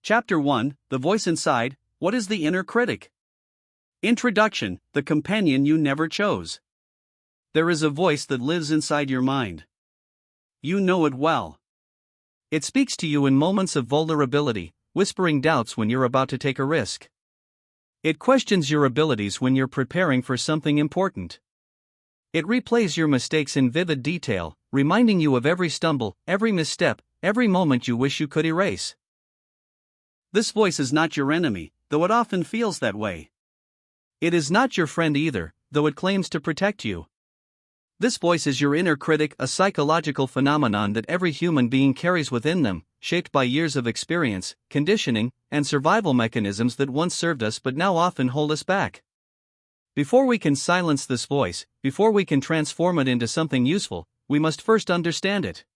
Chapter 1, The Voice Inside. What is the Inner Critic? Introduction, the companion you never chose. There is a voice that lives inside your mind. You know it well. It speaks to you in moments of vulnerability, whispering doubts when you're about to take a risk. It questions your abilities when you're preparing for something important. It replays your mistakes in vivid detail, reminding you of every stumble, every misstep, every moment you wish you could erase. This voice is not your enemy, though it often feels that way. It is not your friend either, though it claims to protect you. This voice is your inner critic, a psychological phenomenon that every human being carries within them, shaped by years of experience, conditioning, and survival mechanisms that once served us but now often hold us back. Before we can silence this voice, before we can transform it into something useful, we must first understand it.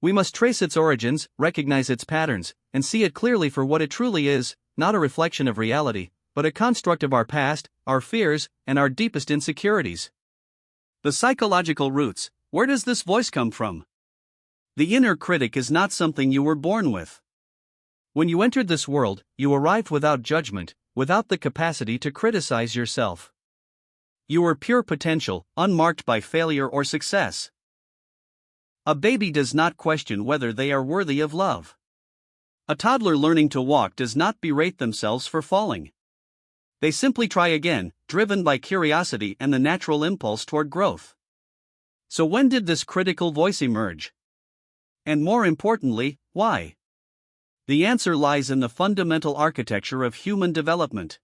We must trace its origins, recognize its patterns, and see it clearly for what it truly is, not a reflection of reality, but a construct of our past, our fears, and our deepest insecurities. The psychological roots. Where does this voice come from? The inner critic is not something you were born with. When you entered this world, you arrived without judgment, without the capacity to criticize yourself. You were pure potential, unmarked by failure or success. A baby does not question whether they are worthy of love. A toddler learning to walk does not berate themselves for falling. They simply try again, driven by curiosity and the natural impulse toward growth. So when did this critical voice emerge? And more importantly, why? The answer lies in the fundamental architecture of human development.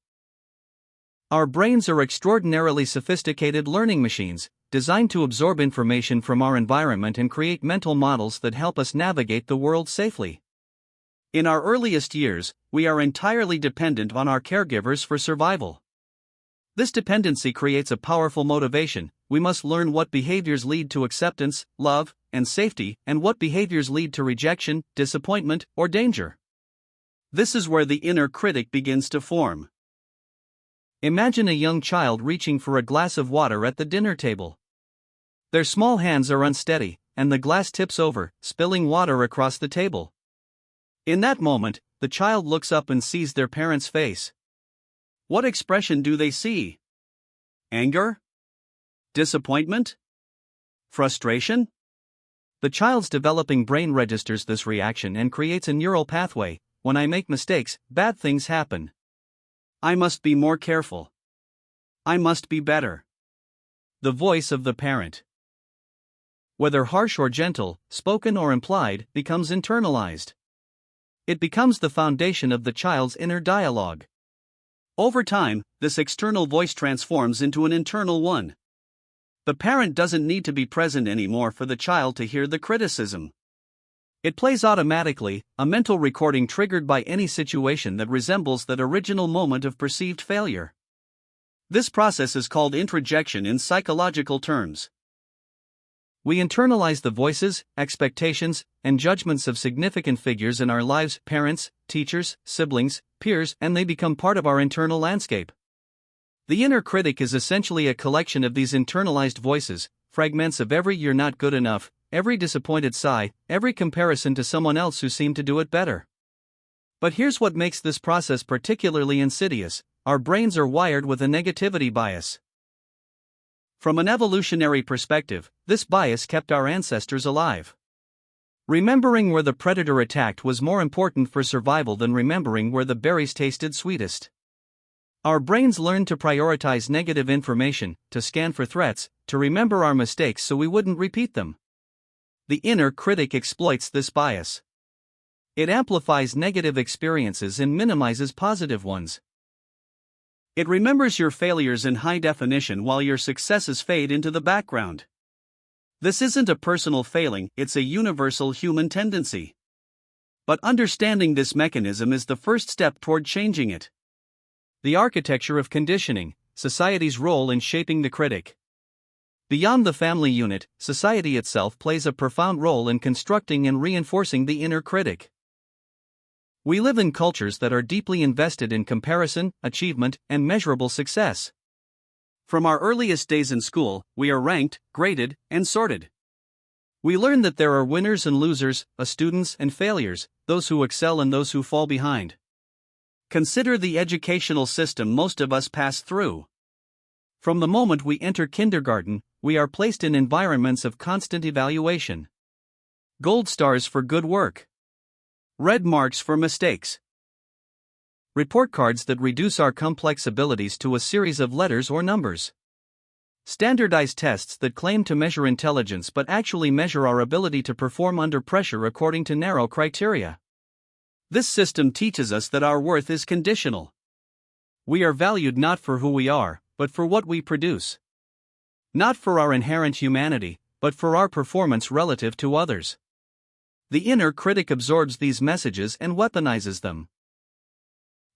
Our brains are extraordinarily sophisticated learning machines, designed to absorb information from our environment and create mental models that help us navigate the world safely. In our earliest years, we are entirely dependent on our caregivers for survival. This dependency creates a powerful motivation. We must learn what behaviors lead to acceptance, love, and safety, and what behaviors lead to rejection, disappointment, or danger. This is where the inner critic begins to form. Imagine a young child reaching for a glass of water at the dinner table. Their small hands are unsteady, and the glass tips over, spilling water across the table. In that moment, the child looks up and sees their parent's face. What expression do they see? Anger? Disappointment? Frustration? The child's developing brain registers this reaction and creates a neural pathway. When I make mistakes, bad things happen. I must be more careful. I must be better. The voice of the parent, whether harsh or gentle, spoken or implied, becomes internalized. It becomes the foundation of the child's inner dialogue. Over time, this external voice transforms into an internal one. The parent doesn't need to be present anymore for the child to hear the criticism. It plays automatically, a mental recording triggered by any situation that resembles that original moment of perceived failure. This process is called introjection in psychological terms. We internalize the voices, expectations, and judgments of significant figures in our lives, parents, teachers, siblings, peers, and they become part of our internal landscape. The inner critic is essentially a collection of these internalized voices, fragments of every "you're not good enough," every disappointed sigh, every comparison to someone else who seemed to do it better. But here's what makes this process particularly insidious: our brains are wired with a negativity bias. From an evolutionary perspective, this bias kept our ancestors alive. Remembering where the predator attacked was more important for survival than remembering where the berries tasted sweetest. Our brains learned to prioritize negative information, to scan for threats, to remember our mistakes so we wouldn't repeat them. The inner critic exploits this bias. It amplifies negative experiences and minimizes positive ones. It remembers your failures in high definition while your successes fade into the background. This isn't a personal failing, it's a universal human tendency. But understanding this mechanism is the first step toward changing it. The architecture of conditioning, society's role in shaping the critic. Beyond the family unit, society itself plays a profound role in constructing and reinforcing the inner critic. We live in cultures that are deeply invested in comparison, achievement, and measurable success. From our earliest days in school, we are ranked, graded, and sorted. We learn that there are winners and losers, students and failures, those who excel and those who fall behind. Consider the educational system most of us pass through. From the moment we enter kindergarten, we are placed in environments of constant evaluation. Gold stars for good work. Red marks for mistakes. Report cards that reduce our complex abilities to a series of letters or numbers. Standardized tests that claim to measure intelligence but actually measure our ability to perform under pressure according to narrow criteria. This system teaches us that our worth is conditional. We are valued not for who we are, but for what we produce. Not for our inherent humanity, but for our performance relative to others. The inner critic absorbs these messages and weaponizes them.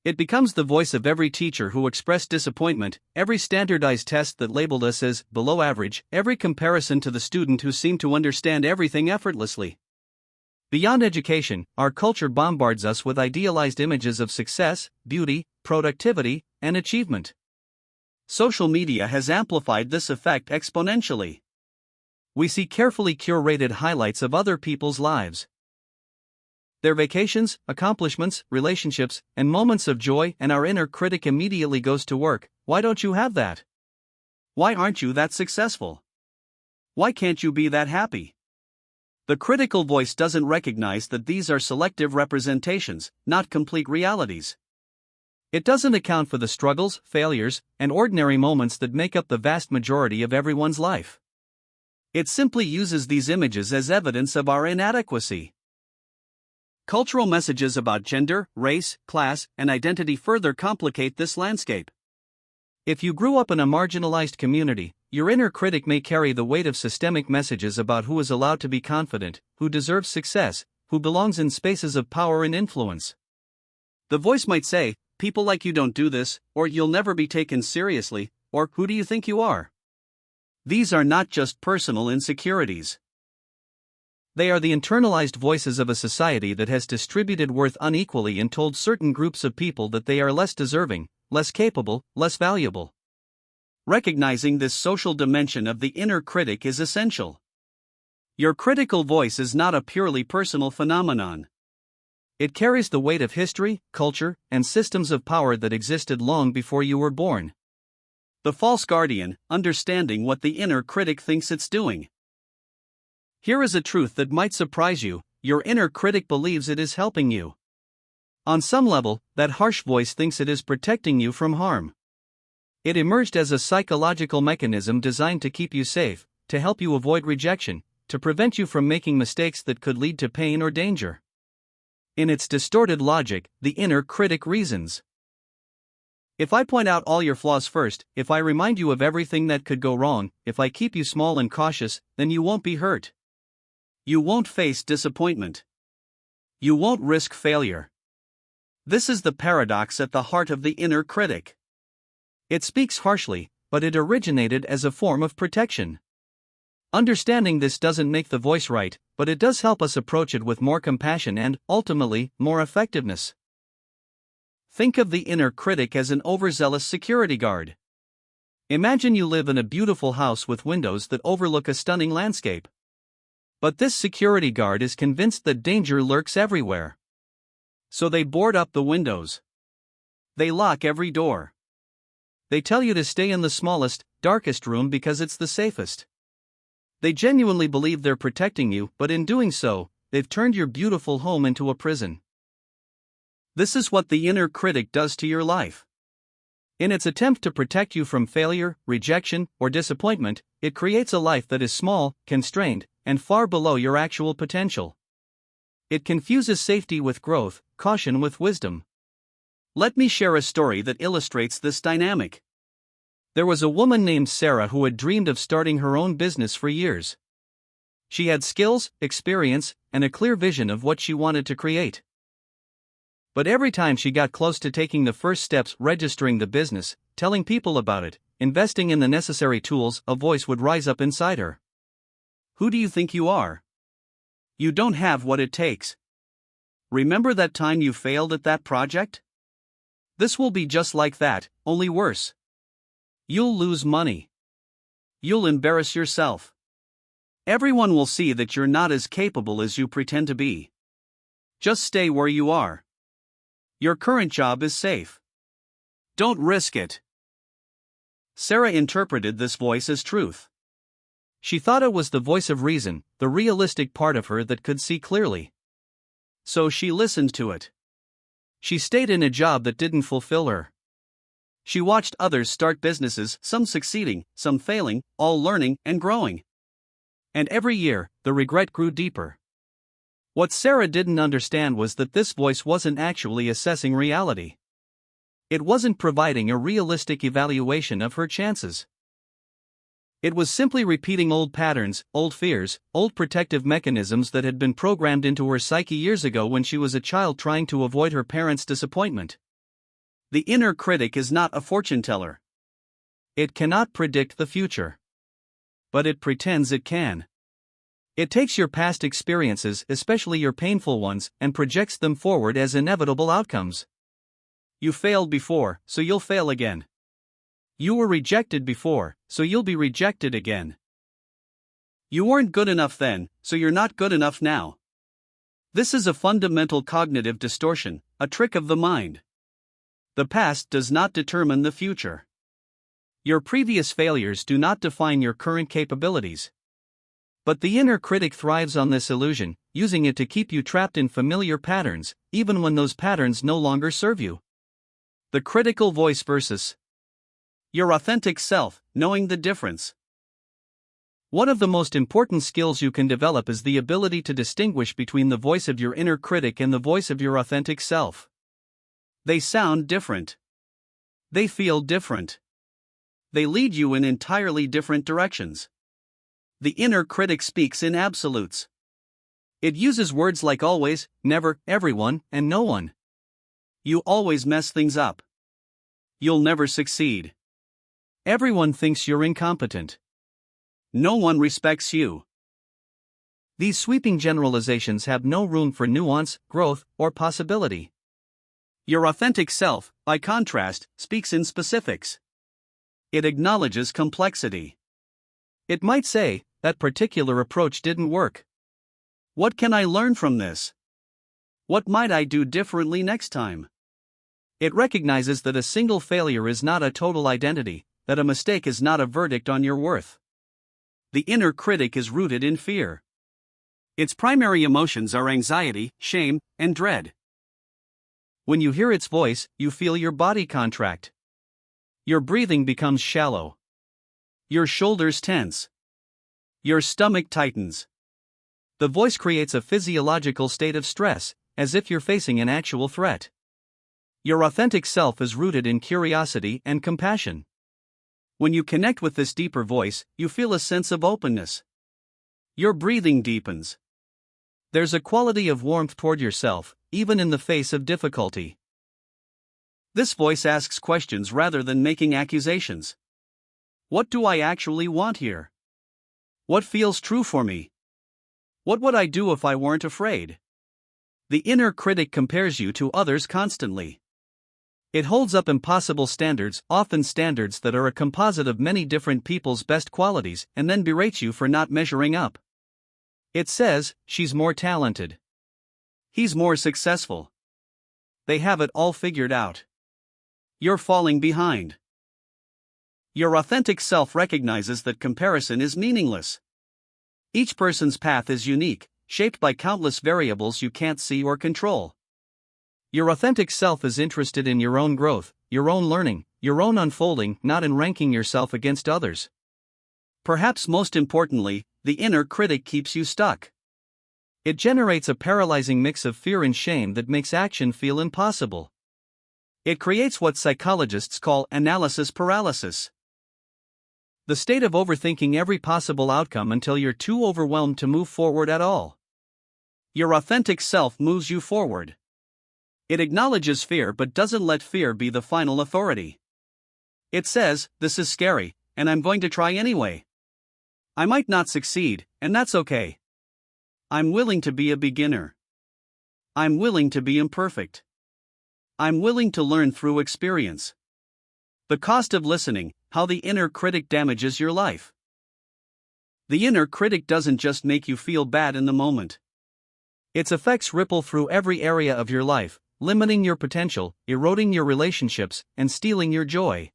It becomes the voice of every teacher who expressed disappointment, every standardized test that labeled us as below average, every comparison to the student who seemed to understand everything effortlessly. Beyond education, our culture bombards us with idealized images of success, beauty, productivity, and achievement. Social media has amplified this effect exponentially. We see carefully curated highlights of other people's lives. Their vacations, accomplishments, relationships, and moments of joy, and our inner critic immediately goes to work. Why don't you have that? Why aren't you that successful? Why can't you be that happy? The critical voice doesn't recognize that these are selective representations, not complete realities. It doesn't account for the struggles, failures, and ordinary moments that make up the vast majority of everyone's life. It simply uses these images as evidence of our inadequacy. Cultural messages about gender, race, class, and identity further complicate this landscape. If you grew up in a marginalized community, your inner critic may carry the weight of systemic messages about who is allowed to be confident, who deserves success, who belongs in spaces of power and influence. The voice might say, "People like you don't do this," or "You'll never be taken seriously," or "Who do you think you are?" These are not just personal insecurities. They are the internalized voices of a society that has distributed worth unequally and told certain groups of people that they are less deserving, less capable, less valuable. Recognizing this social dimension of the inner critic is essential. Your critical voice is not a purely personal phenomenon. It carries the weight of history, culture, and systems of power that existed long before you were born. The false guardian, understanding what the inner critic thinks it's doing. Here is a truth that might surprise you: your inner critic believes it is helping you. On some level, that harsh voice thinks it is protecting you from harm. It emerged as a psychological mechanism designed to keep you safe, to help you avoid rejection, to prevent you from making mistakes that could lead to pain or danger. In its distorted logic, the inner critic reasons. If I point out all your flaws first, if I remind you of everything that could go wrong, if I keep you small and cautious, then you won't be hurt. You won't face disappointment. You won't risk failure. This is the paradox at the heart of the inner critic. It speaks harshly, but it originated as a form of protection. Understanding this doesn't make the voice right, but it does help us approach it with more compassion and, ultimately, more effectiveness. Think of the inner critic as an overzealous security guard. Imagine you live in a beautiful house with windows that overlook a stunning landscape. But this security guard is convinced that danger lurks everywhere. So they board up the windows. They lock every door. They tell you to stay in the smallest, darkest room because it's the safest. They genuinely believe they're protecting you, but in doing so, they've turned your beautiful home into a prison. This is what the inner critic does to your life. In its attempt to protect you from failure, rejection, or disappointment, it creates a life that is small, constrained, and far below your actual potential. It confuses safety with growth, caution with wisdom. Let me share a story that illustrates this dynamic. There was a woman named Sarah who had dreamed of starting her own business for years. She had skills, experience, and a clear vision of what she wanted to create. But every time she got close to taking the first steps, registering the business, telling people about it, investing in the necessary tools, a voice would rise up inside her. Who do you think you are? You don't have what it takes. Remember that time you failed at that project? This will be just like that, only worse. You'll lose money. You'll embarrass yourself. Everyone will see that you're not as capable as you pretend to be. Just stay where you are. Your current job is safe. Don't risk it. Sarah interpreted this voice as truth. She thought it was the voice of reason, the realistic part of her that could see clearly. So she listened to it. She stayed in a job that didn't fulfill her. She watched others start businesses, some succeeding, some failing, all learning and growing. And every year, the regret grew deeper. What Sarah didn't understand was that this voice wasn't actually assessing reality. It wasn't providing a realistic evaluation of her chances. It was simply repeating old patterns, old fears, old protective mechanisms that had been programmed into her psyche years ago when she was a child trying to avoid her parents' disappointment. The inner critic is not a fortune teller. It cannot predict the future. But it pretends it can. It takes your past experiences, especially your painful ones, and projects them forward as inevitable outcomes. You failed before, so you'll fail again. You were rejected before, so you'll be rejected again. You weren't good enough then, so you're not good enough now. This is a fundamental cognitive distortion, a trick of the mind. The past does not determine the future. Your previous failures do not define your current capabilities. But the inner critic thrives on this illusion, using it to keep you trapped in familiar patterns, even when those patterns no longer serve you. The critical voice versus your authentic self, knowing the difference. One of the most important skills you can develop is the ability to distinguish between the voice of your inner critic and the voice of your authentic self. They sound different. They feel different. They lead you in entirely different directions. The inner critic speaks in absolutes. It uses words like always, never, everyone, and no one. You always mess things up. You'll never succeed. Everyone thinks you're incompetent. No one respects you. These sweeping generalizations have no room for nuance, growth, or possibility. Your authentic self, by contrast, speaks in specifics. It acknowledges complexity. It might say, that particular approach didn't work. What can I learn from this? What might I do differently next time? It recognizes that a single failure is not a total identity, that a mistake is not a verdict on your worth. The inner critic is rooted in fear. Its primary emotions are anxiety, shame, and dread. When you hear its voice, you feel your body contract. Your breathing becomes shallow. Your shoulders tense. Your stomach tightens. The voice creates a physiological state of stress, as if you're facing an actual threat. Your authentic self is rooted in curiosity and compassion. When you connect with this deeper voice, you feel a sense of openness. Your breathing deepens. There's a quality of warmth toward yourself, even in the face of difficulty. This voice asks questions rather than making accusations. What do I actually want here? What feels true for me? What would I do if I weren't afraid? The inner critic compares you to others constantly. It holds up impossible standards, often standards that are a composite of many different people's best qualities, and then berates you for not measuring up. It says, she's more talented. He's more successful. They have it all figured out. You're falling behind. Your authentic self recognizes that comparison is meaningless. Each person's path is unique, shaped by countless variables you can't see or control. Your authentic self is interested in your own growth, your own learning, your own unfolding, not in ranking yourself against others. Perhaps most importantly, the inner critic keeps you stuck. It generates a paralyzing mix of fear and shame that makes action feel impossible. It creates what psychologists call analysis paralysis. The state of overthinking every possible outcome until you're too overwhelmed to move forward at all. Your authentic self moves you forward. It acknowledges fear but doesn't let fear be the final authority. It says, this is scary, and I'm going to try anyway. I might not succeed, and that's okay. I'm willing to be a beginner. I'm willing to be imperfect. I'm willing to learn through experience. The cost of listening, how the inner critic damages your life. The inner critic doesn't just make you feel bad in the moment. Its effects ripple through every area of your life, limiting your potential, eroding your relationships, and stealing your joy.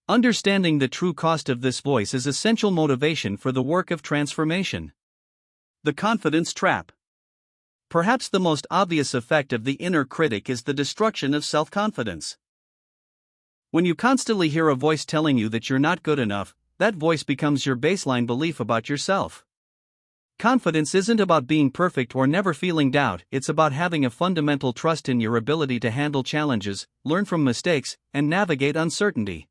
Understanding the true cost of this voice is essential motivation for the work of transformation. The confidence trap. Perhaps the most obvious effect of the inner critic is the destruction of self-confidence. When you constantly hear a voice telling you that you're not good enough, that voice becomes your baseline belief about yourself. Confidence isn't about being perfect or never feeling doubt, it's about having a fundamental trust in your ability to handle challenges, learn from mistakes, and navigate uncertainty.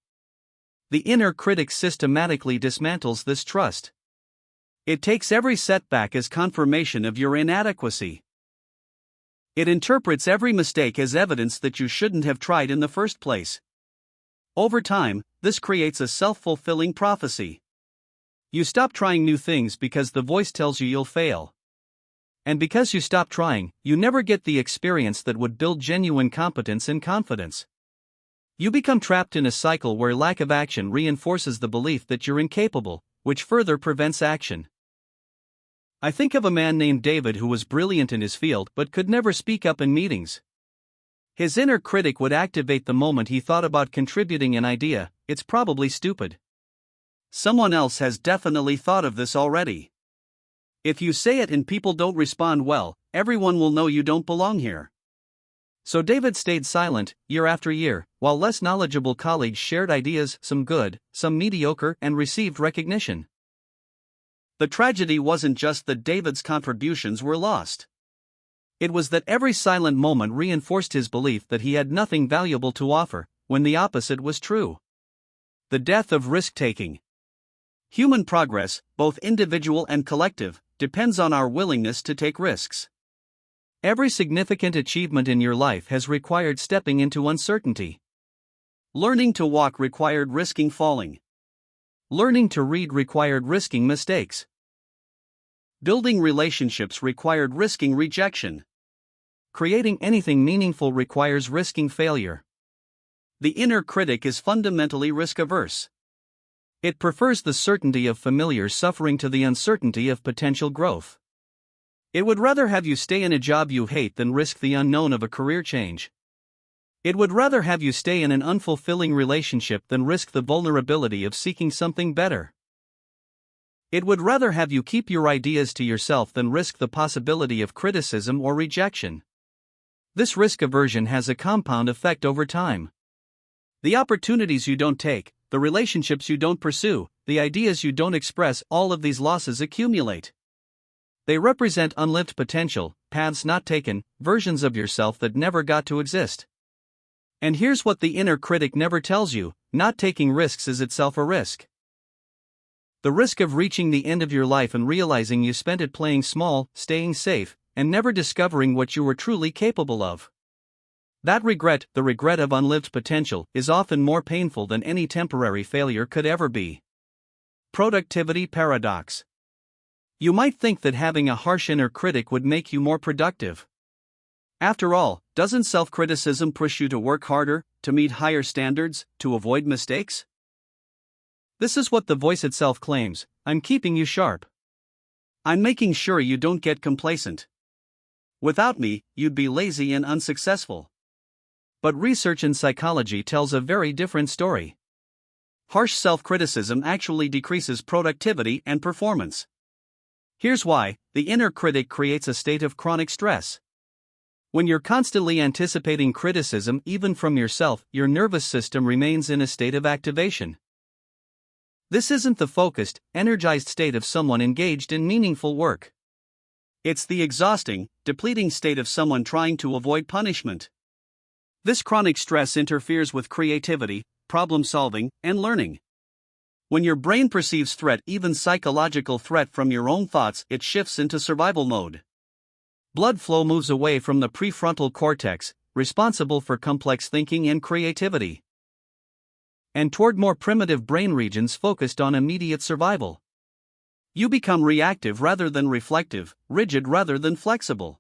The inner critic systematically dismantles this trust. It takes every setback as confirmation of your inadequacy. It interprets every mistake as evidence that you shouldn't have tried in the first place. Over time, this creates a self-fulfilling prophecy. You stop trying new things because the voice tells you you'll fail. And because you stop trying, you never get the experience that would build genuine competence and confidence. You become trapped in a cycle where lack of action reinforces the belief that you're incapable, which further prevents action. I think of a man named David who was brilliant in his field but could never speak up in meetings. His inner critic would activate the moment he thought about contributing an idea. It's probably stupid. Someone else has definitely thought of this already. If you say it and people don't respond well, everyone will know you don't belong here. So David stayed silent, year after year, while less knowledgeable colleagues shared ideas, some good, some mediocre, and received recognition. The tragedy wasn't just that David's contributions were lost. It was that every silent moment reinforced his belief that he had nothing valuable to offer, when the opposite was true. The death of risk-taking. Human progress, both individual and collective, depends on our willingness to take risks. Every significant achievement in your life has required stepping into uncertainty. Learning to walk required risking falling. Learning to read required risking mistakes. Building relationships required risking rejection. Creating anything meaningful requires risking failure. The inner critic is fundamentally risk-averse. It prefers the certainty of familiar suffering to the uncertainty of potential growth. It would rather have you stay in a job you hate than risk the unknown of a career change. It would rather have you stay in an unfulfilling relationship than risk the vulnerability of seeking something better. It would rather have you keep your ideas to yourself than risk the possibility of criticism or rejection. This risk aversion has a compound effect over time. The opportunities you don't take, the relationships you don't pursue, the ideas you don't express, all of these losses accumulate. They represent unlived potential, paths not taken, versions of yourself that never got to exist. And here's what the inner critic never tells you: not taking risks is itself a risk. The risk of reaching the end of your life and realizing you spent it playing small, staying safe, and never discovering what you were truly capable of. That regret, the regret of unlived potential, is often more painful than any temporary failure could ever be. Productivity paradox. You might think that having a harsh inner critic would make you more productive. After all, doesn't self-criticism push you to work harder, to meet higher standards, to avoid mistakes? This is what the voice itself claims: I'm keeping you sharp. I'm making sure you don't get complacent. Without me, you'd be lazy and unsuccessful. But research in psychology tells a very different story. Harsh self-criticism actually decreases productivity and performance. Here's why: the inner critic creates a state of chronic stress. When you're constantly anticipating criticism, even from yourself, your nervous system remains in a state of activation. This isn't the focused, energized state of someone engaged in meaningful work. It's the exhausting, depleting state of someone trying to avoid punishment. This chronic stress interferes with creativity, problem-solving, and learning. When your brain perceives threat, even psychological threat from your own thoughts, it shifts into survival mode. Blood flow moves away from the prefrontal cortex, responsible for complex thinking and creativity, and toward more primitive brain regions focused on immediate survival. You become reactive rather than reflective, rigid rather than flexible.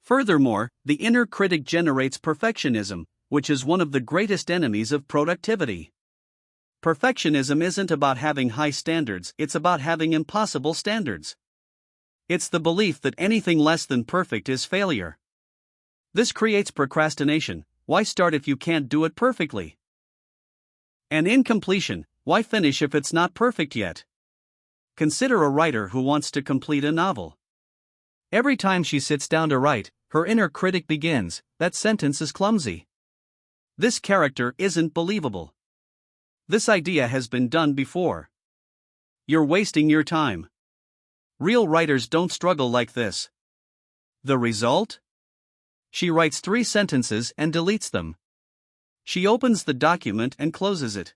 Furthermore, the inner critic generates perfectionism, which is one of the greatest enemies of productivity. Perfectionism isn't about having high standards, it's about having impossible standards. It's the belief that anything less than perfect is failure. This creates procrastination. Why start if you can't do it perfectly? And incompletion. Why finish if it's not perfect yet? Consider a writer who wants to complete a novel. Every time she sits down to write, her inner critic begins, "That sentence is clumsy. This character isn't believable. This idea has been done before. You're wasting your time." Real writers don't struggle like this. The result? She writes 3 sentences and deletes them. She opens the document and closes it.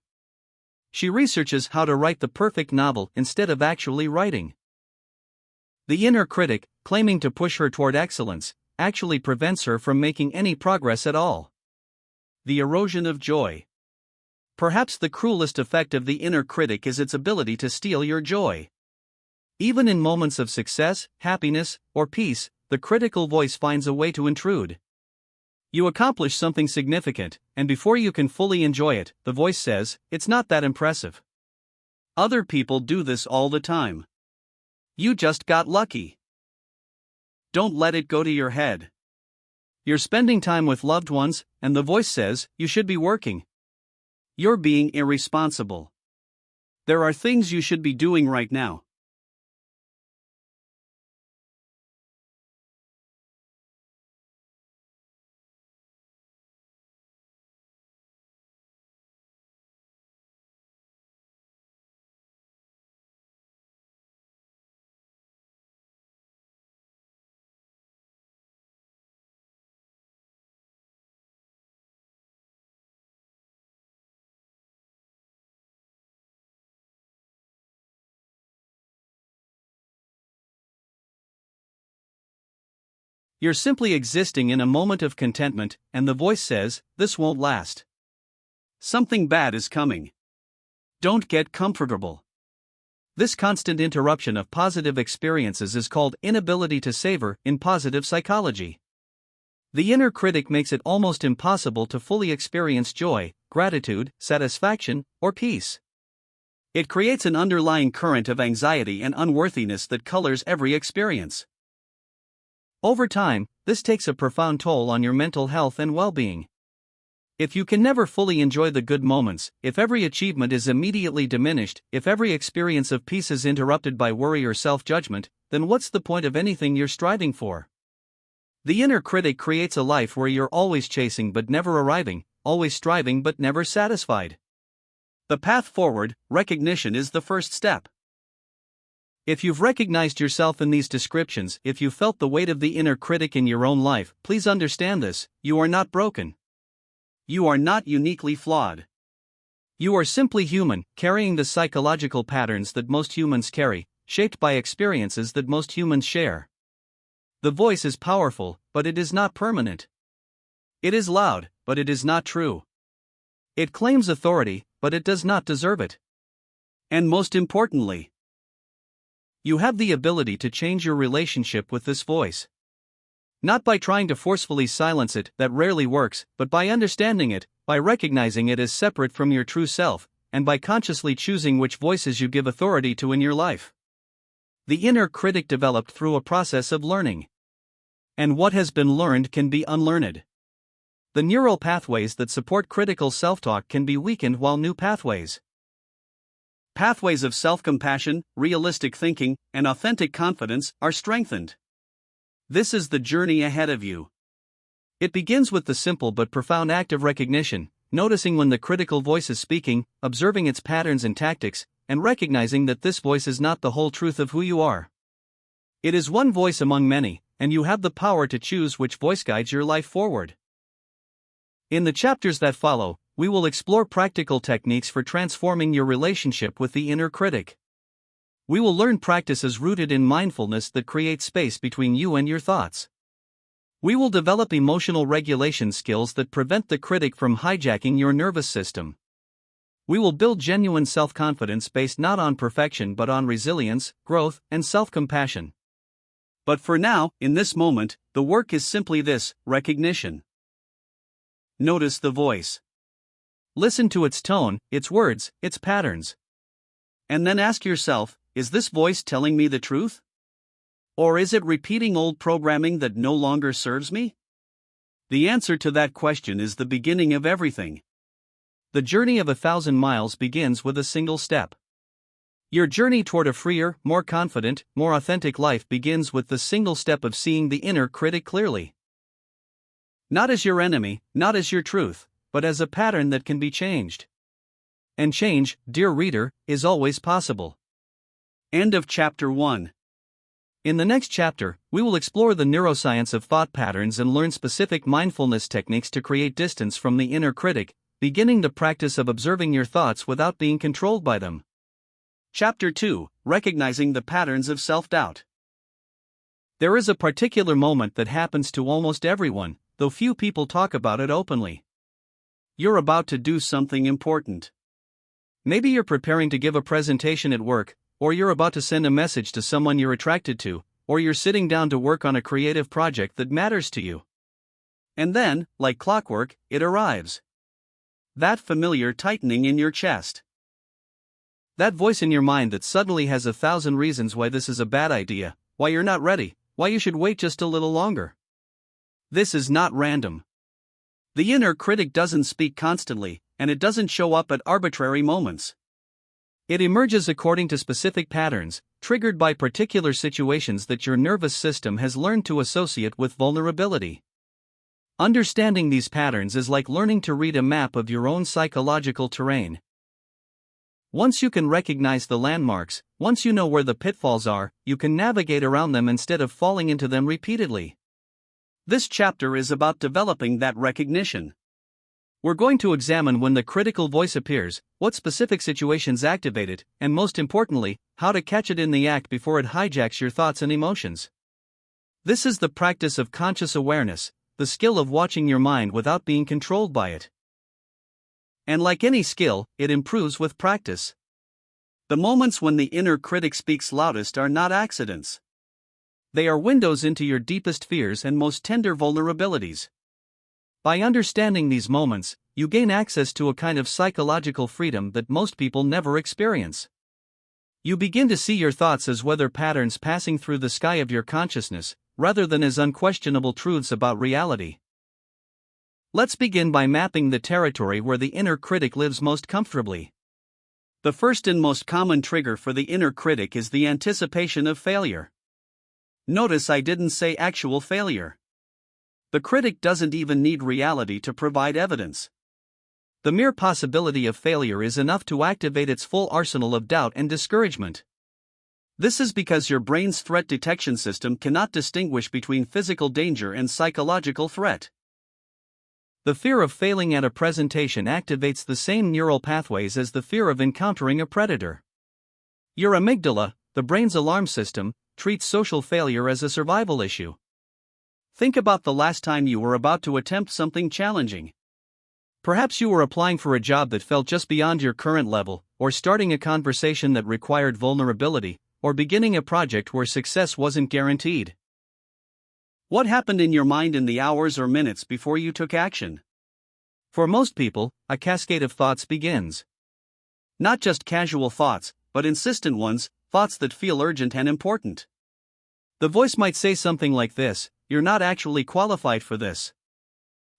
She researches how to write the perfect novel instead of actually writing. The inner critic, claiming to push her toward excellence, actually prevents her from making any progress at all. The erosion of joy. Perhaps the cruelest effect of the inner critic is its ability to steal your joy. Even in moments of success, happiness, or peace, the critical voice finds a way to intrude. You accomplish something significant, and before you can fully enjoy it, the voice says, "It's not that impressive. Other people do this all the time. You just got lucky." Don't let it go to your head. You're spending time with loved ones, and the voice says, "You should be working. You're being irresponsible. There are things you should be doing right now." You're simply existing in a moment of contentment, and the voice says, "This won't last. Something bad is coming. Don't get comfortable." This constant interruption of positive experiences is called inability to savor in positive psychology. The inner critic makes it almost impossible to fully experience joy, gratitude, satisfaction, or peace. It creates an underlying current of anxiety and unworthiness that colors every experience. Over time, this takes a profound toll on your mental health and well-being. If you can never fully enjoy the good moments, if every achievement is immediately diminished, if every experience of peace is interrupted by worry or self-judgment, then what's the point of anything you're striving for? The inner critic creates a life where you're always chasing but never arriving, always striving but never satisfied. The path forward, recognition, is the first step. If you've recognized yourself in these descriptions, if you felt the weight of the inner critic in your own life, please understand this: you are not broken. You are not uniquely flawed. You are simply human, carrying the psychological patterns that most humans carry, shaped by experiences that most humans share. The voice is powerful, but it is not permanent. It is loud, but it is not true. It claims authority, but it does not deserve it. And most importantly, you have the ability to change your relationship with this voice. Not by trying to forcefully silence it, that rarely works, but by understanding it, by recognizing it as separate from your true self, and by consciously choosing which voices you give authority to in your life. The inner critic developed through a process of learning. And what has been learned can be unlearned. The neural pathways that support critical self-talk can be weakened while new pathways of self-compassion, realistic thinking, and authentic confidence are strengthened. This is the journey ahead of you. It begins with the simple but profound act of recognition, noticing when the critical voice is speaking, observing its patterns and tactics, and recognizing that this voice is not the whole truth of who you are. It is one voice among many, and you have the power to choose which voice guides your life forward. In the chapters that follow, we will explore practical techniques for transforming your relationship with the inner critic. We will learn practices rooted in mindfulness that create space between you and your thoughts. We will develop emotional regulation skills that prevent the critic from hijacking your nervous system. We will build genuine self-confidence based not on perfection but on resilience, growth, and self-compassion. But for now, in this moment, the work is simply this: recognition. Notice the voice. Listen to its tone, its words, its patterns. And then ask yourself, is this voice telling me the truth? Or is it repeating old programming that no longer serves me? The answer to that question is the beginning of everything. The journey of 1,000 miles begins with a single step. Your journey toward a freer, more confident, more authentic life begins with the single step of seeing the inner critic clearly. Not as your enemy, not as your truth, but as a pattern that can be changed. And change, dear reader, is always possible. End of Chapter 1. In the next chapter, we will explore the neuroscience of thought patterns and learn specific mindfulness techniques to create distance from the inner critic, beginning the practice of observing your thoughts without being controlled by them. Chapter 2: Recognizing the Patterns of Self-Doubt. There is a particular moment that happens to almost everyone, though few people talk about it openly. You're about to do something important. Maybe you're preparing to give a presentation at work, or you're about to send a message to someone you're attracted to, or you're sitting down to work on a creative project that matters to you. And then, like clockwork, it arrives. That familiar tightening in your chest. That voice in your mind that suddenly has 1,000 reasons why this is a bad idea, why you're not ready, why you should wait just a little longer. This is not random. The inner critic doesn't speak constantly, and it doesn't show up at arbitrary moments. It emerges according to specific patterns, triggered by particular situations that your nervous system has learned to associate with vulnerability. Understanding these patterns is like learning to read a map of your own psychological terrain. Once you can recognize the landmarks, once you know where the pitfalls are, you can navigate around them instead of falling into them repeatedly. This chapter is about developing that recognition. We're going to examine when the critical voice appears, what specific situations activate it, and most importantly, how to catch it in the act before it hijacks your thoughts and emotions. This is the practice of conscious awareness, the skill of watching your mind without being controlled by it. And like any skill, it improves with practice. The moments when the inner critic speaks loudest are not accidents. They are windows into your deepest fears and most tender vulnerabilities. By understanding these moments, you gain access to a kind of psychological freedom that most people never experience. You begin to see your thoughts as weather patterns passing through the sky of your consciousness, rather than as unquestionable truths about reality. Let's begin by mapping the territory where the inner critic lives most comfortably. The first and most common trigger for the inner critic is the anticipation of failure. Notice I didn't say actual failure. The critic doesn't even need reality to provide evidence. The mere possibility of failure is enough to activate its full arsenal of doubt and discouragement. This is because your brain's threat detection system cannot distinguish between physical danger and psychological threat. The fear of failing at a presentation activates the same neural pathways as the fear of encountering a predator. Your amygdala, the brain's alarm system, treats social failure as a survival issue. Think about the last time you were about to attempt something challenging. Perhaps you were applying for a job that felt just beyond your current level, or starting a conversation that required vulnerability, or beginning a project where success wasn't guaranteed. What happened in your mind in the hours or minutes before you took action? For most people, a cascade of thoughts begins. Not just casual thoughts, but insistent ones, thoughts that feel urgent and important. The voice might say something like this: "You're not actually qualified for this.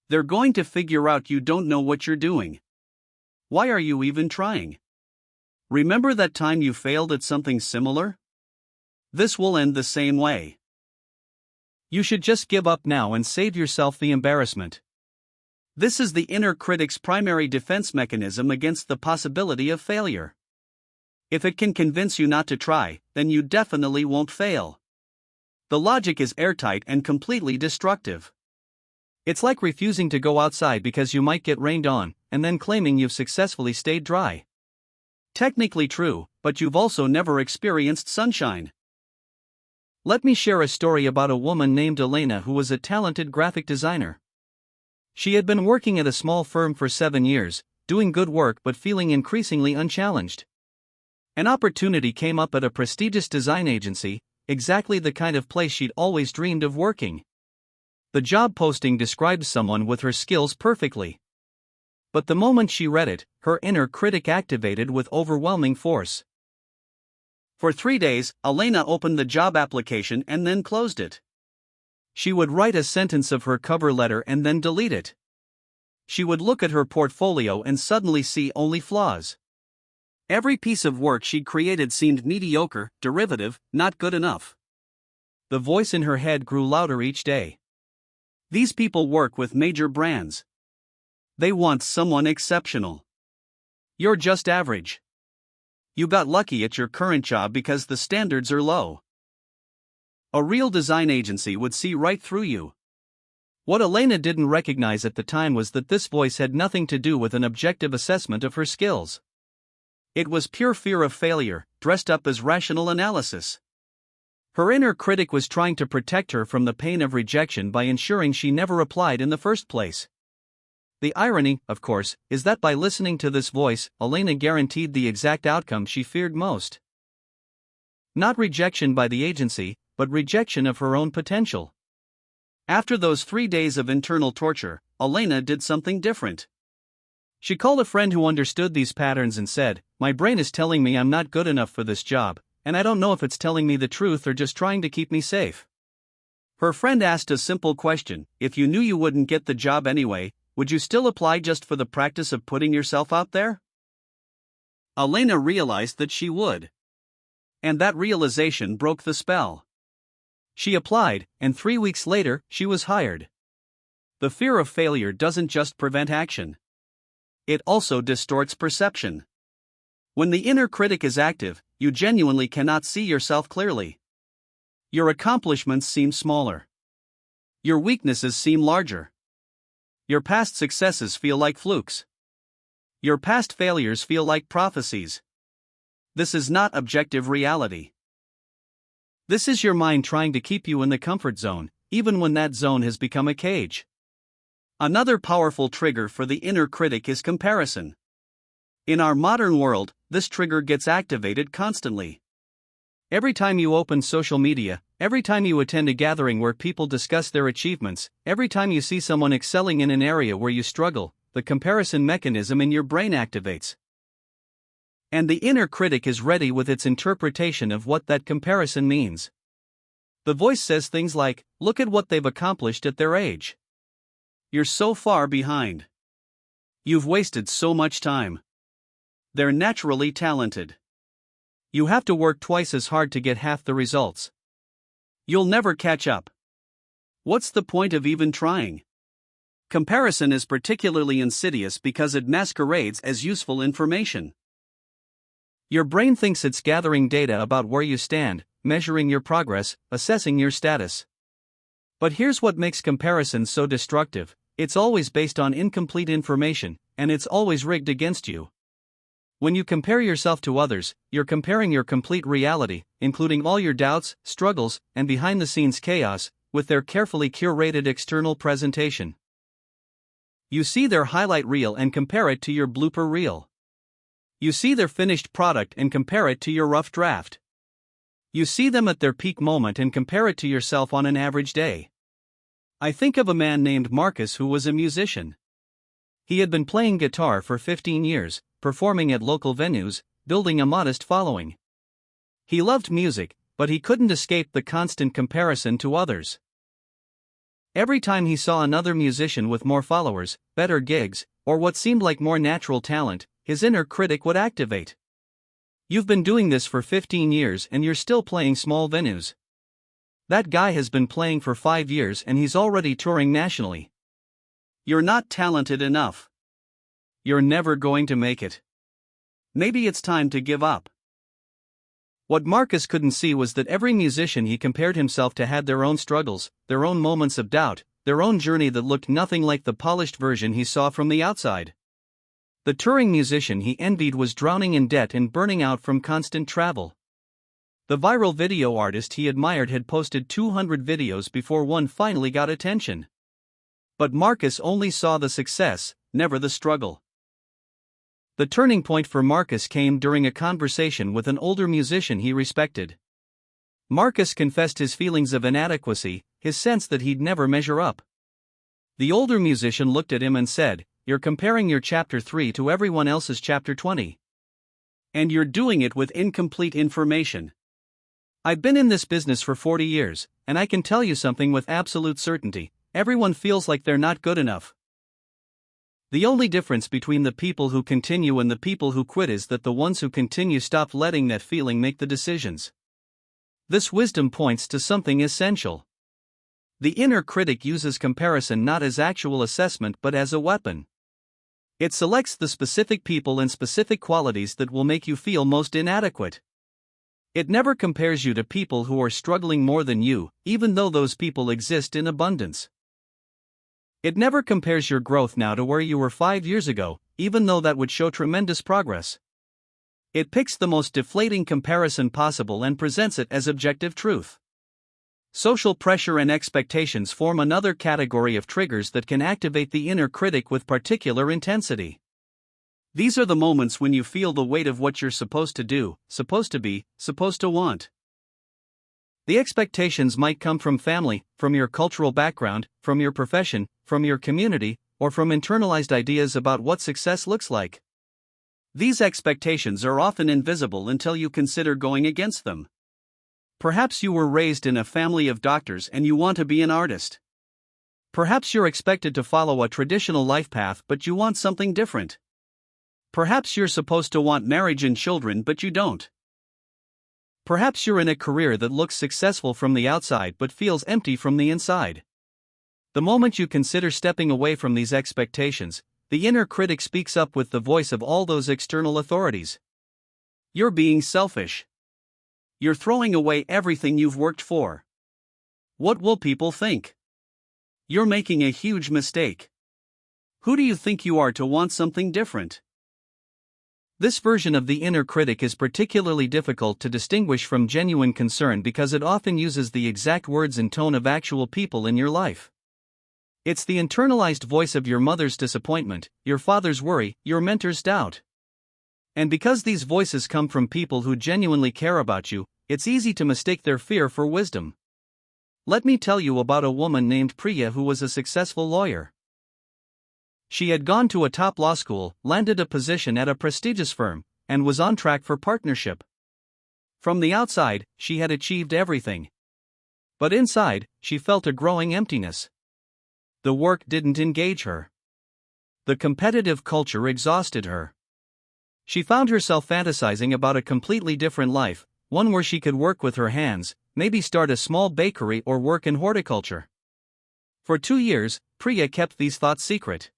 They're going to figure out you don't know what you're doing. Why are you even trying? Remember that time you failed at something similar? This will end the same way. You should just give up now and save yourself the embarrassment." This is the inner critic's primary defense mechanism against the possibility of failure. If it can convince you not to try, then you definitely won't fail. The logic is airtight and completely destructive. It's like refusing to go outside because you might get rained on, and then claiming you've successfully stayed dry. Technically true, but you've also never experienced sunshine. Let me share a story about a woman named Elena who was a talented graphic designer. She had been working at a small firm for 7 years, doing good work but feeling increasingly unchallenged. An opportunity came up at a prestigious design agency, exactly the kind of place she'd always dreamed of working. The job posting described someone with her skills perfectly. But the moment she read it, her inner critic activated with overwhelming force. For 3 days, Elena opened the job application and then closed it. She would write a sentence of her cover letter and then delete it. She would look at her portfolio and suddenly see only flaws. Every piece of work she'd created seemed mediocre, derivative, not good enough. The voice in her head grew louder each day. These people work with major brands. They want someone exceptional. You're just average. You got lucky at your current job because the standards are low. A real design agency would see right through you. What Elena didn't recognize at the time was that this voice had nothing to do with an objective assessment of her skills. It was pure fear of failure, dressed up as rational analysis. Her inner critic was trying to protect her from the pain of rejection by ensuring she never applied in the first place. The irony, of course, is that by listening to this voice, Elena guaranteed the exact outcome she feared most. Not rejection by the agency, but rejection of her own potential. After those 3 days of internal torture, Elena did something different. She called a friend who understood these patterns and said, "My brain is telling me I'm not good enough for this job, and I don't know if it's telling me the truth or just trying to keep me safe." Her friend asked a simple question: if you knew you wouldn't get the job anyway, would you still apply just for the practice of putting yourself out there? Elena realized that she would. And that realization broke the spell. She applied, and 3 weeks later, she was hired. The fear of failure doesn't just prevent action. It also distorts perception. When the inner critic is active, you genuinely cannot see yourself clearly. Your accomplishments seem smaller. Your weaknesses seem larger. Your past successes feel like flukes. Your past failures feel like prophecies. This is not objective reality. This is your mind trying to keep you in the comfort zone, even when that zone has become a cage. Another powerful trigger for the inner critic is comparison. In our modern world, this trigger gets activated constantly. Every time you open social media, every time you attend a gathering where people discuss their achievements, every time you see someone excelling in an area where you struggle, the comparison mechanism in your brain activates. And the inner critic is ready with its interpretation of what that comparison means. The voice says things like, "Look at what they've accomplished at their age. You're so far behind. You've wasted so much time. They're naturally talented. You have to work twice as hard to get half the results. You'll never catch up. What's the point of even trying?" Comparison is particularly insidious because it masquerades as useful information. Your brain thinks it's gathering data about where you stand, measuring your progress, assessing your status. But here's what makes comparison so destructive: it's always based on incomplete information, and it's always rigged against you. When you compare yourself to others, you're comparing your complete reality, including all your doubts, struggles, and behind-the-scenes chaos, with their carefully curated external presentation. You see their highlight reel and compare it to your blooper reel. You see their finished product and compare it to your rough draft. You see them at their peak moment and compare it to yourself on an average day. I think of a man named Marcus who was a musician. He had been playing guitar for 15 years, performing at local venues, building a modest following. He loved music, but he couldn't escape the constant comparison to others. Every time he saw another musician with more followers, better gigs, or what seemed like more natural talent, his inner critic would activate. "You've been doing this for 15 years and you're still playing small venues. That guy has been playing for 5 years and he's already touring nationally. You're not talented enough. You're never going to make it. Maybe it's time to give up." What Marcus couldn't see was that every musician he compared himself to had their own struggles, their own moments of doubt, their own journey that looked nothing like the polished version he saw from the outside. The touring musician he envied was drowning in debt and burning out from constant travel. The viral video artist he admired had posted 200 videos before one finally got attention. But Marcus only saw the success, never the struggle. The turning point for Marcus came during a conversation with an older musician he respected. Marcus confessed his feelings of inadequacy, his sense that he'd never measure up. The older musician looked at him and said, you're comparing your chapter 3 to everyone else's chapter 20. And you're doing it with incomplete information. I've been in this business for 40 years, and I can tell you something with absolute certainty: everyone feels like they're not good enough. The only difference between the people who continue and the people who quit is that the ones who continue stop letting that feeling make the decisions. This wisdom points to something essential. The inner critic uses comparison not as actual assessment but as a weapon. It selects the specific people and specific qualities that will make you feel most inadequate. It never compares you to people who are struggling more than you, even though those people exist in abundance. It never compares your growth now to where you were 5 years ago, even though that would show tremendous progress. It picks the most deflating comparison possible and presents it as objective truth. Social pressure and expectations form another category of triggers that can activate the inner critic with particular intensity. These are the moments when you feel the weight of what you're supposed to do, supposed to be, supposed to want. The expectations might come from family, from your cultural background, from your profession, from your community, or from internalized ideas about what success looks like. These expectations are often invisible until you consider going against them. Perhaps you were raised in a family of doctors and you want to be an artist. Perhaps you're expected to follow a traditional life path but you want something different. Perhaps you're supposed to want marriage and children but you don't. Perhaps you're in a career that looks successful from the outside but feels empty from the inside. The moment you consider stepping away from these expectations, the inner critic speaks up with the voice of all those external authorities. You're being selfish. You're throwing away everything you've worked for. What will people think? You're making a huge mistake. Who do you think you are to want something different? This version of the inner critic is particularly difficult to distinguish from genuine concern because it often uses the exact words and tone of actual people in your life. It's the internalized voice of your mother's disappointment, your father's worry, your mentor's doubt. And because these voices come from people who genuinely care about you, it's easy to mistake their fear for wisdom. Let me tell you about a woman named Priya who was a successful lawyer. She had gone to a top law school, landed a position at a prestigious firm, and was on track for partnership. From the outside, she had achieved everything. But inside, she felt a growing emptiness. The work didn't engage her. The competitive culture exhausted her. She found herself fantasizing about a completely different life, one where she could work with her hands, maybe start a small bakery or work in horticulture. For 2 years, Priya kept these thoughts secret.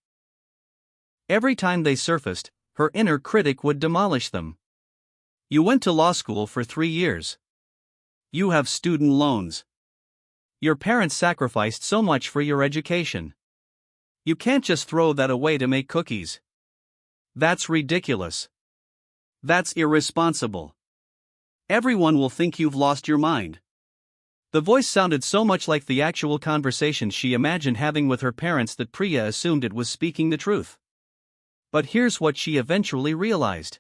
Every time they surfaced, her inner critic would demolish them. You went to law school for 3 years. You have student loans. Your parents sacrificed so much for your education. You can't just throw that away to make cookies. That's ridiculous. That's irresponsible. Everyone will think you've lost your mind. The voice sounded so much like the actual conversation she imagined having with her parents that Priya assumed it was speaking the truth. But here's what she eventually realized.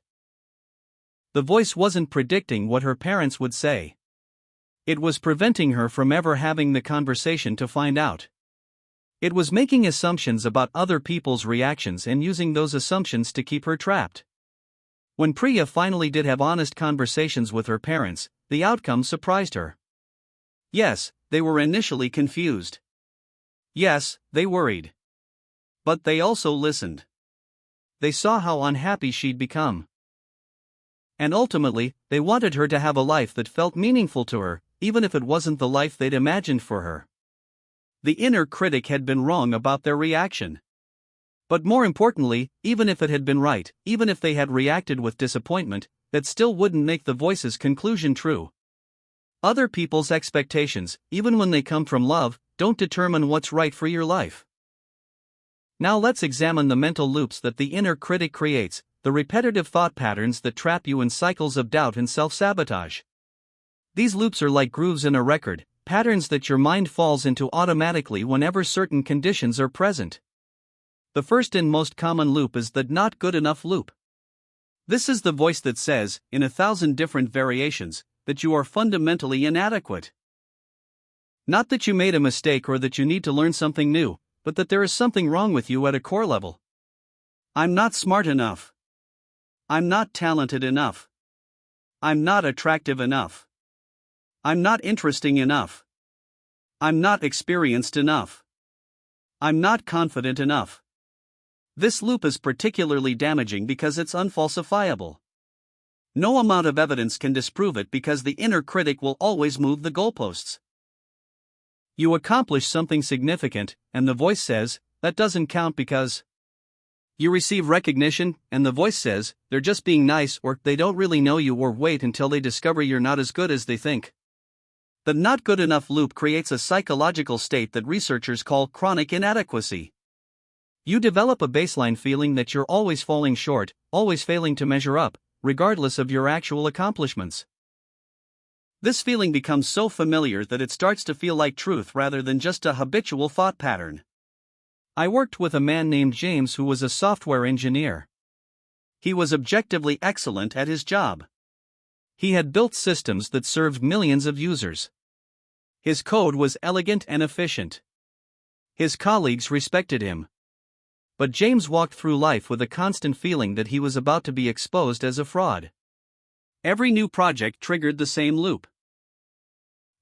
The voice wasn't predicting what her parents would say. It was preventing her from ever having the conversation to find out. It was making assumptions about other people's reactions and using those assumptions to keep her trapped. When Priya finally did have honest conversations with her parents, the outcome surprised her. Yes, they were initially confused. Yes, they worried. But they also listened. They saw how unhappy she'd become. And ultimately, they wanted her to have a life that felt meaningful to her, even if it wasn't the life they'd imagined for her. The inner critic had been wrong about their reaction. But more importantly, even if it had been right, even if they had reacted with disappointment, that still wouldn't make the voice's conclusion true. Other people's expectations, even when they come from love, don't determine what's right for your life. Now let's examine the mental loops that the inner critic creates, the repetitive thought patterns that trap you in cycles of doubt and self-sabotage. These loops are like grooves in a record, patterns that your mind falls into automatically whenever certain conditions are present. The first and most common loop is the not good enough loop. This is the voice that says, in 1,000 different variations, that you are fundamentally inadequate. Not that you made a mistake or that you need to learn something new, but that there is something wrong with you at a core level. I'm not smart enough. I'm not talented enough. I'm not attractive enough. I'm not interesting enough. I'm not experienced enough. I'm not confident enough. This loop is particularly damaging because it's unfalsifiable. No amount of evidence can disprove it because the inner critic will always move the goalposts. You accomplish something significant, and the voice says, that doesn't count because. You receive recognition, and the voice says, they're just being nice, or they don't really know you, or wait until they discover you're not as good as they think. The not good enough loop creates a psychological state that researchers call chronic inadequacy. You develop a baseline feeling that you're always falling short, always failing to measure up, regardless of your actual accomplishments. This feeling becomes so familiar that it starts to feel like truth rather than just a habitual thought pattern. I worked with a man named James who was a software engineer. He was objectively excellent at his job. He had built systems that served millions of users. His code was elegant and efficient. His colleagues respected him. But James walked through life with a constant feeling that he was about to be exposed as a fraud. Every new project triggered the same loop.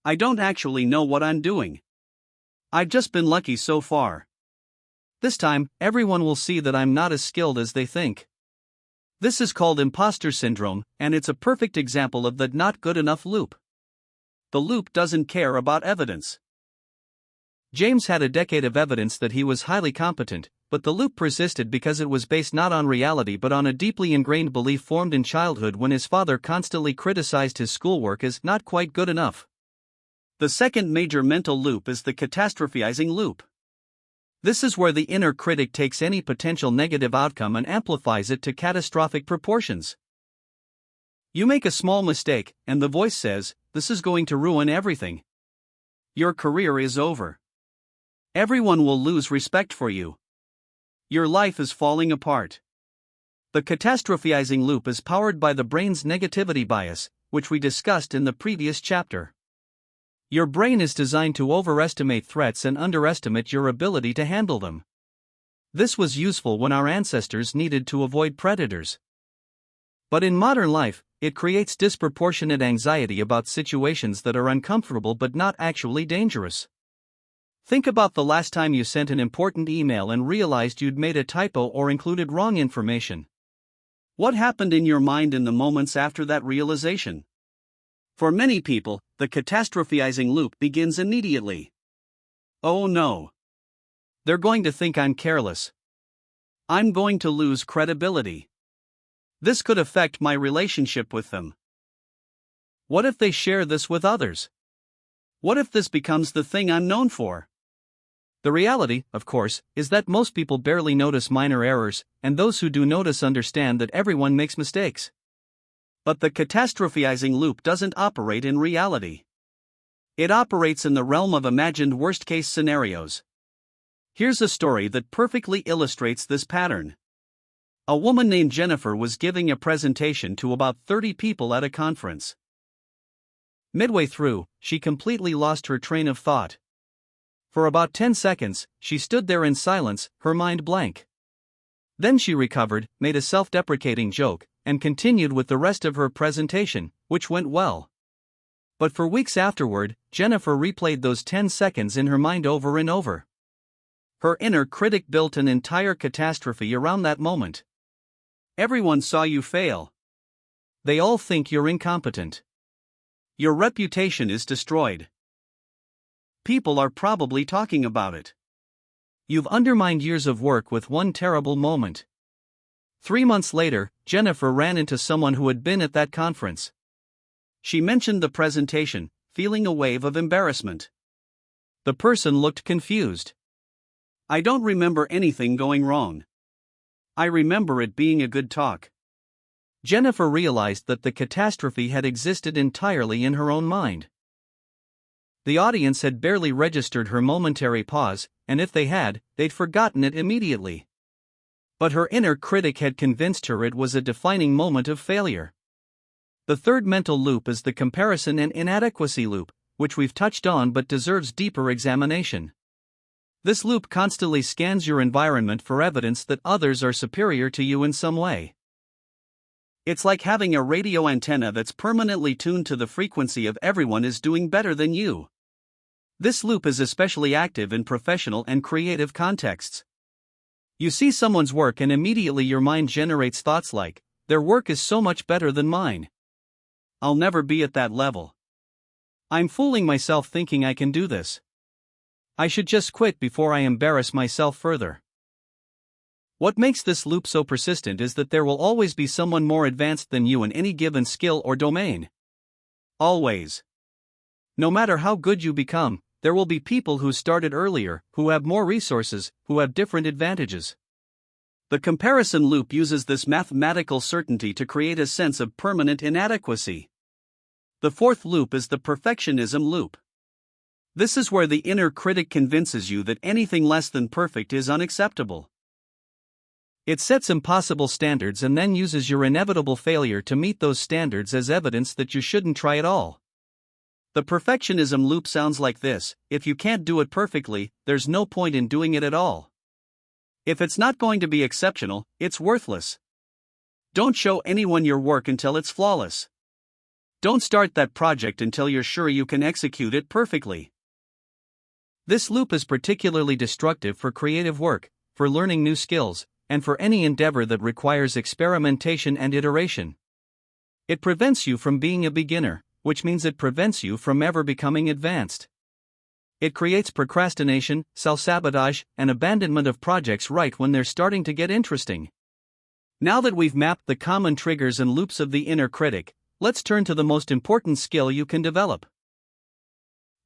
I don't actually know what I'm doing. I've just been lucky so far. This time, everyone will see that I'm not as skilled as they think. This is called imposter syndrome, and it's a perfect example of the not good enough loop. The loop doesn't care about evidence. James had a decade of evidence that he was highly competent, but the loop persisted because it was based not on reality but on a deeply ingrained belief formed in childhood when his father constantly criticized his schoolwork as not quite good enough. The second major mental loop is the catastrophizing loop. This is where the inner critic takes any potential negative outcome and amplifies it to catastrophic proportions. You make a small mistake, and the voice says, "This is going to ruin everything. Your career is over. Everyone will lose respect for you. Your life is falling apart." The catastrophizing loop is powered by the brain's negativity bias, which we discussed in the previous chapter. Your brain is designed to overestimate threats and underestimate your ability to handle them. This was useful when our ancestors needed to avoid predators. But in modern life, it creates disproportionate anxiety about situations that are uncomfortable but not actually dangerous. Think about the last time you sent an important email and realized you'd made a typo or included wrong information. What happened in your mind in the moments after that realization? For many people, the catastrophizing loop begins immediately. Oh no. They're going to think I'm careless. I'm going to lose credibility. This could affect my relationship with them. What if they share this with others? What if this becomes the thing I'm known for? The reality, of course, is that most people barely notice minor errors, and those who do notice understand that everyone makes mistakes. But the catastrophizing loop doesn't operate in reality. It operates in the realm of imagined worst-case scenarios. Here's a story that perfectly illustrates this pattern. A woman named Jennifer was giving a presentation to about 30 people at a conference. Midway through, she completely lost her train of thought. For about 10 seconds, she stood there in silence, her mind blank. Then she recovered, made a self-deprecating joke, and continued with the rest of her presentation, which went well. But for weeks afterward, Jennifer replayed those 10 seconds in her mind over and over. Her inner critic built an entire catastrophe around that moment. Everyone saw you fail. They all think you're incompetent. Your reputation is destroyed. People are probably talking about it. You've undermined years of work with one terrible moment. 3 months later, Jennifer ran into someone who had been at that conference. She mentioned the presentation, feeling a wave of embarrassment. The person looked confused. "I don't remember anything going wrong. I remember it being a good talk." Jennifer realized that the catastrophe had existed entirely in her own mind. The audience had barely registered her momentary pause, and if they had, they'd forgotten it immediately. But her inner critic had convinced her it was a defining moment of failure. The third mental loop is the comparison and inadequacy loop, which we've touched on but deserves deeper examination. This loop constantly scans your environment for evidence that others are superior to you in some way. It's like having a radio antenna that's permanently tuned to the frequency of everyone is doing better than you. This loop is especially active in professional and creative contexts. You see someone's work and immediately your mind generates thoughts like, their work is so much better than mine. I'll never be at that level. I'm fooling myself thinking I can do this. I should just quit before I embarrass myself further. What makes this loop so persistent is that there will always be someone more advanced than you in any given skill or domain. Always. No matter how good you become, there will be people who started earlier, who have more resources, who have different advantages. The comparison loop uses this mathematical certainty to create a sense of permanent inadequacy. The fourth loop is the perfectionism loop. This is where the inner critic convinces you that anything less than perfect is unacceptable. It sets impossible standards and then uses your inevitable failure to meet those standards as evidence that you shouldn't try at all. The perfectionism loop sounds like this: if you can't do it perfectly, there's no point in doing it at all. If it's not going to be exceptional, it's worthless. Don't show anyone your work until it's flawless. Don't start that project until you're sure you can execute it perfectly. This loop is particularly destructive for creative work, for learning new skills, and for any endeavor that requires experimentation and iteration. It prevents you from being a beginner, which means it prevents you from ever becoming advanced. It creates procrastination, self-sabotage, and abandonment of projects right when they're starting to get interesting. Now that we've mapped the common triggers and loops of the inner critic, let's turn to the most important skill you can develop.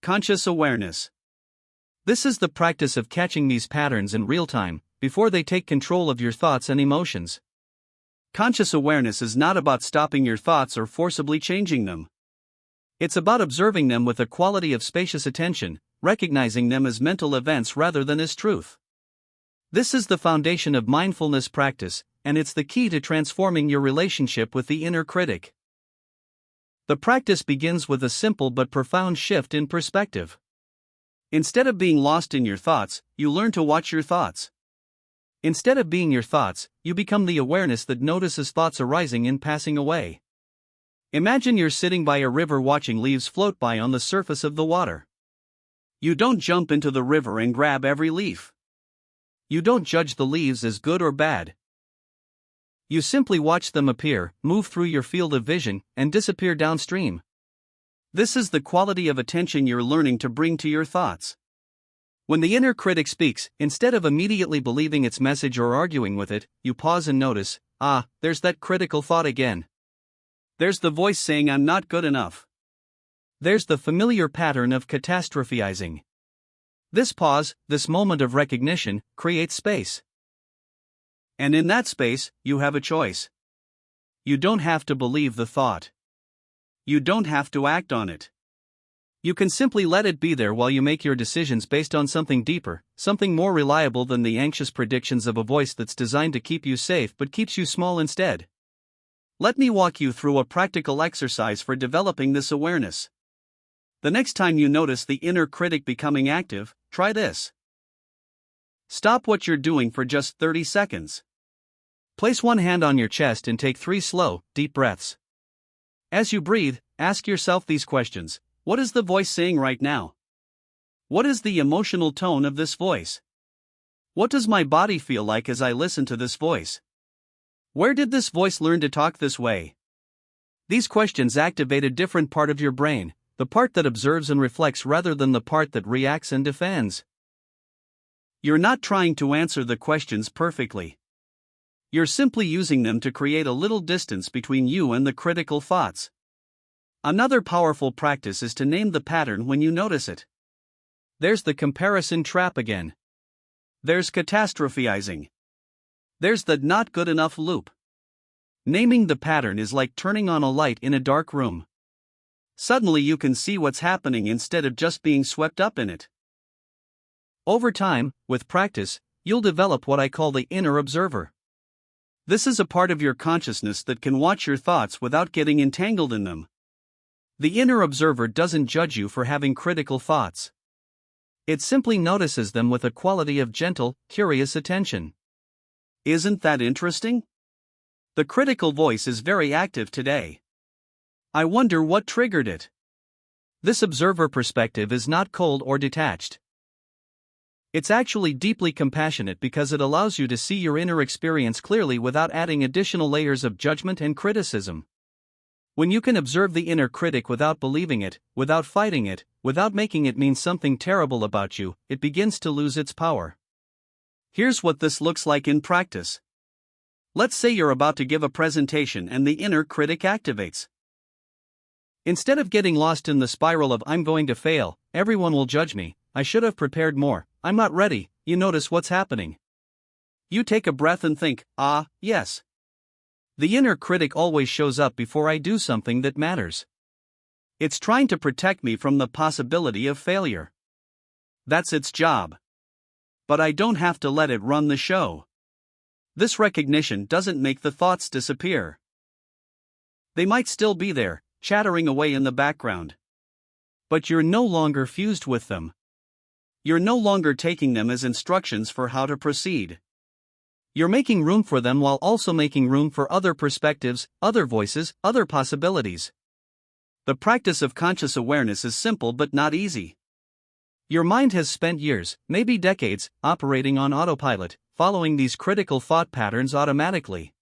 Conscious awareness. This is the practice of catching these patterns in real time, before they take control of your thoughts and emotions. Conscious awareness is not about stopping your thoughts or forcibly changing them. It's about observing them with a quality of spacious attention, recognizing them as mental events rather than as truth. This is the foundation of mindfulness practice, and it's the key to transforming your relationship with the inner critic. The practice begins with a simple but profound shift in perspective. Instead of being lost in your thoughts, you learn to watch your thoughts. Instead of being your thoughts, you become the awareness that notices thoughts arising and passing away. Imagine you're sitting by a river watching leaves float by on the surface of the water. You don't jump into the river and grab every leaf. You don't judge the leaves as good or bad. You simply watch them appear, move through your field of vision, and disappear downstream. This is the quality of attention you're learning to bring to your thoughts. When the inner critic speaks, instead of immediately believing its message or arguing with it, you pause and notice, there's that critical thought again. There's the voice saying I'm not good enough. There's the familiar pattern of catastrophizing. This pause, this moment of recognition, creates space. And in that space, you have a choice. You don't have to believe the thought. You don't have to act on it. You can simply let it be there while you make your decisions based on something deeper, something more reliable than the anxious predictions of a voice that's designed to keep you safe but keeps you small instead. Let me walk you through a practical exercise for developing this awareness. The next time you notice the inner critic becoming active, try this. Stop what you're doing for just 30 seconds. Place one hand on your chest and take 3 slow, deep breaths. As you breathe, ask yourself these questions. What is the voice saying right now? What is the emotional tone of this voice? What does my body feel like as I listen to this voice? Where did this voice learn to talk this way? These questions activate a different part of your brain, the part that observes and reflects rather than the part that reacts and defends. You're not trying to answer the questions perfectly. You're simply using them to create a little distance between you and the critical thoughts. Another powerful practice is to name the pattern when you notice it. There's the comparison trap again. There's catastrophizing. There's the not good enough loop. Naming the pattern is like turning on a light in a dark room. Suddenly you can see what's happening instead of just being swept up in it. Over time, with practice, you'll develop what I call the inner observer. This is a part of your consciousness that can watch your thoughts without getting entangled in them. The inner observer doesn't judge you for having critical thoughts. It simply notices them with a quality of gentle, curious attention. Isn't that interesting? The critical voice is very active today. I wonder what triggered it. This observer perspective is not cold or detached. It's actually deeply compassionate because it allows you to see your inner experience clearly without adding additional layers of judgment and criticism. When you can observe the inner critic without believing it, without fighting it, without making it mean something terrible about you, it begins to lose its power. Here's what this looks like in practice. Let's say you're about to give a presentation and the inner critic activates. Instead of getting lost in the spiral of "I'm going to fail, everyone will judge me, I should have prepared more, I'm not ready," you notice what's happening. You take a breath and think, yes. The inner critic always shows up before I do something that matters. It's trying to protect me from the possibility of failure. That's its job. But I don't have to let it run the show. This recognition doesn't make the thoughts disappear. They might still be there, chattering away in the background. But you're no longer fused with them. You're no longer taking them as instructions for how to proceed. You're making room for them while also making room for other perspectives, other voices, other possibilities. The practice of conscious awareness is simple but not easy. Your mind has spent years, maybe decades, operating on autopilot, following these critical thought patterns automatically.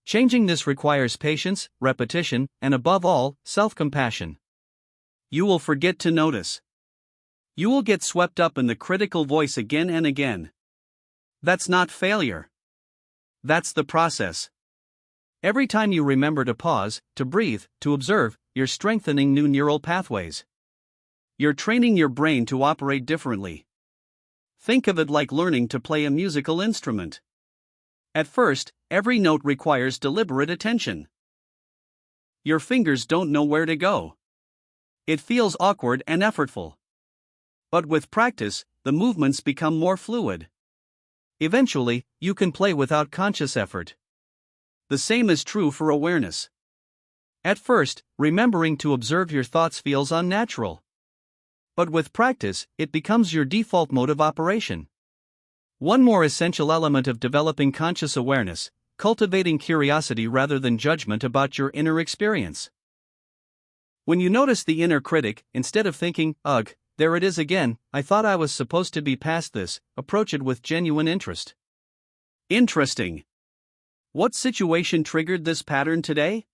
Changing this requires patience, repetition, and above all, self-compassion. You will forget to notice. You will get swept up in the critical voice again and again. That's not failure. That's the process. Every time you remember to pause, to breathe, to observe, you're strengthening new neural pathways. You're training your brain to operate differently. Think of it like learning to play a musical instrument. At first, every note requires deliberate attention. Your fingers don't know where to go. It feels awkward and effortful. But with practice, the movements become more fluid. Eventually, you can play without conscious effort. The same is true for awareness. At first, remembering to observe your thoughts feels unnatural. But with practice, it becomes your default mode of operation. One more essential element of developing conscious awareness: cultivating curiosity rather than judgment about your inner experience. When you notice the inner critic, instead of thinking, "Ugh, there it is again, I thought I was supposed to be past this," approach it with genuine interest. Interesting. What situation triggered this pattern today?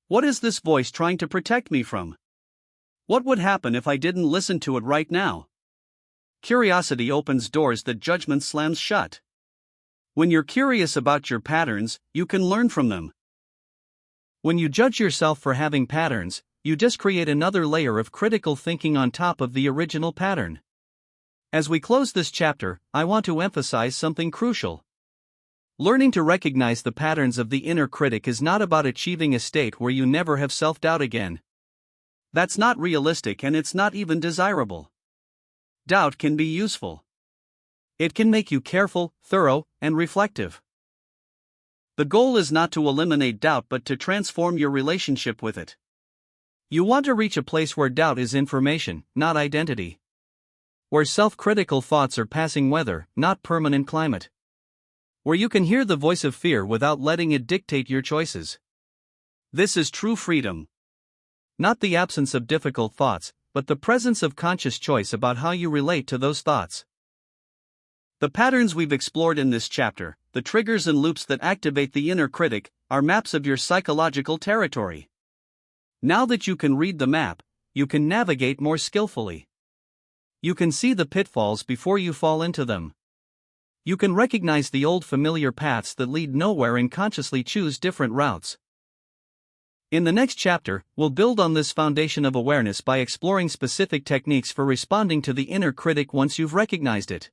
What is this voice trying to protect me from? What would happen if I didn't listen to it right now? Curiosity opens doors that judgment slams shut. When you're curious about your patterns, you can learn from them. When you judge yourself for having patterns, you just create another layer of critical thinking on top of the original pattern. As we close this chapter, I want to emphasize something crucial. Learning to recognize the patterns of the inner critic is not about achieving a state where you never have self-doubt again. That's not realistic, and it's not even desirable. Doubt can be useful. It can make you careful, thorough, and reflective. The goal is not to eliminate doubt but to transform your relationship with it. You want to reach a place where doubt is information, not identity. Where self-critical thoughts are passing weather, not permanent climate. Where you can hear the voice of fear without letting it dictate your choices. This is true freedom. Not the absence of difficult thoughts, but the presence of conscious choice about how you relate to those thoughts. The patterns we've explored in this chapter, the triggers and loops that activate the inner critic, are maps of your psychological territory. Now that you can read the map, you can navigate more skillfully. You can see the pitfalls before you fall into them. You can recognize the old familiar paths that lead nowhere and consciously choose different routes. In the next chapter, we'll build on this foundation of awareness by exploring specific techniques for responding to the inner critic once you've recognized it.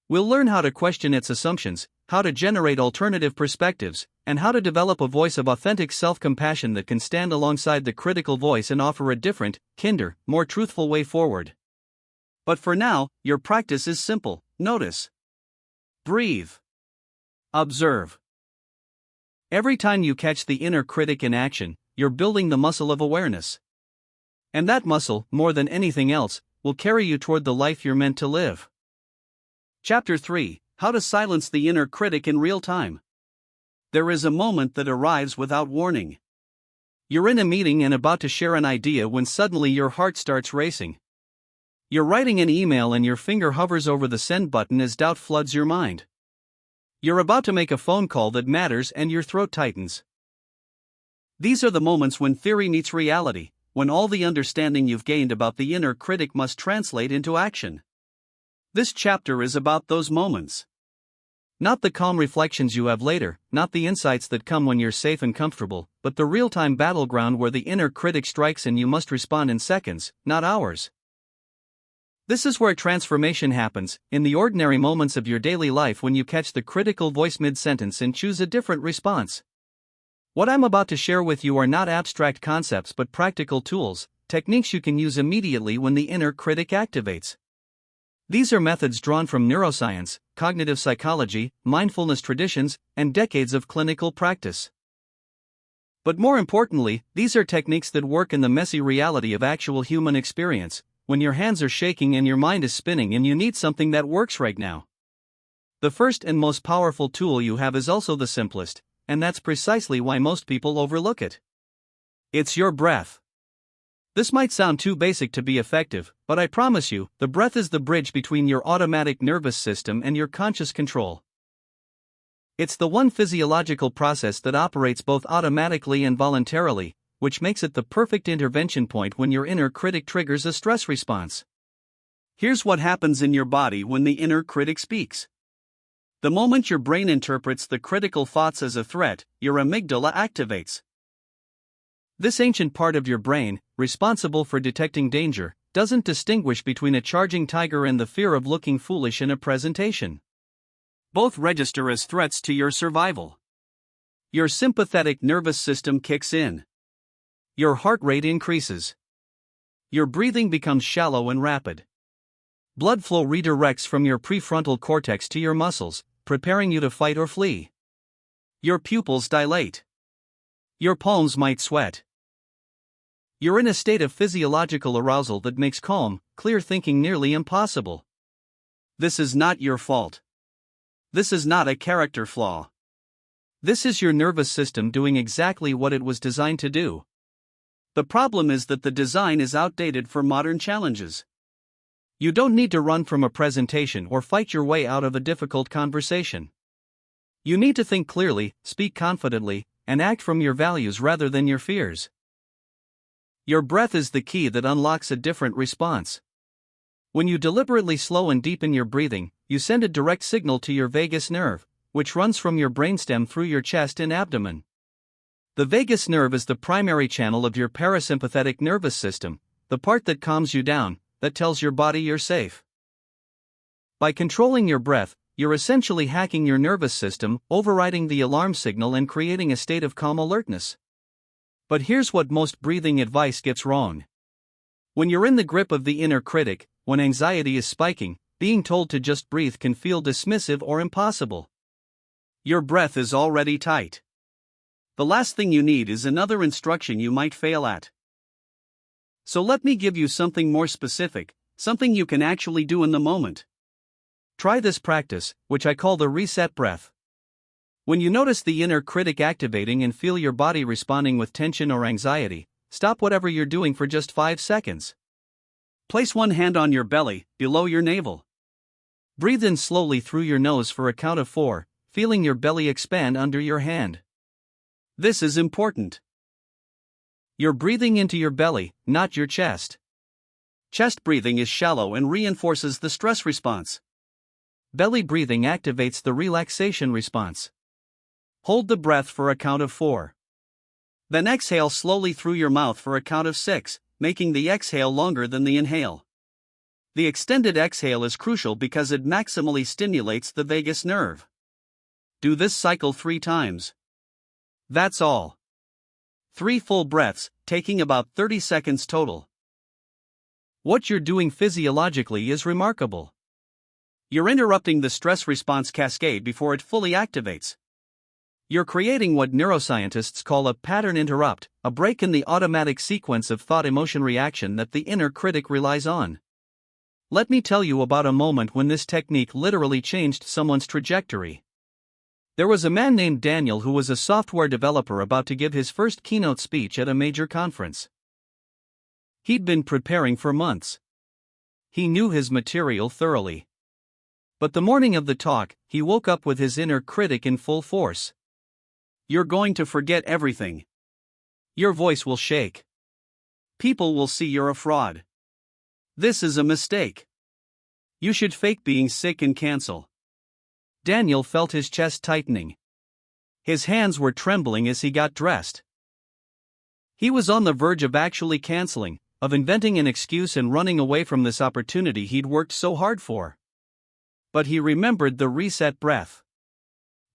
We'll learn how to question its assumptions, how to generate alternative perspectives, and how to develop a voice of authentic self-compassion that can stand alongside the critical voice and offer a different, kinder, more truthful way forward. But for now, your practice is simple: notice, breathe, observe. Every time you catch the inner critic in action, you're building the muscle of awareness. And that muscle, more than anything else, will carry you toward the life you're meant to live. Chapter 3: How to Silence the Inner Critic in Real Time. There is a moment that arrives without warning. You're in a meeting and about to share an idea when suddenly your heart starts racing. You're writing an email and your finger hovers over the send button as doubt floods your mind. You're about to make a phone call that matters and your throat tightens. These are the moments when theory meets reality, when all the understanding you've gained about the inner critic must translate into action. This chapter is about those moments. Not the calm reflections you have later, not the insights that come when you're safe and comfortable, but the real-time battleground where the inner critic strikes and you must respond in seconds, not hours. This is where transformation happens, in the ordinary moments of your daily life when you catch the critical voice mid-sentence and choose a different response. What I'm about to share with you are not abstract concepts but practical tools, techniques you can use immediately when the inner critic activates. These are methods drawn from neuroscience, cognitive psychology, mindfulness traditions, and decades of clinical practice. But more importantly, these are techniques that work in the messy reality of actual human experience, when your hands are shaking and your mind is spinning and you need something that works right now. The first and most powerful tool you have is also the simplest, and that's precisely why most people overlook it. It's your breath. This might sound too basic to be effective, but I promise you, the breath is the bridge between your automatic nervous system and your conscious control. It's the one physiological process that operates both automatically and voluntarily, which makes it the perfect intervention point when your inner critic triggers a stress response. Here's what happens in your body when the inner critic speaks. The moment your brain interprets the critical thoughts as a threat, your amygdala activates. This ancient part of your brain, responsible for detecting danger, doesn't distinguish between a charging tiger and the fear of looking foolish in a presentation. Both register as threats to your survival. Your sympathetic nervous system kicks in. Your heart rate increases. Your breathing becomes shallow and rapid. Blood flow redirects from your prefrontal cortex to your muscles, preparing you to fight or flee. Your pupils dilate. Your palms might sweat. You're in a state of physiological arousal that makes calm, clear thinking nearly impossible. This is not your fault. This is not a character flaw. This is your nervous system doing exactly what it was designed to do. The problem is that the design is outdated for modern challenges. You don't need to run from a presentation or fight your way out of a difficult conversation. You need to think clearly, speak confidently, and act from your values rather than your fears. Your breath is the key that unlocks a different response. When you deliberately slow and deepen your breathing, you send a direct signal to your vagus nerve, which runs from your brainstem through your chest and abdomen. The vagus nerve is the primary channel of your parasympathetic nervous system, the part that calms you down, that tells your body you're safe. By controlling your breath, you're essentially hacking your nervous system, overriding the alarm signal and creating a state of calm alertness. But here's what most breathing advice gets wrong. When you're in the grip of the inner critic, when anxiety is spiking, being told to just breathe can feel dismissive or impossible. Your breath is already tight. The last thing you need is another instruction you might fail at. So let me give you something more specific, something you can actually do in the moment. Try this practice, which I call the reset breath. When you notice the inner critic activating and feel your body responding with tension or anxiety, stop whatever you're doing for just 5 seconds. Place one hand on your belly, below your navel. Breathe in slowly through your nose for a count of 4, feeling your belly expand under your hand. This is important. You're breathing into your belly, not your chest. Chest breathing is shallow and reinforces the stress response. Belly breathing activates the relaxation response. Hold the breath for a count of 4. Then exhale slowly through your mouth for a count of 6, making the exhale longer than the inhale. The extended exhale is crucial because it maximally stimulates the vagus nerve. Do this cycle 3 times. That's all. 3 full breaths, taking about 30 seconds total. What you're doing physiologically is remarkable. You're interrupting the stress response cascade before it fully activates. You're creating what neuroscientists call a pattern interrupt, a break in the automatic sequence of thought-emotion reaction that the inner critic relies on. Let me tell you about a moment when this technique literally changed someone's trajectory. There was a man named Daniel who was a software developer about to give his first keynote speech at a major conference. He'd been preparing for months. He knew his material thoroughly. But the morning of the talk, he woke up with his inner critic in full force. You're going to forget everything. Your voice will shake. People will see you're a fraud. This is a mistake. You should fake being sick and cancel. Daniel felt his chest tightening. His hands were trembling as he got dressed. He was on the verge of actually canceling, of inventing an excuse and running away from this opportunity he'd worked so hard for. But he remembered the reset breath.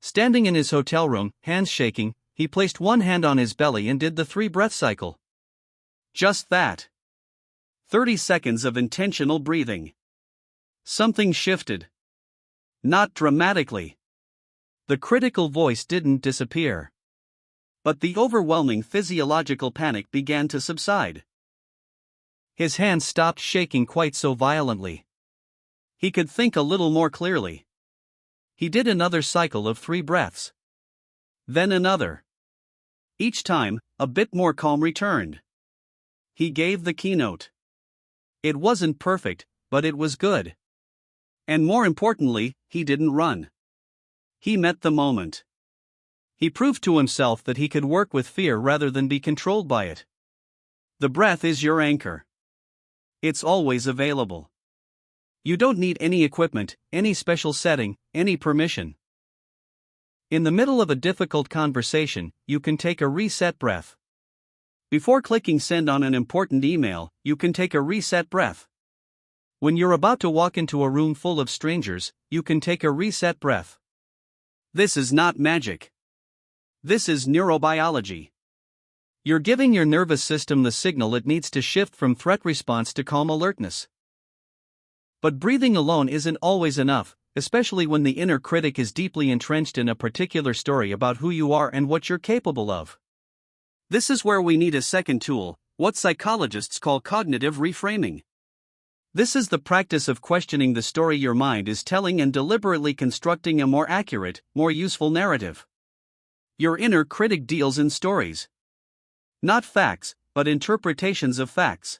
Standing in his hotel room, hands shaking, he placed one hand on his belly and did the 3-breath cycle. Just that. 30 seconds of intentional breathing. Something shifted. Not dramatically. The critical voice didn't disappear. But the overwhelming physiological panic began to subside. His hands stopped shaking quite so violently. He could think a little more clearly. He did another cycle of 3 breaths. Then another. Each time, a bit more calm returned. He gave the keynote. It wasn't perfect, but it was good. And more importantly, he didn't run. He met the moment. He proved to himself that he could work with fear rather than be controlled by it. The breath is your anchor. It's always available. You don't need any equipment, any special setting, any permission. In the middle of a difficult conversation, you can take a reset breath. Before clicking send on an important email, you can take a reset breath. When you're about to walk into a room full of strangers, you can take a reset breath. This is not magic. This is neurobiology. You're giving your nervous system the signal it needs to shift from threat response to calm alertness. But breathing alone isn't always enough, especially when the inner critic is deeply entrenched in a particular story about who you are and what you're capable of. This is where we need a second tool, what psychologists call cognitive reframing. This is the practice of questioning the story your mind is telling and deliberately constructing a more accurate, more useful narrative. Your inner critic deals in stories. Not facts, but interpretations of facts.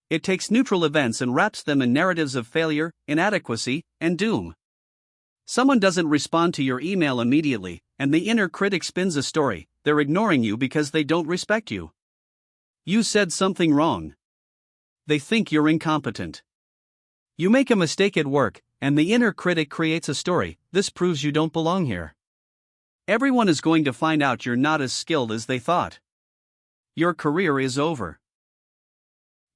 It takes neutral events and wraps them in narratives of failure, inadequacy, and doom. Someone doesn't respond to your email immediately, and the inner critic spins a story. They're ignoring you because they don't respect you. You said something wrong. They think you're incompetent. You make a mistake at work, and the inner critic creates a story. This proves you don't belong here. Everyone is going to find out you're not as skilled as they thought. Your career is over.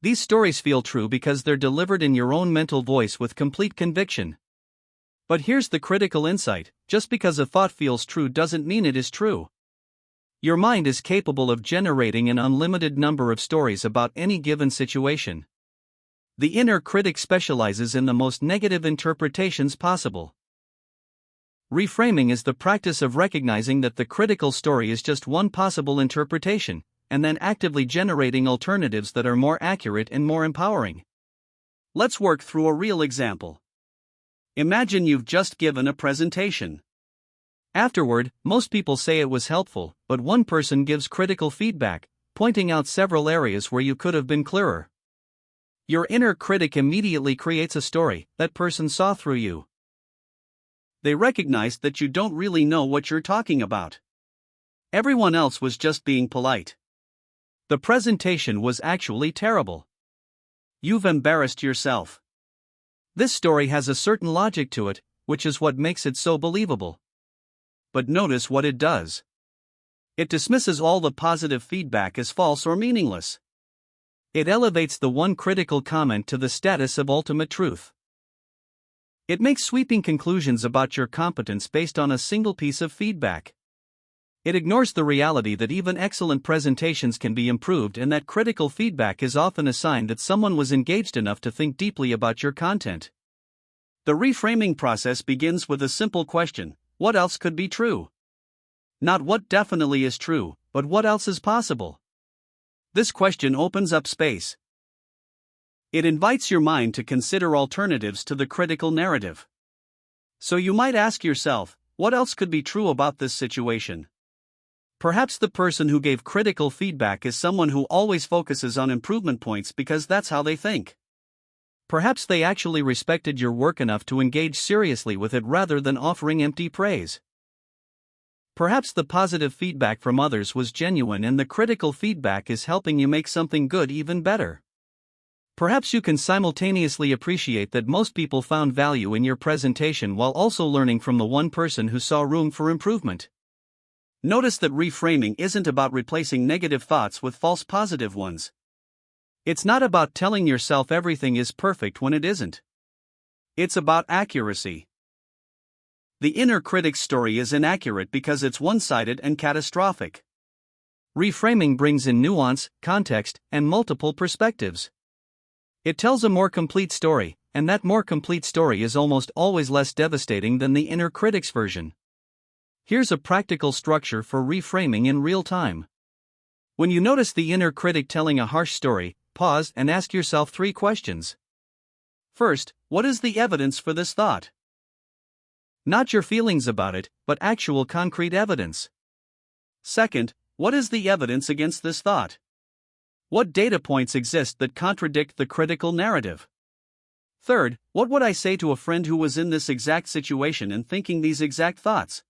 These stories feel true because they're delivered in your own mental voice with complete conviction. But here's the critical insight: just because a thought feels true doesn't mean it is true. Your mind is capable of generating an unlimited number of stories about any given situation. The inner critic specializes in the most negative interpretations possible. Reframing is the practice of recognizing that the critical story is just one possible interpretation, and then actively generating alternatives that are more accurate and more empowering. Let's work through a real example. Imagine you've just given a presentation. Afterward, most people say it was helpful, but one person gives critical feedback, pointing out several areas where you could have been clearer. Your inner critic immediately creates a story. That person saw through you. They recognized that you don't really know what you're talking about. Everyone else was just being polite. The presentation was actually terrible. You've embarrassed yourself. This story has a certain logic to it, which is what makes it so believable. But notice what it does. It dismisses all the positive feedback as false or meaningless. It elevates the one critical comment to the status of ultimate truth. It makes sweeping conclusions about your competence based on a single piece of feedback. It ignores the reality that even excellent presentations can be improved and that critical feedback is often a sign that someone was engaged enough to think deeply about your content. The reframing process begins with a simple question: what else could be true? Not what definitely is true, but what else is possible? This question opens up space. It invites your mind to consider alternatives to the critical narrative. So you might ask yourself, what else could be true about this situation? Perhaps the person who gave critical feedback is someone who always focuses on improvement points because that's how they think. Perhaps they actually respected your work enough to engage seriously with it rather than offering empty praise. Perhaps the positive feedback from others was genuine and the critical feedback is helping you make something good even better. Perhaps you can simultaneously appreciate that most people found value in your presentation while also learning from the one person who saw room for improvement. Notice that reframing isn't about replacing negative thoughts with false positive ones. It's not about telling yourself everything is perfect when it isn't. It's about accuracy. The inner critic's story is inaccurate because it's one-sided and catastrophic. Reframing brings in nuance, context, and multiple perspectives. It tells a more complete story, and that more complete story is almost always less devastating than the inner critic's version. Here's a practical structure for reframing in real time. When you notice the inner critic telling a harsh story, pause and ask yourself 3 questions. First, what is the evidence for this thought? Not your feelings about it, but actual concrete evidence. Second, what is the evidence against this thought? What data points exist that contradict the critical narrative? Third, what would I say to a friend who was in this exact situation and thinking these exact thoughts?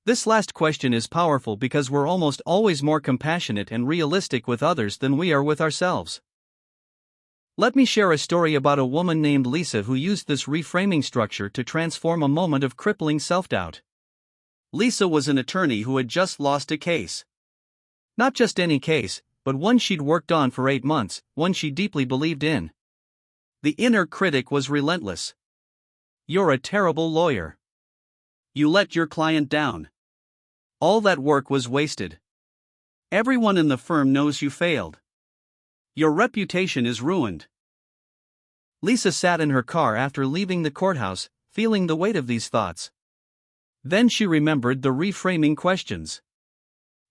This last question is powerful because we're almost always more compassionate and realistic with others than we are with ourselves. Let me share a story about a woman named Lisa who used this reframing structure to transform a moment of crippling self-doubt. Lisa was an attorney who had just lost a case. Not just any case, but one she'd worked on for 8 months, one she deeply believed in. The inner critic was relentless. You're a terrible lawyer. You let your client down. All that work was wasted. Everyone in the firm knows you failed. Your reputation is ruined. Lisa sat in her car after leaving the courthouse, feeling the weight of these thoughts. Then she remembered the reframing questions.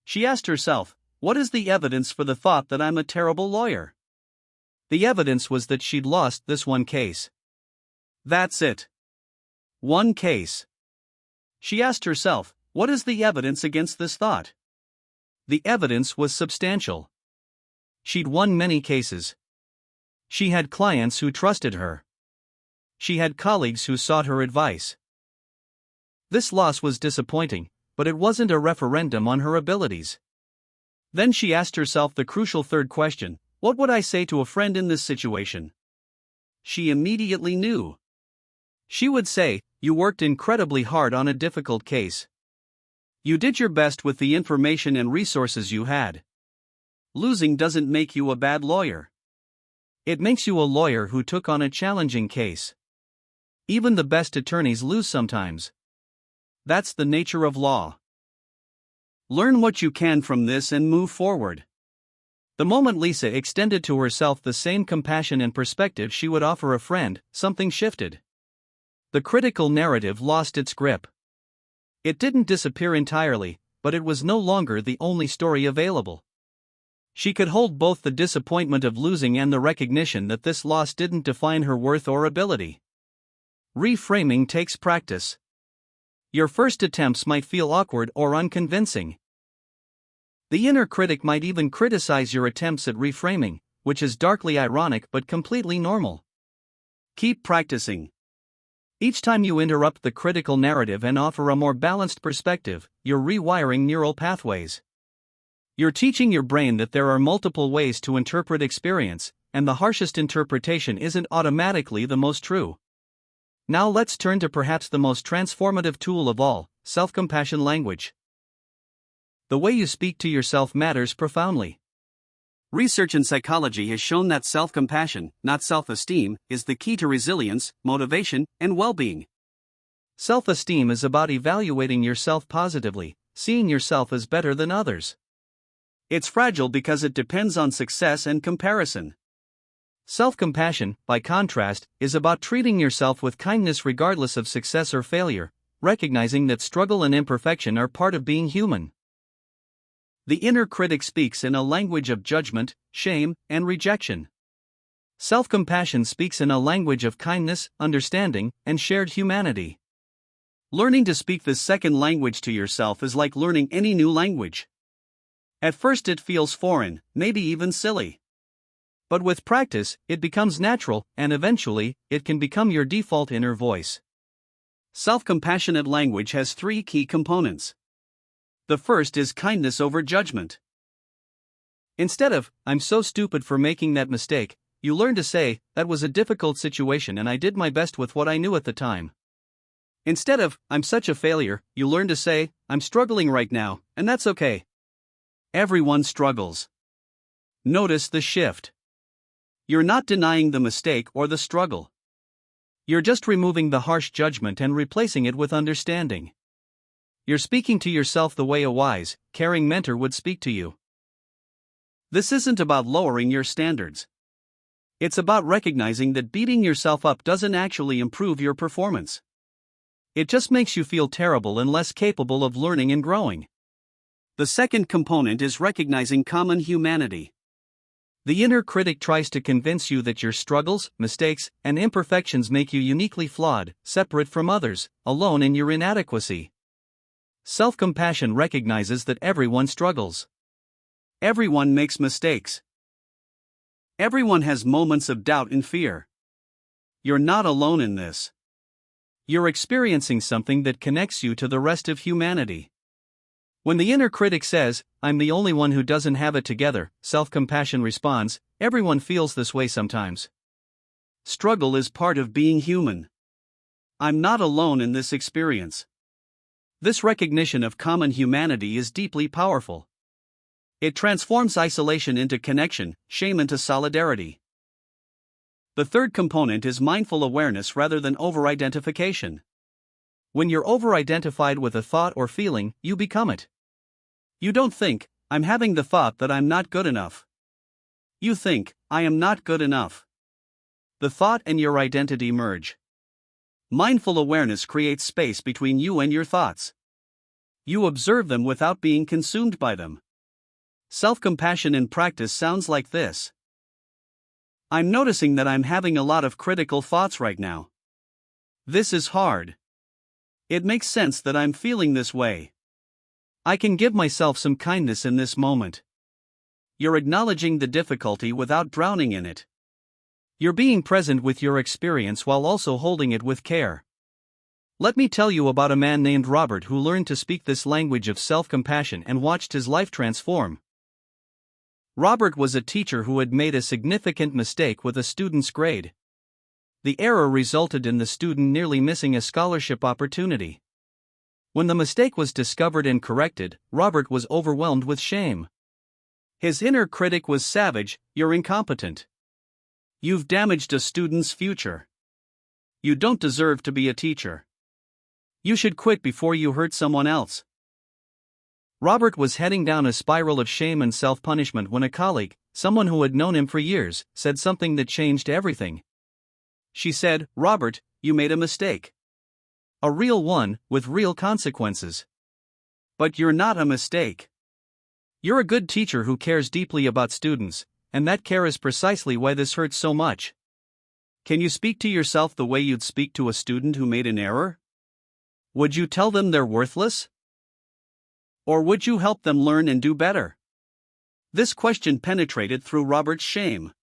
She asked herself, what is the evidence for the thought that I'm a terrible lawyer? The evidence was that she'd lost this one case. That's it. One case. She asked herself, what is the evidence against this thought? The evidence was substantial. She'd won many cases. She had clients who trusted her. She had colleagues who sought her advice. This loss was disappointing, but it wasn't a referendum on her abilities. Then she asked herself the crucial third question, what would I say to a friend in this situation? She immediately knew. She would say, you worked incredibly hard on a difficult case. You did your best with the information and resources you had. Losing doesn't make you a bad lawyer. It makes you a lawyer who took on a challenging case. Even the best attorneys lose sometimes. That's the nature of law. Learn what you can from this and move forward. The moment Lisa extended to herself the same compassion and perspective she would offer a friend, something shifted. The critical narrative lost its grip. It didn't disappear entirely, but it was no longer the only story available. She could hold both the disappointment of losing and the recognition that this loss didn't define her worth or ability. Reframing takes practice. Your first attempts might feel awkward or unconvincing. The inner critic might even criticize your attempts at reframing, which is darkly ironic but completely normal. Keep practicing. Each time you interrupt the critical narrative and offer a more balanced perspective, you're rewiring neural pathways. You're teaching your brain that there are multiple ways to interpret experience, and the harshest interpretation isn't automatically the most true. Now let's turn to perhaps the most transformative tool of all, self-compassion language. The way you speak to yourself matters profoundly. Research in psychology has shown that self-compassion, not self-esteem, is the key to resilience, motivation, and well-being. Self-esteem is about evaluating yourself positively, seeing yourself as better than others. It's fragile because it depends on success and comparison. Self-compassion, by contrast, is about treating yourself with kindness regardless of success or failure, recognizing that struggle and imperfection are part of being human. The inner critic speaks in a language of judgment, shame, and rejection. Self-compassion speaks in a language of kindness, understanding, and shared humanity. Learning to speak this second language to yourself is like learning any new language. At first it feels foreign, maybe even silly. But with practice, it becomes natural, and eventually, it can become your default inner voice. Self-compassionate language has three key components. The first is kindness over judgment. Instead of, "I'm so stupid for making that mistake," you learn to say, "That was a difficult situation and I did my best with what I knew at the time." Instead of, "I'm such a failure," you learn to say, "I'm struggling right now, and that's okay." Everyone struggles. Notice the shift. You're not denying the mistake or the struggle. You're just removing the harsh judgment and replacing it with understanding. You're speaking to yourself the way a wise, caring mentor would speak to you. This isn't about lowering your standards. It's about recognizing that beating yourself up doesn't actually improve your performance. It just makes you feel terrible and less capable of learning and growing. The second component is recognizing common humanity. The inner critic tries to convince you that your struggles, mistakes, and imperfections make you uniquely flawed, separate from others, alone in your inadequacy. Self-compassion recognizes that everyone struggles. Everyone makes mistakes. Everyone has moments of doubt and fear. You're not alone in this. You're experiencing something that connects you to the rest of humanity. When the inner critic says, "I'm the only one who doesn't have it together," self-compassion responds, "Everyone feels this way sometimes. Struggle is part of being human. I'm not alone in this experience." This recognition of common humanity is deeply powerful. It transforms isolation into connection, shame into solidarity. The third component is mindful awareness rather than over-identification. When you're over-identified with a thought or feeling, you become it. You don't think, "I'm having the thought that I'm not good enough." You think, "I am not good enough." The thought and your identity merge. Mindful awareness creates space between you and your thoughts. You observe them without being consumed by them. Self-compassion in practice sounds like this. "I'm noticing that I'm having a lot of critical thoughts right now. This is hard. It makes sense that I'm feeling this way. I can give myself some kindness in this moment." You're acknowledging the difficulty without drowning in it. You're being present with your experience while also holding it with care. Let me tell you about a man named Robert who learned to speak this language of self-compassion and watched his life transform. Robert was a teacher who had made a significant mistake with a student's grade. The error resulted in the student nearly missing a scholarship opportunity. When the mistake was discovered and corrected, Robert was overwhelmed with shame. His inner critic was savage, "You're incompetent. You've damaged a student's future. You don't deserve to be a teacher. You should quit before you hurt someone else." Robert was heading down a spiral of shame and self-punishment when a colleague, someone who had known him for years, said something that changed everything. She said, "Robert, you made a mistake. A real one, with real consequences. But you're not a mistake. You're a good teacher who cares deeply about students, and that care is precisely why this hurts so much. Can you speak to yourself the way you'd speak to a student who made an error? Would you tell them they're worthless? Or would you help them learn and do better?" This question penetrated through Robert's shame.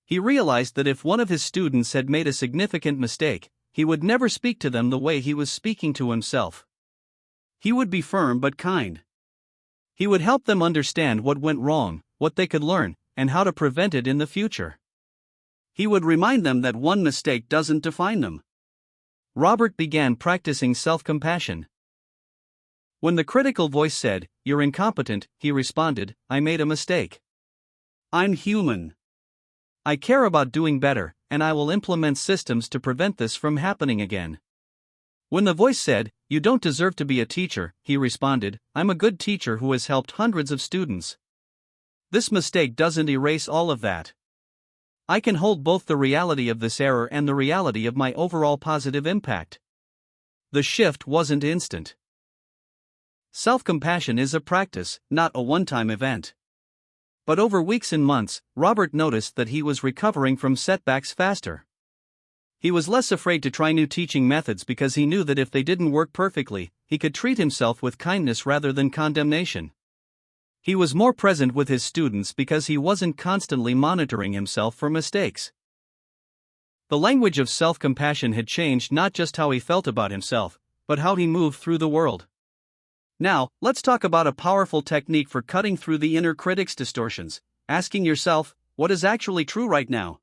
He realized that if one of his students had made a significant mistake, he would never speak to them the way he was speaking to himself. He would be firm but kind. He would help them understand what went wrong, what they could learn, and how to prevent it in the future. He would remind them that one mistake doesn't define them. Robert began practicing self-compassion. When the critical voice said, "You're incompetent," he responded, "I made a mistake. I'm human. I care about doing better, and I will implement systems to prevent this from happening again." When the voice said, "You don't deserve to be a teacher," he responded, "I'm a good teacher who has helped hundreds of students. This mistake doesn't erase all of that. I can hold both the reality of this error and the reality of my overall positive impact." The shift wasn't instant. Self-compassion is a practice, not a one-time event. But over weeks and months, Robert noticed that he was recovering from setbacks faster. He was less afraid to try new teaching methods because he knew that if they didn't work perfectly, he could treat himself with kindness rather than condemnation. He was more present with his students because he wasn't constantly monitoring himself for mistakes. The language of self-compassion had changed not just how he felt about himself, but how he moved through the world. Now, let's talk about a powerful technique for cutting through the inner critic's distortions, asking yourself, what is actually true right now?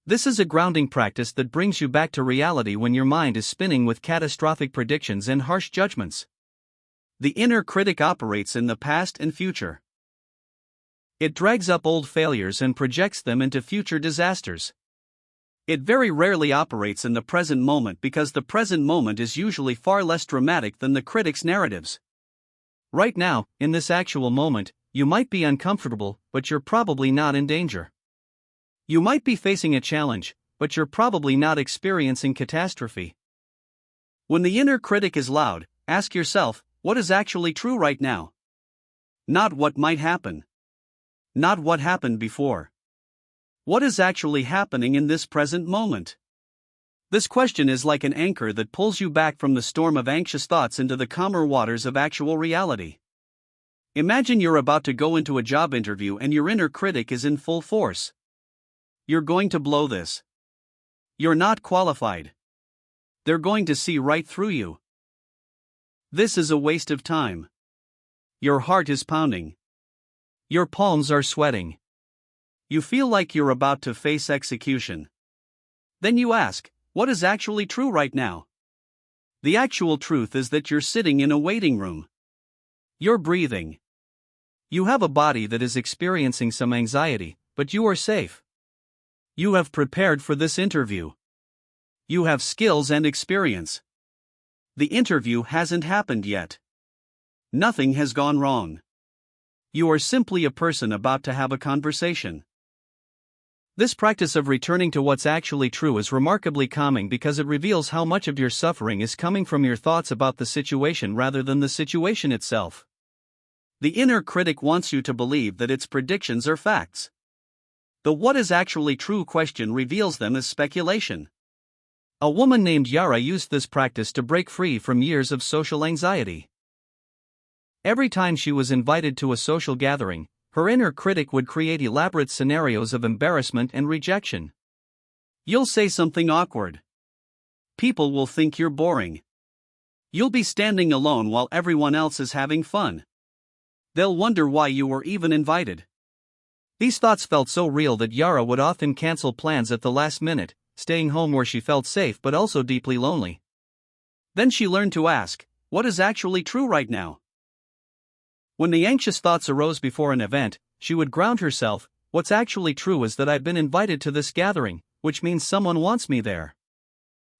This is a grounding practice that brings you back to reality when your mind is spinning with catastrophic predictions and harsh judgments. The inner critic operates in the past and future. It drags up old failures and projects them into future disasters. It very rarely operates in the present moment because the present moment is usually far less dramatic than the critic's narratives. Right now, in this actual moment, you might be uncomfortable, but you're probably not in danger. You might be facing a challenge, but you're probably not experiencing catastrophe. When the inner critic is loud, ask yourself, what is actually true right now? Not what might happen. Not what happened before. What is actually happening in this present moment? This question is like an anchor that pulls you back from the storm of anxious thoughts into the calmer waters of actual reality. Imagine you're about to go into a job interview and your inner critic is in full force. You're going to blow this. You're not qualified. They're going to see right through you. This is a waste of time. Your heart is pounding. Your palms are sweating. You feel like you're about to face execution. Then you ask, what is actually true right now? The actual truth is that you're sitting in a waiting room. You're breathing. You have a body that is experiencing some anxiety, but you are safe. You have prepared for this interview. You have skills and experience. The interview hasn't happened yet. Nothing has gone wrong. You are simply a person about to have a conversation. This practice of returning to what's actually true is remarkably calming because it reveals how much of your suffering is coming from your thoughts about the situation rather than the situation itself. The inner critic wants you to believe that its predictions are facts. The what is actually true question reveals them as speculation. A woman named Yara used this practice to break free from years of social anxiety. Every time she was invited to a social gathering, her inner critic would create elaborate scenarios of embarrassment and rejection. You'll say something awkward. People will think you're boring. You'll be standing alone while everyone else is having fun. They'll wonder why you were even invited. These thoughts felt so real that Yara would often cancel plans at the last minute, staying home where she felt safe but also deeply lonely. Then she learned to ask, what is actually true right now? When the anxious thoughts arose before an event, she would ground herself, what's actually true is that I've been invited to this gathering, which means someone wants me there.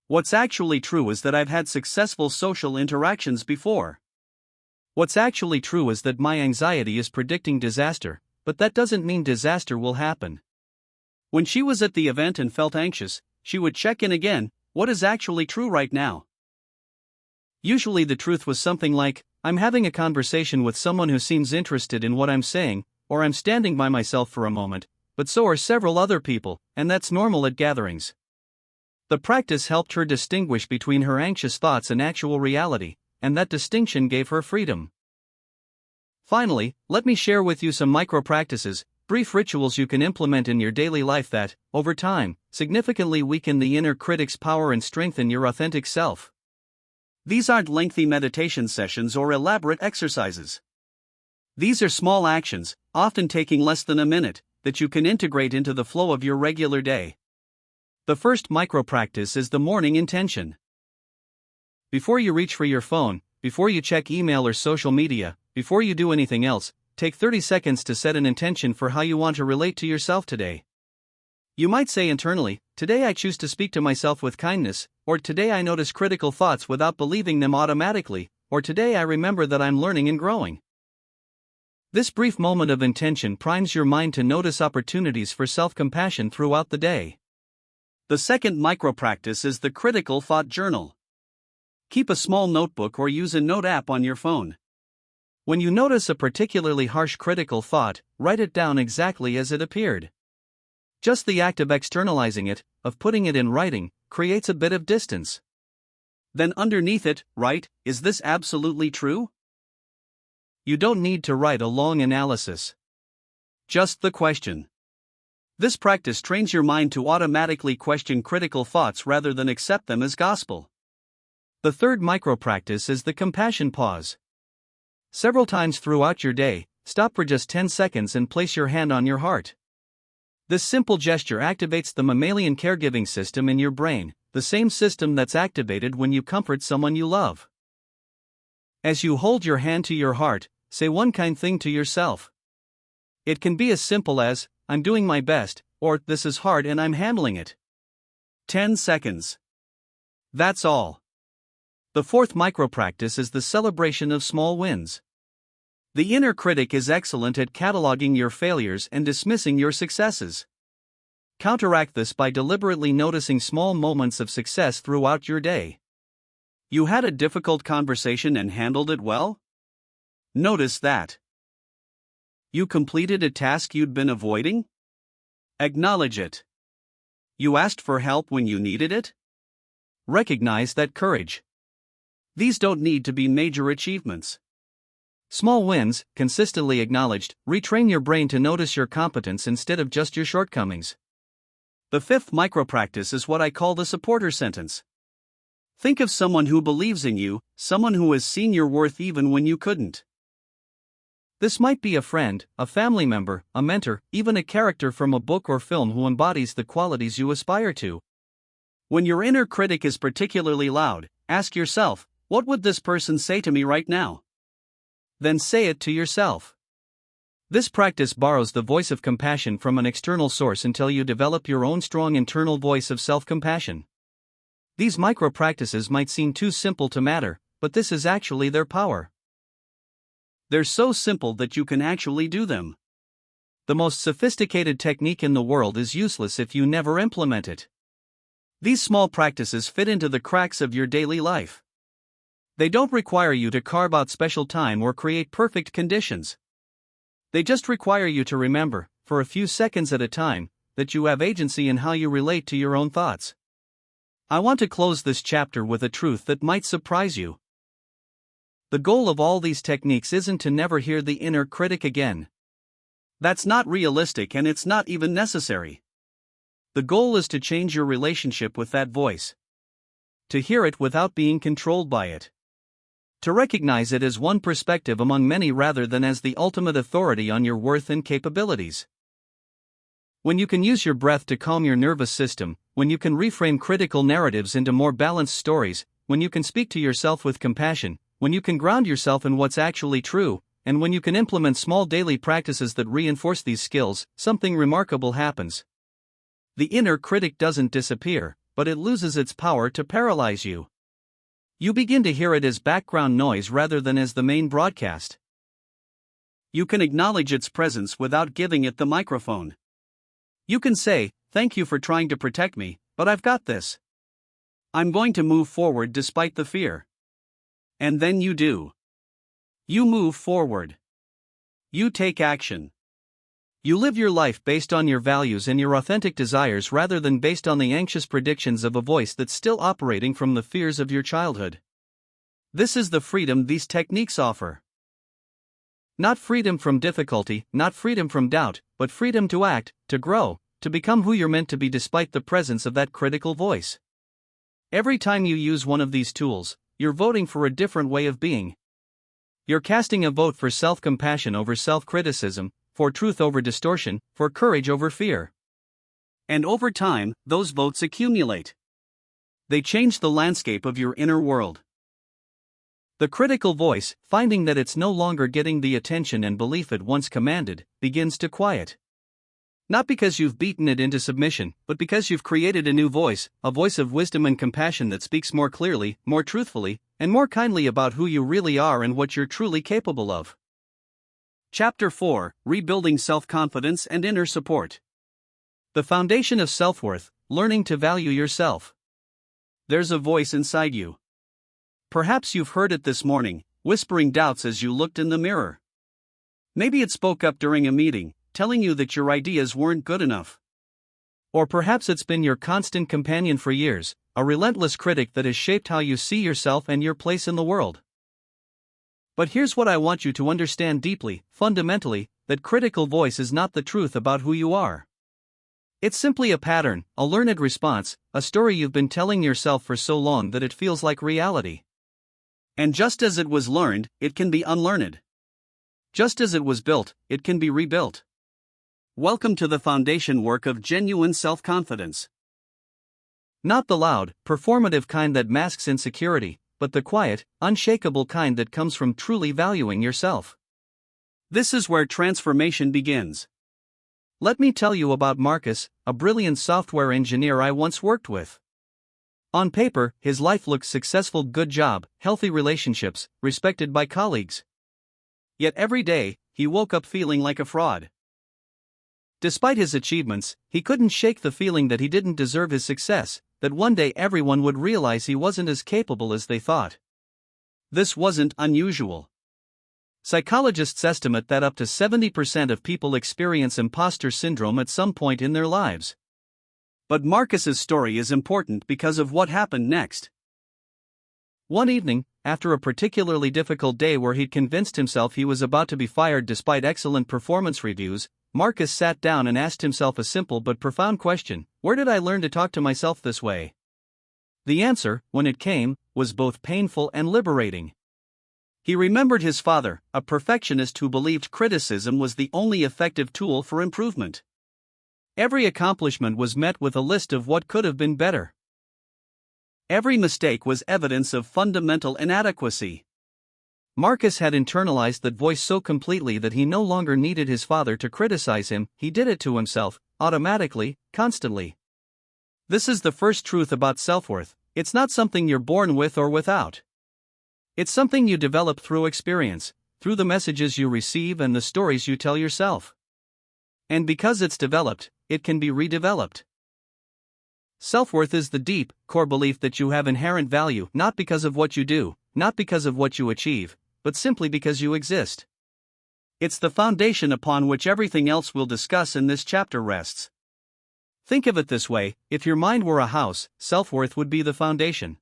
What's actually true is that I've had successful social interactions before. What's actually true is that my anxiety is predicting disaster, but that doesn't mean disaster will happen. When she was at the event and felt anxious, she would check in again, what is actually true right now? Usually the truth was something like, I'm having a conversation with someone who seems interested in what I'm saying, or I'm standing by myself for a moment, but so are several other people, and that's normal at gatherings. The practice helped her distinguish between her anxious thoughts and actual reality, and that distinction gave her freedom. Finally, let me share with you some micro-practices, brief rituals you can implement in your daily life that, over time, significantly weaken the inner critic's power and strengthen your authentic self. These aren't lengthy meditation sessions or elaborate exercises. These are small actions, often taking less than a minute, that you can integrate into the flow of your regular day. The first micro-practice is the morning intention. Before you reach for your phone, before you check email or social media, before you do anything else, take 30 seconds to set an intention for how you want to relate to yourself today. You might say internally, today I choose to speak to myself with kindness, or today I notice critical thoughts without believing them automatically, or today I remember that I'm learning and growing. This brief moment of intention primes your mind to notice opportunities for self-compassion throughout the day. The second micro-practice is the critical thought journal. Keep a small notebook or use a note app on your phone. When you notice a particularly harsh critical thought, write it down exactly as it appeared. Just the act of externalizing it, of putting it in writing, creates a bit of distance. Then underneath it, write, "Is this absolutely true?" You don't need to write a long analysis. Just the question. This practice trains your mind to automatically question critical thoughts rather than accept them as gospel. The third micro-practice is the compassion pause. Several times throughout your day, stop for just 10 seconds and place your hand on your heart. This simple gesture activates the mammalian caregiving system in your brain, the same system that's activated when you comfort someone you love. As you hold your hand to your heart, say one kind thing to yourself. It can be as simple as, "I'm doing my best," or "This is hard and I'm handling it." 10 seconds. That's all. The fourth micro-practice is the celebration of small wins. The inner critic is excellent at cataloging your failures and dismissing your successes. Counteract this by deliberately noticing small moments of success throughout your day. You had a difficult conversation and handled it well? Notice that. You completed a task you'd been avoiding? Acknowledge it. You asked for help when you needed it? Recognize that courage. These don't need to be major achievements. Small wins, consistently acknowledged, retrain your brain to notice your competence instead of just your shortcomings. The fifth micro-practice is what I call the supporter sentence. Think of someone who believes in you, someone who has seen your worth even when you couldn't. This might be a friend, a family member, a mentor, even a character from a book or film who embodies the qualities you aspire to. When your inner critic is particularly loud, ask yourself, "What would this person say to me right now?" Then say it to yourself. This practice borrows the voice of compassion from an external source until you develop your own strong internal voice of self-compassion. These micro-practices might seem too simple to matter, but this is actually their power. They're so simple that you can actually do them. The most sophisticated technique in the world is useless if you never implement it. These small practices fit into the cracks of your daily life. They don't require you to carve out special time or create perfect conditions. They just require you to remember, for a few seconds at a time, that you have agency in how you relate to your own thoughts. I want to close this chapter with a truth that might surprise you. The goal of all these techniques isn't to never hear the inner critic again. That's not realistic and it's not even necessary. The goal is to change your relationship with that voice. To hear it without being controlled by it. To recognize it as one perspective among many rather than as the ultimate authority on your worth and capabilities. When you can use your breath to calm your nervous system, when you can reframe critical narratives into more balanced stories, when you can speak to yourself with compassion, when you can ground yourself in what's actually true, and when you can implement small daily practices that reinforce these skills, something remarkable happens. The inner critic doesn't disappear, but it loses its power to paralyze you. You begin to hear it as background noise rather than as the main broadcast. You can acknowledge its presence without giving it the microphone. You can say, "Thank you for trying to protect me, but I've got this. I'm going to move forward despite the fear." And then you do. You move forward. You take action. You live your life based on your values and your authentic desires rather than based on the anxious predictions of a voice that's still operating from the fears of your childhood. This is the freedom these techniques offer. Not freedom from difficulty, not freedom from doubt, but freedom to act, to grow, to become who you're meant to be despite the presence of that critical voice. Every time you use one of these tools, you're voting for a different way of being. You're casting a vote for self-compassion over self-criticism, for truth over distortion, for courage over fear. And over time, those votes accumulate. They change the landscape of your inner world. The critical voice, finding that it's no longer getting the attention and belief it once commanded, begins to quiet. Not because you've beaten it into submission, but because you've created a new voice, a voice of wisdom and compassion that speaks more clearly, more truthfully, and more kindly about who you really are and what you're truly capable of. Chapter 4: Rebuilding Self-Confidence and Inner Support. The foundation of self-worth, learning to value yourself. There's a voice inside you. Perhaps you've heard it this morning, whispering doubts as you looked in the mirror. Maybe it spoke up during a meeting, telling you that your ideas weren't good enough. Or perhaps it's been your constant companion for years, a relentless critic that has shaped how you see yourself and your place in the world. But here's what I want you to understand deeply, fundamentally, that critical voice is not the truth about who you are. It's simply a pattern, a learned response, a story you've been telling yourself for so long that it feels like reality. And just as it was learned, it can be unlearned. Just as it was built, it can be rebuilt. Welcome to the foundation work of genuine self-confidence. Not the loud, performative kind that masks insecurity, but the quiet, unshakable kind that comes from truly valuing yourself. This is where transformation begins. Let me tell you about Marcus, a brilliant software engineer I once worked with. On paper, his life looked successful: good job, healthy relationships, respected by colleagues. Yet every day, he woke up feeling like a fraud. Despite his achievements, he couldn't shake the feeling that he didn't deserve his success, that one day everyone would realize he wasn't as capable as they thought. This wasn't unusual. Psychologists estimate that up to 70% of people experience imposter syndrome at some point in their lives. But Marcus's story is important because of what happened next. One evening, after a particularly difficult day where he'd convinced himself he was about to be fired despite excellent performance reviews, Marcus sat down and asked himself a simple but profound question: where did I learn to talk to myself this way? The answer, when it came, was both painful and liberating. He remembered his father, a perfectionist who believed criticism was the only effective tool for improvement. Every accomplishment was met with a list of what could have been better. Every mistake was evidence of fundamental inadequacy. Marcus had internalized that voice so completely that he no longer needed his father to criticize him, he did it to himself, automatically, constantly. This is the first truth about self-worth: it's not something you're born with or without. It's something you develop through experience, through the messages you receive and the stories you tell yourself. And because it's developed, it can be redeveloped. Self-worth is the deep, core belief that you have inherent value, not because of what you do, not because of what you achieve, but simply because you exist. It's the foundation upon which everything else we'll discuss in this chapter rests. Think of it this way: if your mind were a house, self-worth would be the foundation.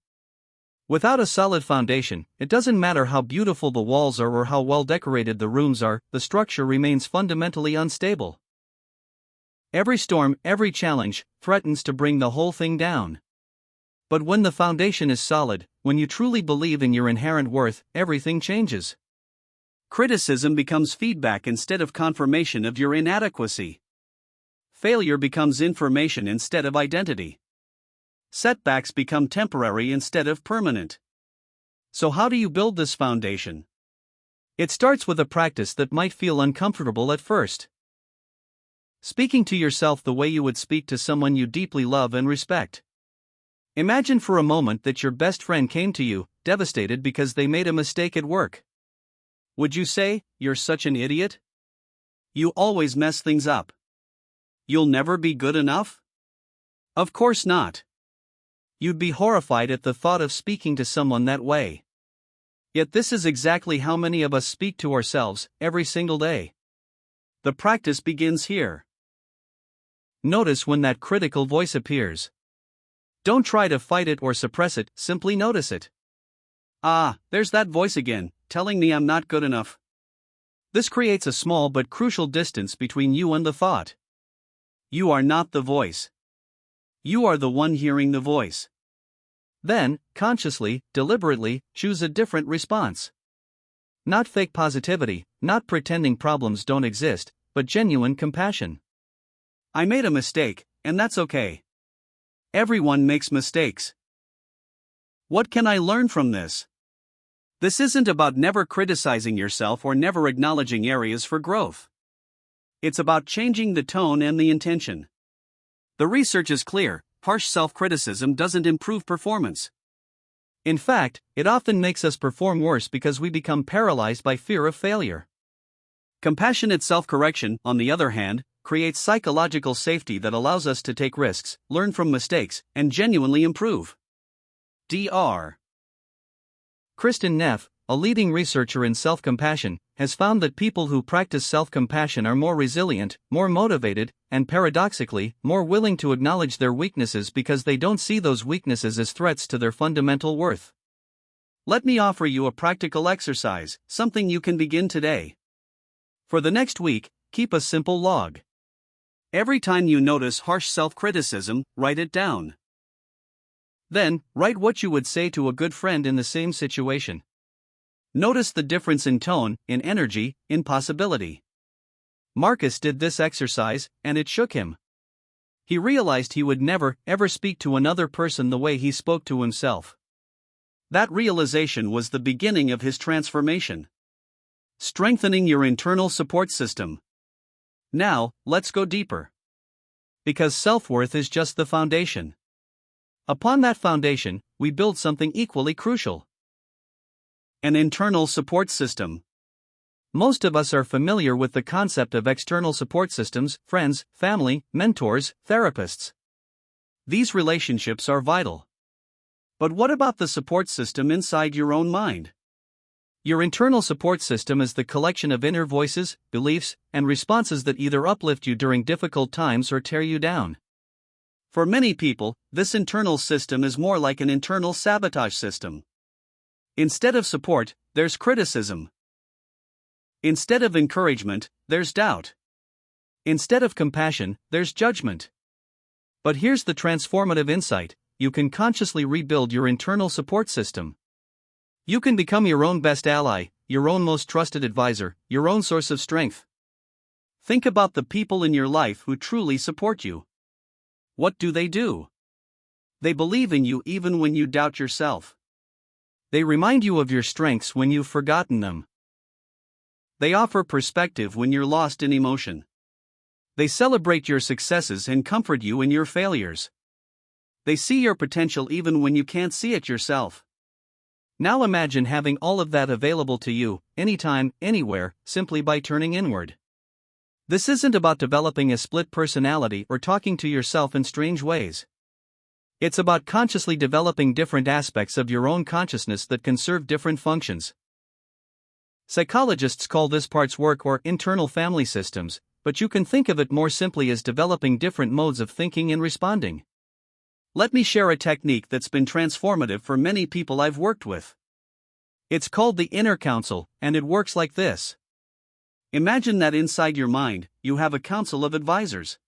Without a solid foundation, it doesn't matter how beautiful the walls are or how well decorated the rooms are, the structure remains fundamentally unstable. Every storm, every challenge, threatens to bring the whole thing down. But when the foundation is solid, when you truly believe in your inherent worth, everything changes. Criticism becomes feedback instead of confirmation of your inadequacy. Failure becomes information instead of identity. Setbacks become temporary instead of permanent. So how do you build this foundation? It starts with a practice that might feel uncomfortable at first. Speaking to yourself the way you would speak to someone you deeply love and respect. Imagine for a moment that your best friend came to you, devastated because they made a mistake at work. Would you say, "You're such an idiot? You always mess things up. You'll never be good enough"? Of course not. You'd be horrified at the thought of speaking to someone that way. Yet this is exactly how many of us speak to ourselves, every single day. The practice begins here. Notice when that critical voice appears. Don't try to fight it or suppress it, simply notice it. Ah, there's that voice again, telling me I'm not good enough. This creates a small but crucial distance between you and the thought. You are not the voice. You are the one hearing the voice. Then, consciously, deliberately, choose a different response. Not fake positivity, not pretending problems don't exist, but genuine compassion. I made a mistake, and that's okay. Everyone makes mistakes. What can I learn from this? This isn't about never criticizing yourself or never acknowledging areas for growth. It's about changing the tone and the intention. The research is clear: harsh self-criticism doesn't improve performance. In fact, it often makes us perform worse because we become paralyzed by fear of failure. Compassionate self-correction, on the other hand, creates psychological safety that allows us to take risks, learn from mistakes, and genuinely improve. Dr. Kristin Neff, a leading researcher in self-compassion, has found that people who practice self-compassion are more resilient, more motivated, and paradoxically, more willing to acknowledge their weaknesses because they don't see those weaknesses as threats to their fundamental worth. Let me offer you a practical exercise, something you can begin today. For the next week, keep a simple log. Every time you notice harsh self-criticism, write it down. Then, write what you would say to a good friend in the same situation. Notice the difference in tone, in energy, in possibility. Marcus did this exercise, and it shook him. He realized he would never, ever speak to another person the way he spoke to himself. That realization was the beginning of his transformation. Strengthening your internal support system. Now, let's go deeper. Because self-worth is just the foundation. Upon that foundation, we build something equally crucial. An internal support system. Most of us are familiar with the concept of external support systems, friends, family, mentors, therapists. These relationships are vital. But what about the support system inside your own mind? Your internal support system is the collection of inner voices, beliefs, and responses that either uplift you during difficult times or tear you down. For many people, this internal system is more like an internal sabotage system. Instead of support, there's criticism. Instead of encouragement, there's doubt. Instead of compassion, there's judgment. But here's the transformative insight: you can consciously rebuild your internal support system. You can become your own best ally, your own most trusted advisor, your own source of strength. Think about the people in your life who truly support you. What do? They believe in you even when you doubt yourself. They remind you of your strengths when you've forgotten them. They offer perspective when you're lost in emotion. They celebrate your successes and comfort you in your failures. They see your potential even when you can't see it yourself. Now imagine having all of that available to you, anytime, anywhere, simply by turning inward. This isn't about developing a split personality or talking to yourself in strange ways. It's about consciously developing different aspects of your own consciousness that can serve different functions. Psychologists call this parts work or internal family systems, but you can think of it more simply as developing different modes of thinking and responding. Let me share a technique that's been transformative for many people I've worked with. It's called the inner council, and it works like this. Imagine that inside your mind, you have a council of advisors.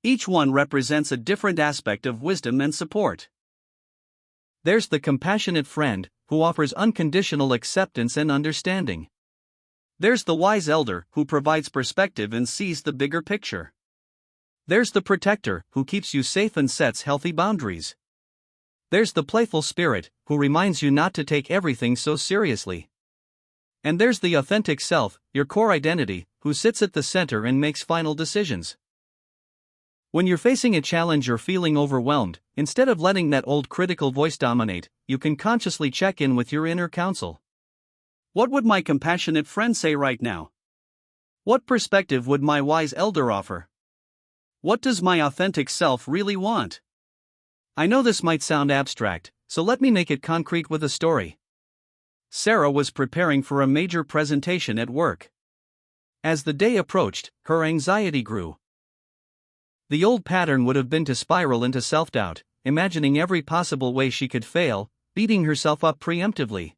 Each one represents a different aspect of wisdom and support. There's the compassionate friend, who offers unconditional acceptance and understanding. There's the wise elder, who provides perspective and sees the bigger picture. There's the protector, who keeps you safe and sets healthy boundaries. There's the playful spirit, who reminds you not to take everything so seriously. And there's the authentic self, your core identity, who sits at the center and makes final decisions. When you're facing a challenge or feeling overwhelmed, instead of letting that old critical voice dominate, you can consciously check in with your inner counsel. What would my compassionate friend say right now? What perspective would my wise elder offer? What does my authentic self really want? I know this might sound abstract, so let me make it concrete with a story. Sarah was preparing for a major presentation at work. As the day approached, her anxiety grew. The old pattern would have been to spiral into self-doubt, imagining every possible way she could fail, beating herself up preemptively.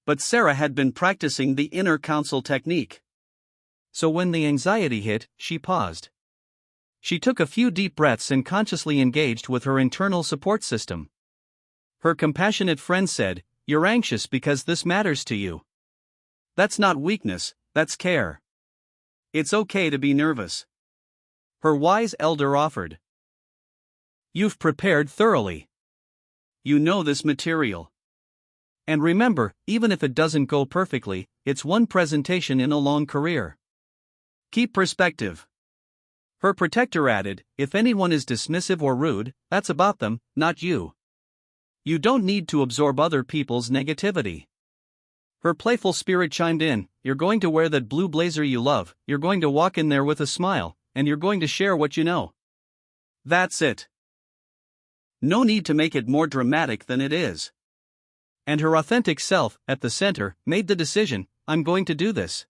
But Sarah had been practicing the inner counsel technique. So when the anxiety hit, she paused. She took a few deep breaths and consciously engaged with her internal support system. Her compassionate friend said, "You're anxious because this matters to you." That's not weakness, that's care. It's okay to be nervous. Her wise elder offered. You've prepared thoroughly. You know this material. And remember, even if it doesn't go perfectly, it's one presentation in a long career. Keep perspective. Her protector added, if anyone is dismissive or rude, that's about them, not you. You don't need to absorb other people's negativity. Her playful spirit chimed in, you're going to wear that blue blazer you love, you're going to walk in there with a smile, and you're going to share what you know. That's it. No need to make it more dramatic than it is. And her authentic self, at the center, made the decision: I'm going to do this.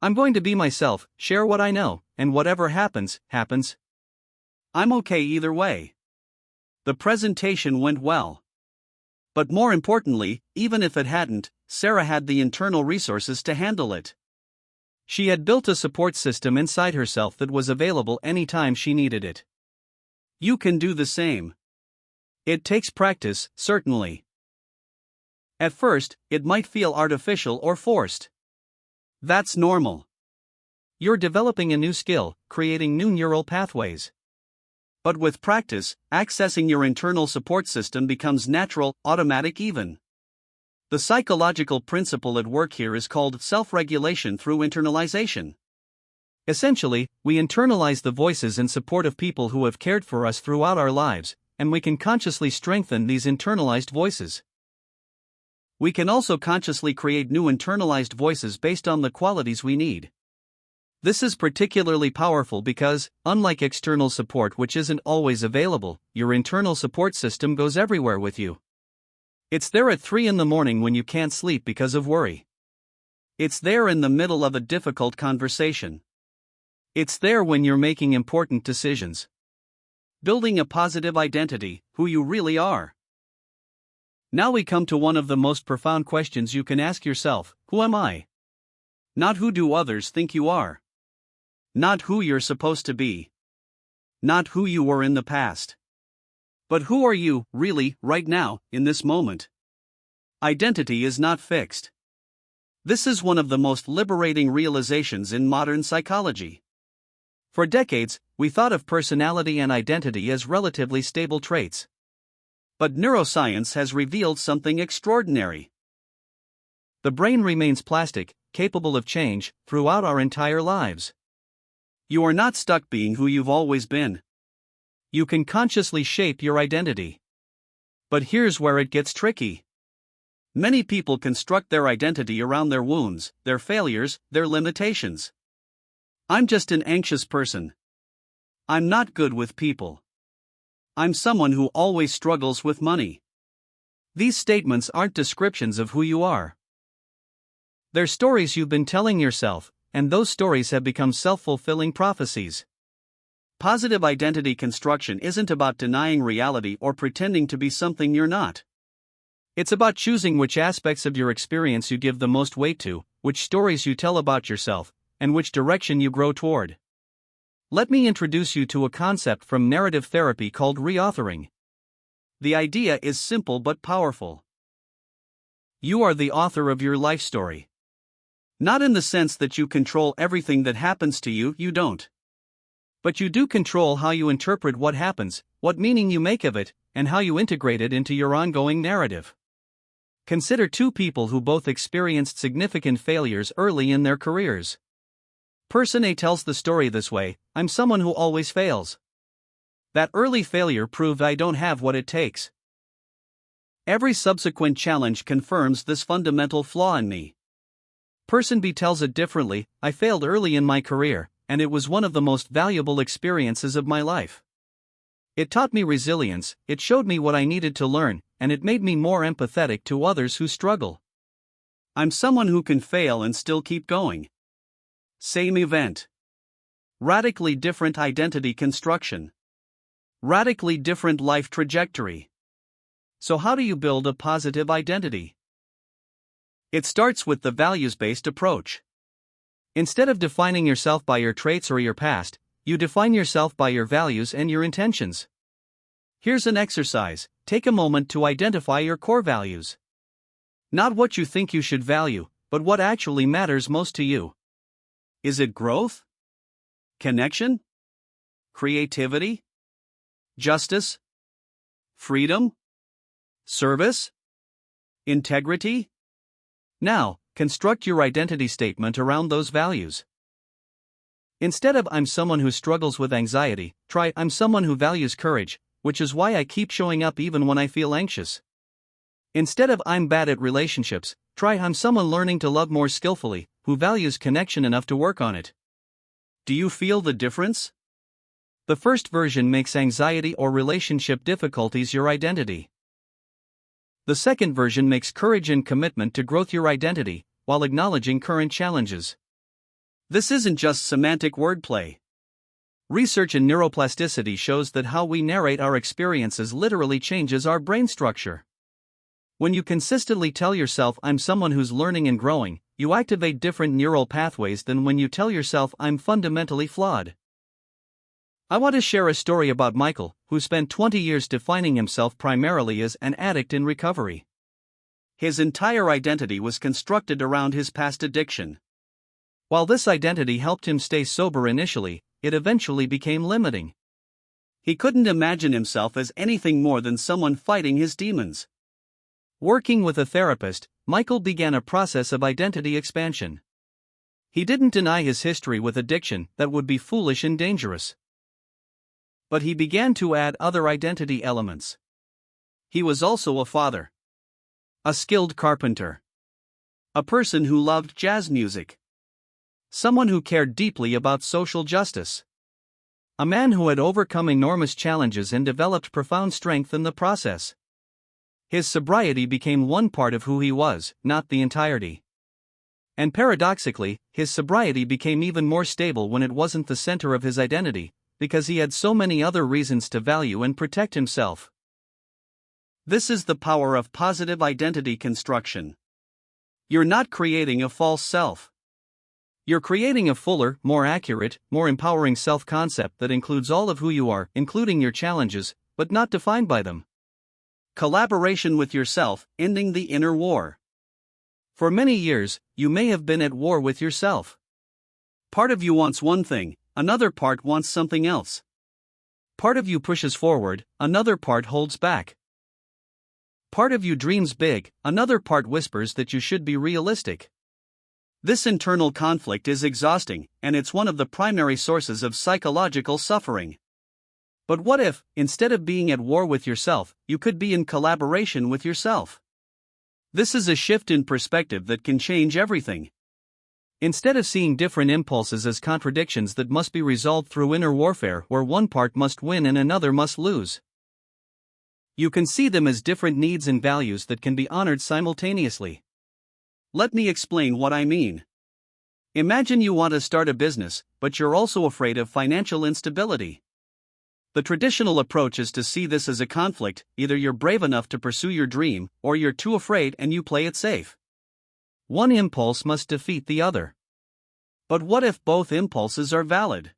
I'm going to be myself, share what I know, and whatever happens, happens. I'm okay either way. The presentation went well. But more importantly, even if it hadn't, Sarah had the internal resources to handle it. She had built a support system inside herself that was available anytime she needed it. You can do the same. It takes practice, certainly. At first, it might feel artificial or forced. That's normal. You're developing a new skill, creating new neural pathways. But with practice, accessing your internal support system becomes natural, automatic even. The psychological principle at work here is called self-regulation through internalization. Essentially, we internalize the voices and support of people who have cared for us throughout our lives, and we can consciously strengthen these internalized voices. We can also consciously create new internalized voices based on the qualities we need. This is particularly powerful because, unlike external support which isn't always available, your internal support system goes everywhere with you. It's there at 3 a.m. when you can't sleep because of worry. It's there in the middle of a difficult conversation. It's there when you're making important decisions. Building a positive identity, who you really are. Now we come to one of the most profound questions you can ask yourself: who am I? Not who do others think you are. Not who you're supposed to be. Not who you were in the past. But who are you, really, right now, in this moment? Identity is not fixed. This is one of the most liberating realizations in modern psychology. For decades, we thought of personality and identity as relatively stable traits. But neuroscience has revealed something extraordinary. The brain remains plastic, capable of change, throughout our entire lives. You are not stuck being who you've always been. You can consciously shape your identity. But here's where it gets tricky. Many people construct their identity around their wounds, their failures, their limitations. I'm just an anxious person. I'm not good with people. I'm someone who always struggles with money. These statements aren't descriptions of who you are. They're stories you've been telling yourself, and those stories have become self-fulfilling prophecies. Positive identity construction isn't about denying reality or pretending to be something you're not. It's about choosing which aspects of your experience you give the most weight to, which stories you tell about yourself, and which direction you grow toward. Let me introduce you to a concept from narrative therapy called reauthoring. The idea is simple but powerful. You are the author of your life story. Not in the sense that you control everything that happens to you, you don't. But you do control how you interpret what happens, what meaning you make of it, and how you integrate it into your ongoing narrative. Consider two people who both experienced significant failures early in their careers. Person A tells the story this way: I'm someone who always fails. That early failure proved I don't have what it takes. Every subsequent challenge confirms this fundamental flaw in me. Person B tells it differently: I failed early in my career, and it was one of the most valuable experiences of my life. It taught me resilience, it showed me what I needed to learn, and it made me more empathetic to others who struggle. I'm someone who can fail and still keep going. Same event. Radically different identity construction. Radically different life trajectory. So how do you build a positive identity? It starts with the values-based approach. Instead of defining yourself by your traits or your past, you define yourself by your values and your intentions. Here's an exercise: take a moment to identify your core values. Not what you think you should value, but what actually matters most to you. Is it growth? Connection? Creativity? Justice? Freedom? Service? Integrity? Now, construct your identity statement around those values. Instead of I'm someone who struggles with anxiety, try I'm someone who values courage, which is why I keep showing up even when I feel anxious. Instead of I'm bad at relationships, try I'm someone learning to love more skillfully, who values connection enough to work on it. Do you feel the difference? The first version makes anxiety or relationship difficulties your identity. The second version makes courage and commitment to growth your identity, while acknowledging current challenges. This isn't just semantic wordplay. Research in neuroplasticity shows that how we narrate our experiences literally changes our brain structure. When you consistently tell yourself, "I'm someone who's learning and growing," you activate different neural pathways than when you tell yourself, "I'm fundamentally flawed." I want to share a story about Michael, who spent 20 years defining himself primarily as an addict in recovery. His entire identity was constructed around his past addiction. While this identity helped him stay sober initially, it eventually became limiting. He couldn't imagine himself as anything more than someone fighting his demons. Working with a therapist, Michael began a process of identity expansion. He didn't deny his history with addiction, that would be foolish and dangerous. But he began to add other identity elements. He was also a father, A skilled carpenter, a person who loved jazz music, someone who cared deeply about social justice, a man who had overcome enormous challenges and developed profound strength in the process. His sobriety became one part of who he was, not the entirety. And paradoxically, his sobriety became even more stable when it wasn't the center of his identity, because he had so many other reasons to value and protect himself. This is the power of positive identity construction. You're not creating a false self. You're creating a fuller, more accurate, more empowering self-concept that includes all of who you are, including your challenges, but not defined by them. Collaboration with yourself, ending the inner war. For many years, you may have been at war with yourself. Part of you wants one thing, another part wants something else. Part of you pushes forward, another part holds back. Part of you dreams big, another part whispers that you should be realistic. This internal conflict is exhausting, and it's one of the primary sources of psychological suffering. But what if, instead of being at war with yourself, you could be in collaboration with yourself? This is a shift in perspective that can change everything. Instead of seeing different impulses as contradictions that must be resolved through inner warfare where one part must win and another must lose, you can see them as different needs and values that can be honored simultaneously. Let me explain what I mean. Imagine you want to start a business, but you're also afraid of financial instability. The traditional approach is to see this as a conflict: either you're brave enough to pursue your dream, or you're too afraid and you play it safe. One impulse must defeat the other. But what if both impulses are valid?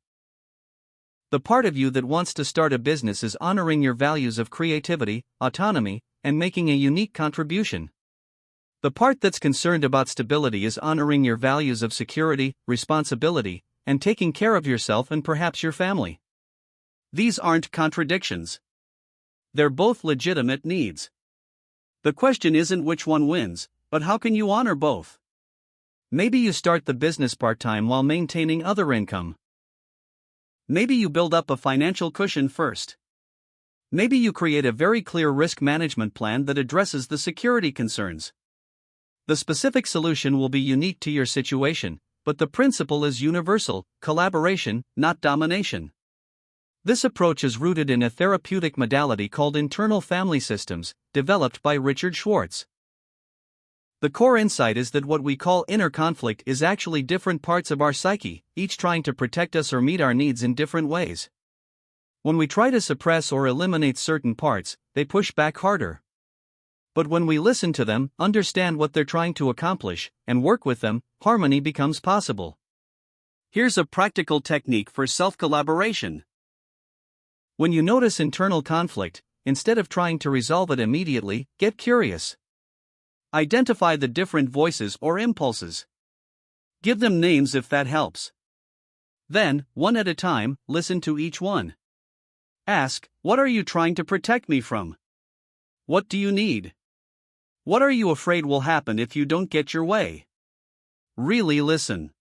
The part of you that wants to start a business is honoring your values of creativity, autonomy, and making a unique contribution. The part that's concerned about stability is honoring your values of security, responsibility, and taking care of yourself and perhaps your family. These aren't contradictions. They're both legitimate needs. The question isn't which one wins, but how can you honor both? Maybe you start the business part-time while maintaining other income. Maybe you build up a financial cushion first. Maybe you create a very clear risk management plan that addresses the security concerns. The specific solution will be unique to your situation, but the principle is universal: collaboration, not domination. This approach is rooted in a therapeutic modality called internal family systems, developed by Richard Schwartz. The core insight is that what we call inner conflict is actually different parts of our psyche, each trying to protect us or meet our needs in different ways. When we try to suppress or eliminate certain parts, they push back harder. But when we listen to them, understand what they're trying to accomplish, and work with them, harmony becomes possible. Here's a practical technique for self-collaboration. When you notice internal conflict, instead of trying to resolve it immediately, get curious. Identify the different voices or impulses. Give them names if that helps. Then, one at a time, listen to each one. Ask, what are you trying to protect me from? What do you need? What are you afraid will happen if you don't get your way? Really listen.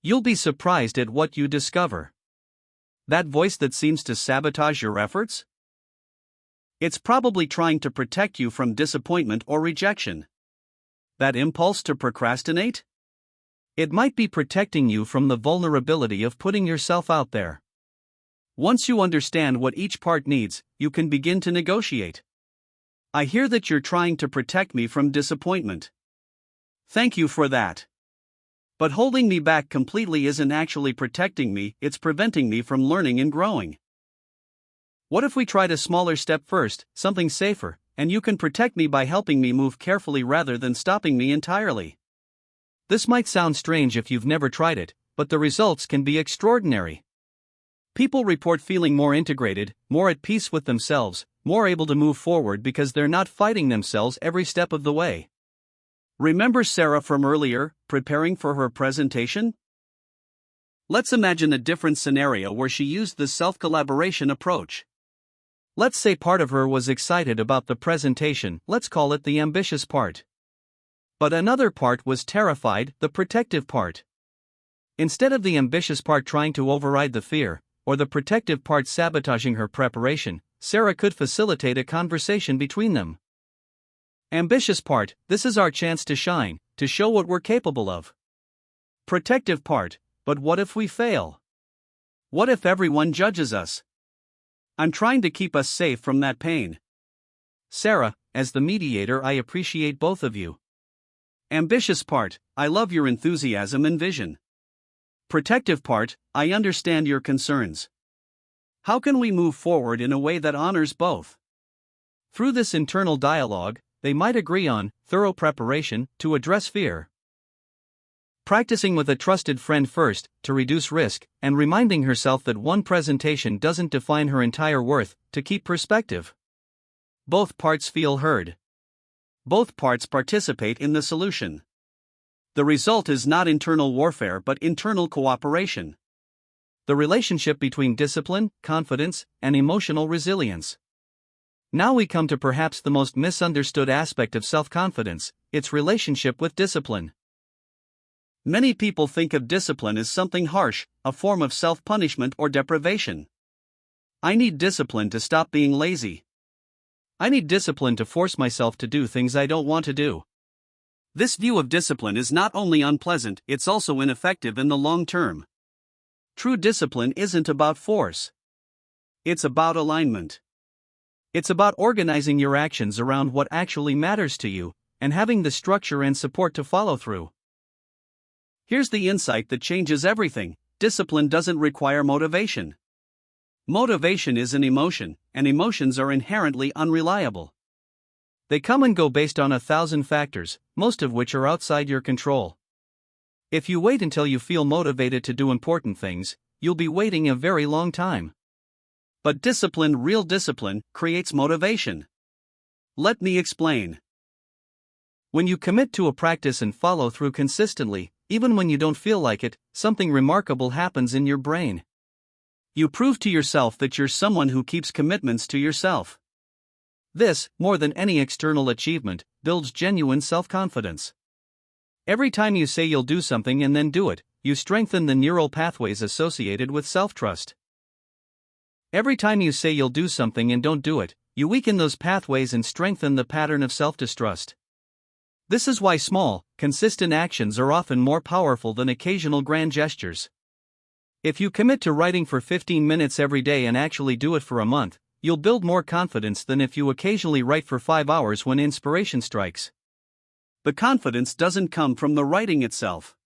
You'll be surprised at what you discover. That voice that seems to sabotage your efforts? It's probably trying to protect you from disappointment or rejection. That impulse to procrastinate? It might be protecting you from the vulnerability of putting yourself out there. Once you understand what each part needs, you can begin to negotiate. I hear that you're trying to protect me from disappointment. Thank you for that. But holding me back completely isn't actually protecting me, it's preventing me from learning and growing. What if we tried a smaller step first, something safer, and you can protect me by helping me move carefully rather than stopping me entirely? This might sound strange if you've never tried it, but the results can be extraordinary. People report feeling more integrated, more at peace with themselves, more able to move forward because they're not fighting themselves every step of the way. Remember Sarah from earlier, preparing for her presentation? Let's imagine a different scenario where she used the self-collaboration approach. Let's say part of her was excited about the presentation, let's call it the ambitious part. But another part was terrified, the protective part. Instead of the ambitious part trying to override the fear, or the protective part sabotaging her preparation, Sarah could facilitate a conversation between them. Ambitious part, this is our chance to shine, to show what we're capable of. Protective part, but what if we fail? What if everyone judges us? I'm trying to keep us safe from that pain. Sarah, as the mediator, I appreciate both of you. Ambitious part, I love your enthusiasm and vision. Protective part, I understand your concerns. How can we move forward in a way that honors both? Through this internal dialogue, they might agree on thorough preparation to address fear. Practicing with a trusted friend first to reduce risk, and reminding herself that one presentation doesn't define her entire worth to keep perspective. Both parts feel heard. Both parts participate in the solution. The result is not internal warfare but internal cooperation. The relationship between discipline, confidence, and emotional resilience. Now we come to perhaps the most misunderstood aspect of self-confidence, its relationship with discipline. Many people think of discipline as something harsh, a form of self-punishment or deprivation. I need discipline to stop being lazy. I need discipline to force myself to do things I don't want to do. This view of discipline is not only unpleasant, it's also ineffective in the long term. True discipline isn't about force. It's about alignment. It's about organizing your actions around what actually matters to you, and having the structure and support to follow through. Here's the insight that changes everything: discipline doesn't require motivation. Motivation is an emotion, and emotions are inherently unreliable. They come and go based on 1,000 factors, most of which are outside your control. If you wait until you feel motivated to do important things, you'll be waiting a very long time. But discipline, real discipline, creates motivation. Let me explain. When you commit to a practice and follow through consistently, even when you don't feel like it, something remarkable happens in your brain. You prove to yourself that you're someone who keeps commitments to yourself. This, more than any external achievement, builds genuine self-confidence. Every time you say you'll do something and then do it, you strengthen the neural pathways associated with self-trust. Every time you say you'll do something and don't do it, you weaken those pathways and strengthen the pattern of self-distrust. This is why small, consistent actions are often more powerful than occasional grand gestures. If you commit to writing for 15 minutes every day and actually do it for a month, you'll build more confidence than if you occasionally write for 5 hours when inspiration strikes. The confidence doesn't come from the writing itself.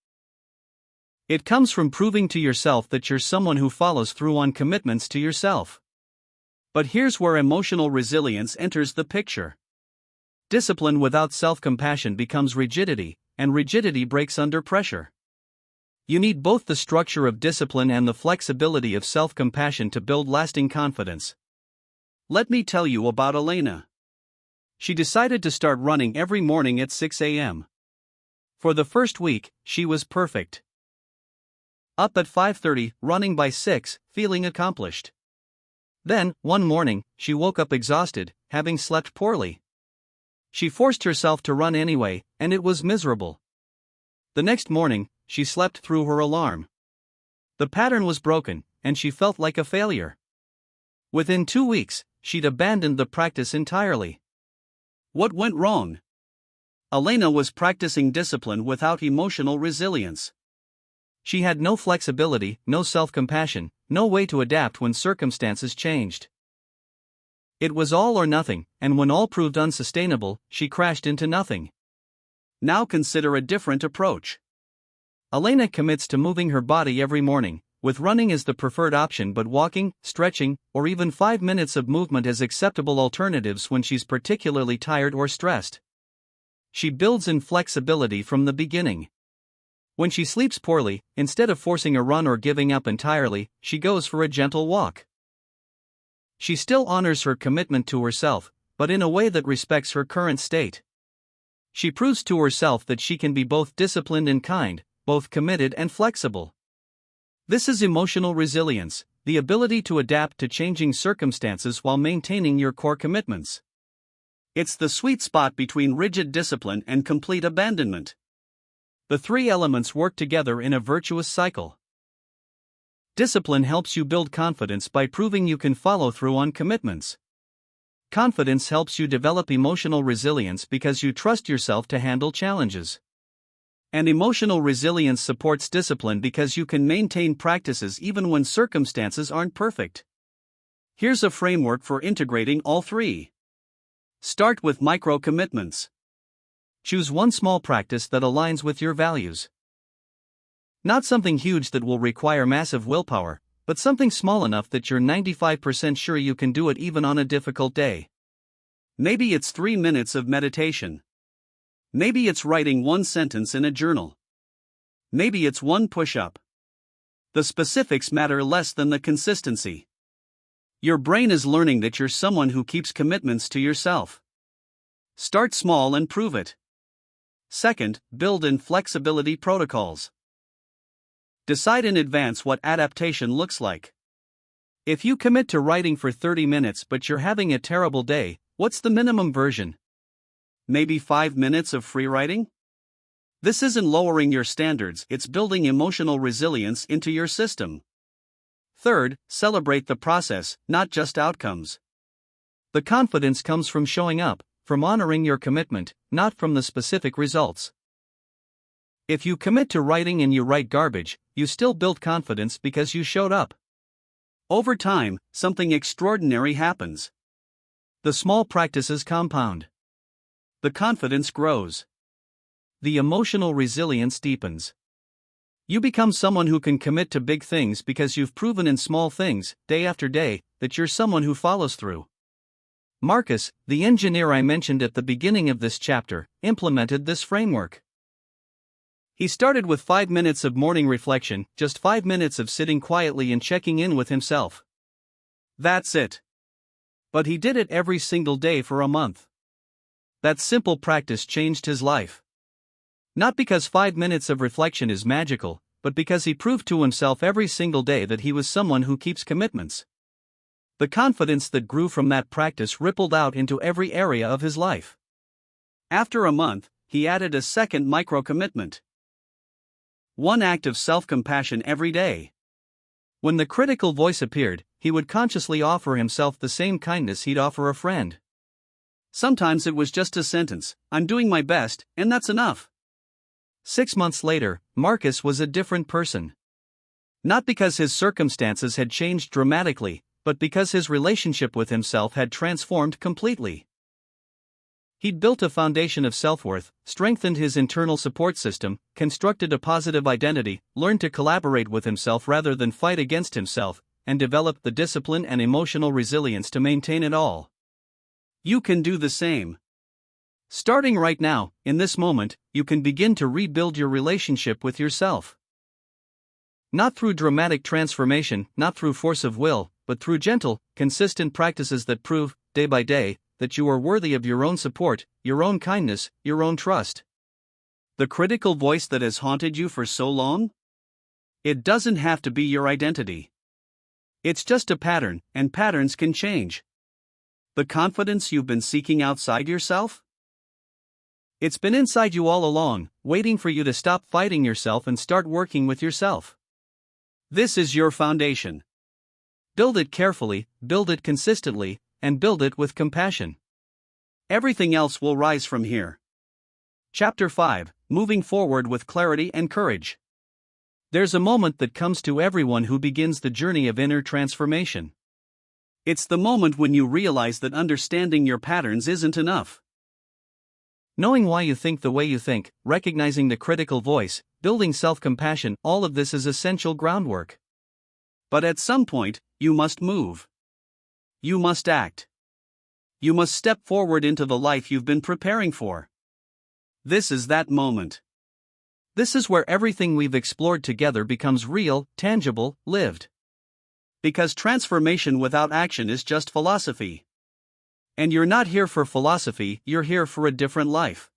It comes from proving to yourself that you're someone who follows through on commitments to yourself. But here's where emotional resilience enters the picture. Discipline without self-compassion becomes rigidity, and rigidity breaks under pressure. You need both the structure of discipline and the flexibility of self-compassion to build lasting confidence. Let me tell you about Elena. She decided to start running every morning at 6 a.m. For the first week, she was perfect. Up at 5:30, running by 6, feeling accomplished. Then, one morning, she woke up exhausted, having slept poorly. She forced herself to run anyway, and it was miserable. The next morning, she slept through her alarm. The pattern was broken, and she felt like a failure. Within 2 weeks, she'd abandoned the practice entirely. What went wrong? Elena was practicing discipline without emotional resilience. She had no flexibility, no self-compassion, no way to adapt when circumstances changed. It was all or nothing, and when all proved unsustainable, she crashed into nothing. Now consider a different approach. Elena commits to moving her body every morning, with running as the preferred option, but walking, stretching, or even 5 minutes of movement as acceptable alternatives when she's particularly tired or stressed. She builds in flexibility from the beginning. When she sleeps poorly, instead of forcing a run or giving up entirely, she goes for a gentle walk. She still honors her commitment to herself, but in a way that respects her current state. She proves to herself that she can be both disciplined and kind, both committed and flexible. This is emotional resilience, the ability to adapt to changing circumstances while maintaining your core commitments. It's the sweet spot between rigid discipline and complete abandonment. The three elements work together in a virtuous cycle. Discipline helps you build confidence by proving you can follow through on commitments. Confidence helps you develop emotional resilience because you trust yourself to handle challenges. And emotional resilience supports discipline because you can maintain practices even when circumstances aren't perfect. Here's a framework for integrating all three. Start with micro commitments. Choose one small practice that aligns with your values. Not something huge that will require massive willpower, but something small enough that you're 95% sure you can do it even on a difficult day. Maybe it's 3 minutes of meditation. Maybe it's writing one sentence in a journal. Maybe it's one push-up. The specifics matter less than the consistency. Your brain is learning that you're someone who keeps commitments to yourself. Start small and prove it. Second, build in flexibility protocols. Decide in advance what adaptation looks like. If you commit to writing for 30 minutes but you're having a terrible day, what's the minimum version? Maybe 5 minutes of free writing? This isn't lowering your standards, it's building emotional resilience into your system. Third, celebrate the process, not just outcomes. The confidence comes from showing up, from honoring your commitment, not from the specific results. If you commit to writing and you write garbage, you still build confidence because you showed up. Over time, something extraordinary happens. The small practices compound. The confidence grows. The emotional resilience deepens. You become someone who can commit to big things because you've proven in small things, day after day, that you're someone who follows through. Marcus, the engineer I mentioned at the beginning of this chapter, implemented this framework. He started with 5 minutes of morning reflection, just 5 minutes of sitting quietly and checking in with himself. That's it. But he did it every single day for a month. That simple practice changed his life. Not because 5 minutes of reflection is magical, but because he proved to himself every single day that he was someone who keeps commitments. The confidence that grew from that practice rippled out into every area of his life. After a month, he added a second micro-commitment. One act of self-compassion every day. When the critical voice appeared, he would consciously offer himself the same kindness he'd offer a friend. Sometimes it was just a sentence, "I'm doing my best, and that's enough." 6 months later, Marcus was a different person. Not because his circumstances had changed dramatically, but because his relationship with himself had transformed completely. He'd built a foundation of self-worth, strengthened his internal support system, constructed a positive identity, learned to collaborate with himself rather than fight against himself, and developed the discipline and emotional resilience to maintain it all. You can do the same. Starting right now, in this moment, you can begin to rebuild your relationship with yourself. Not through dramatic transformation, not through force of will, but through gentle, consistent practices that prove, day by day, that you are worthy of your own support, your own kindness, your own trust. The critical voice that has haunted you for so long? It doesn't have to be your identity. It's just a pattern, and patterns can change. The confidence you've been seeking outside yourself? It's been inside you all along, waiting for you to stop fighting yourself and start working with yourself. This is your foundation. Build it carefully, build it consistently, and build it with compassion. Everything else will rise from here. Chapter 5, Moving Forward with Clarity and Courage. There's a moment that comes to everyone who begins the journey of inner transformation. It's the moment when you realize that understanding your patterns isn't enough. Knowing why you think the way you think, recognizing the critical voice, building self-compassion, all of this is essential groundwork. But at some point, you must move. You must act. You must step forward into the life you've been preparing for. This is that moment. This is where everything we've explored together becomes real, tangible, lived. Because transformation without action is just philosophy. And you're not here for philosophy, you're here for a different life.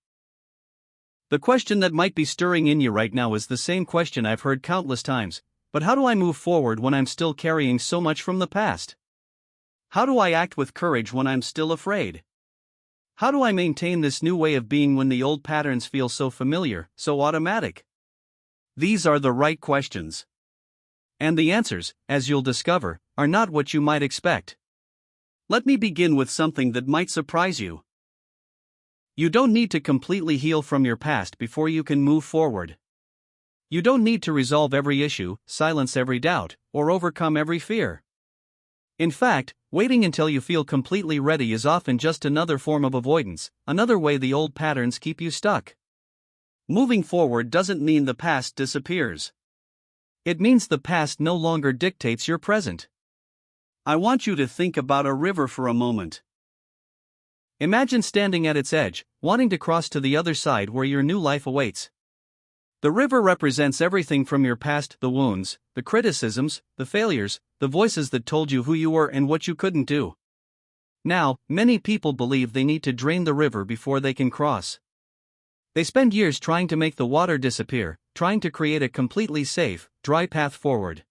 The question that might be stirring in you right now is the same question I've heard countless times. But how do I move forward when I'm still carrying so much from the past? How do I act with courage when I'm still afraid? How do I maintain this new way of being when the old patterns feel so familiar, so automatic? These are the right questions. And the answers, as you'll discover, are not what you might expect. Let me begin with something that might surprise you. You don't need to completely heal from your past before you can move forward. You don't need to resolve every issue, silence every doubt, or overcome every fear. In fact, waiting until you feel completely ready is often just another form of avoidance, another way the old patterns keep you stuck. Moving forward doesn't mean the past disappears. It means the past no longer dictates your present. I want you to think about a river for a moment. Imagine standing at its edge, wanting to cross to the other side where your new life awaits. The river represents everything from your past, the wounds, the criticisms, the failures, the voices that told you who you were and what you couldn't do. Now, many people believe they need to drain the river before they can cross. They spend years trying to make the water disappear, trying to create a completely safe, dry path forward.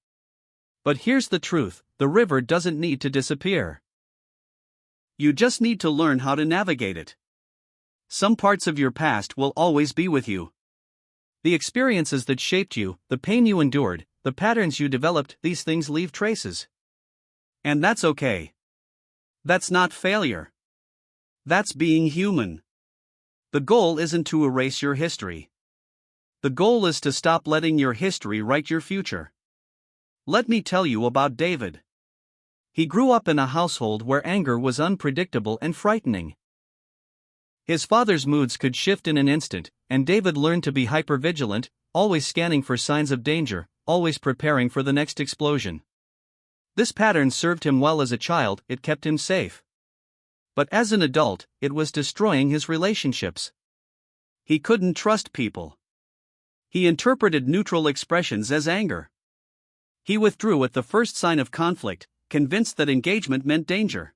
But here's the truth, the river doesn't need to disappear. You just need to learn how to navigate it. Some parts of your past will always be with you. The experiences that shaped you, the pain you endured, the patterns you developed, these things leave traces. And that's okay. That's not failure. That's being human. The goal isn't to erase your history. The goal is to stop letting your history write your future. Let me tell you about David. He grew up in a household where anger was unpredictable and frightening. His father's moods could shift in an instant, and David learned to be hypervigilant, always scanning for signs of danger, always preparing for the next explosion. This pattern served him well as a child, it kept him safe. But as an adult, it was destroying his relationships. He couldn't trust people. He interpreted neutral expressions as anger. He withdrew at the first sign of conflict, convinced that engagement meant danger.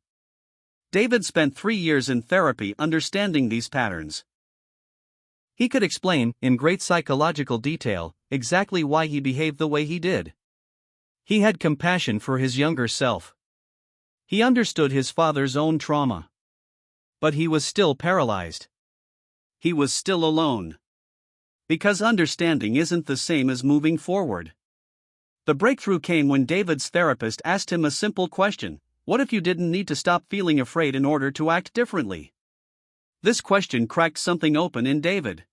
David spent 3 years in therapy understanding these patterns. He could explain, in great psychological detail, exactly why he behaved the way he did. He had compassion for his younger self. He understood his father's own trauma. But he was still paralyzed. He was still alone. Because understanding isn't the same as moving forward. The breakthrough came when David's therapist asked him a simple question: what if you didn't need to stop feeling afraid in order to act differently? This question cracked something open in David.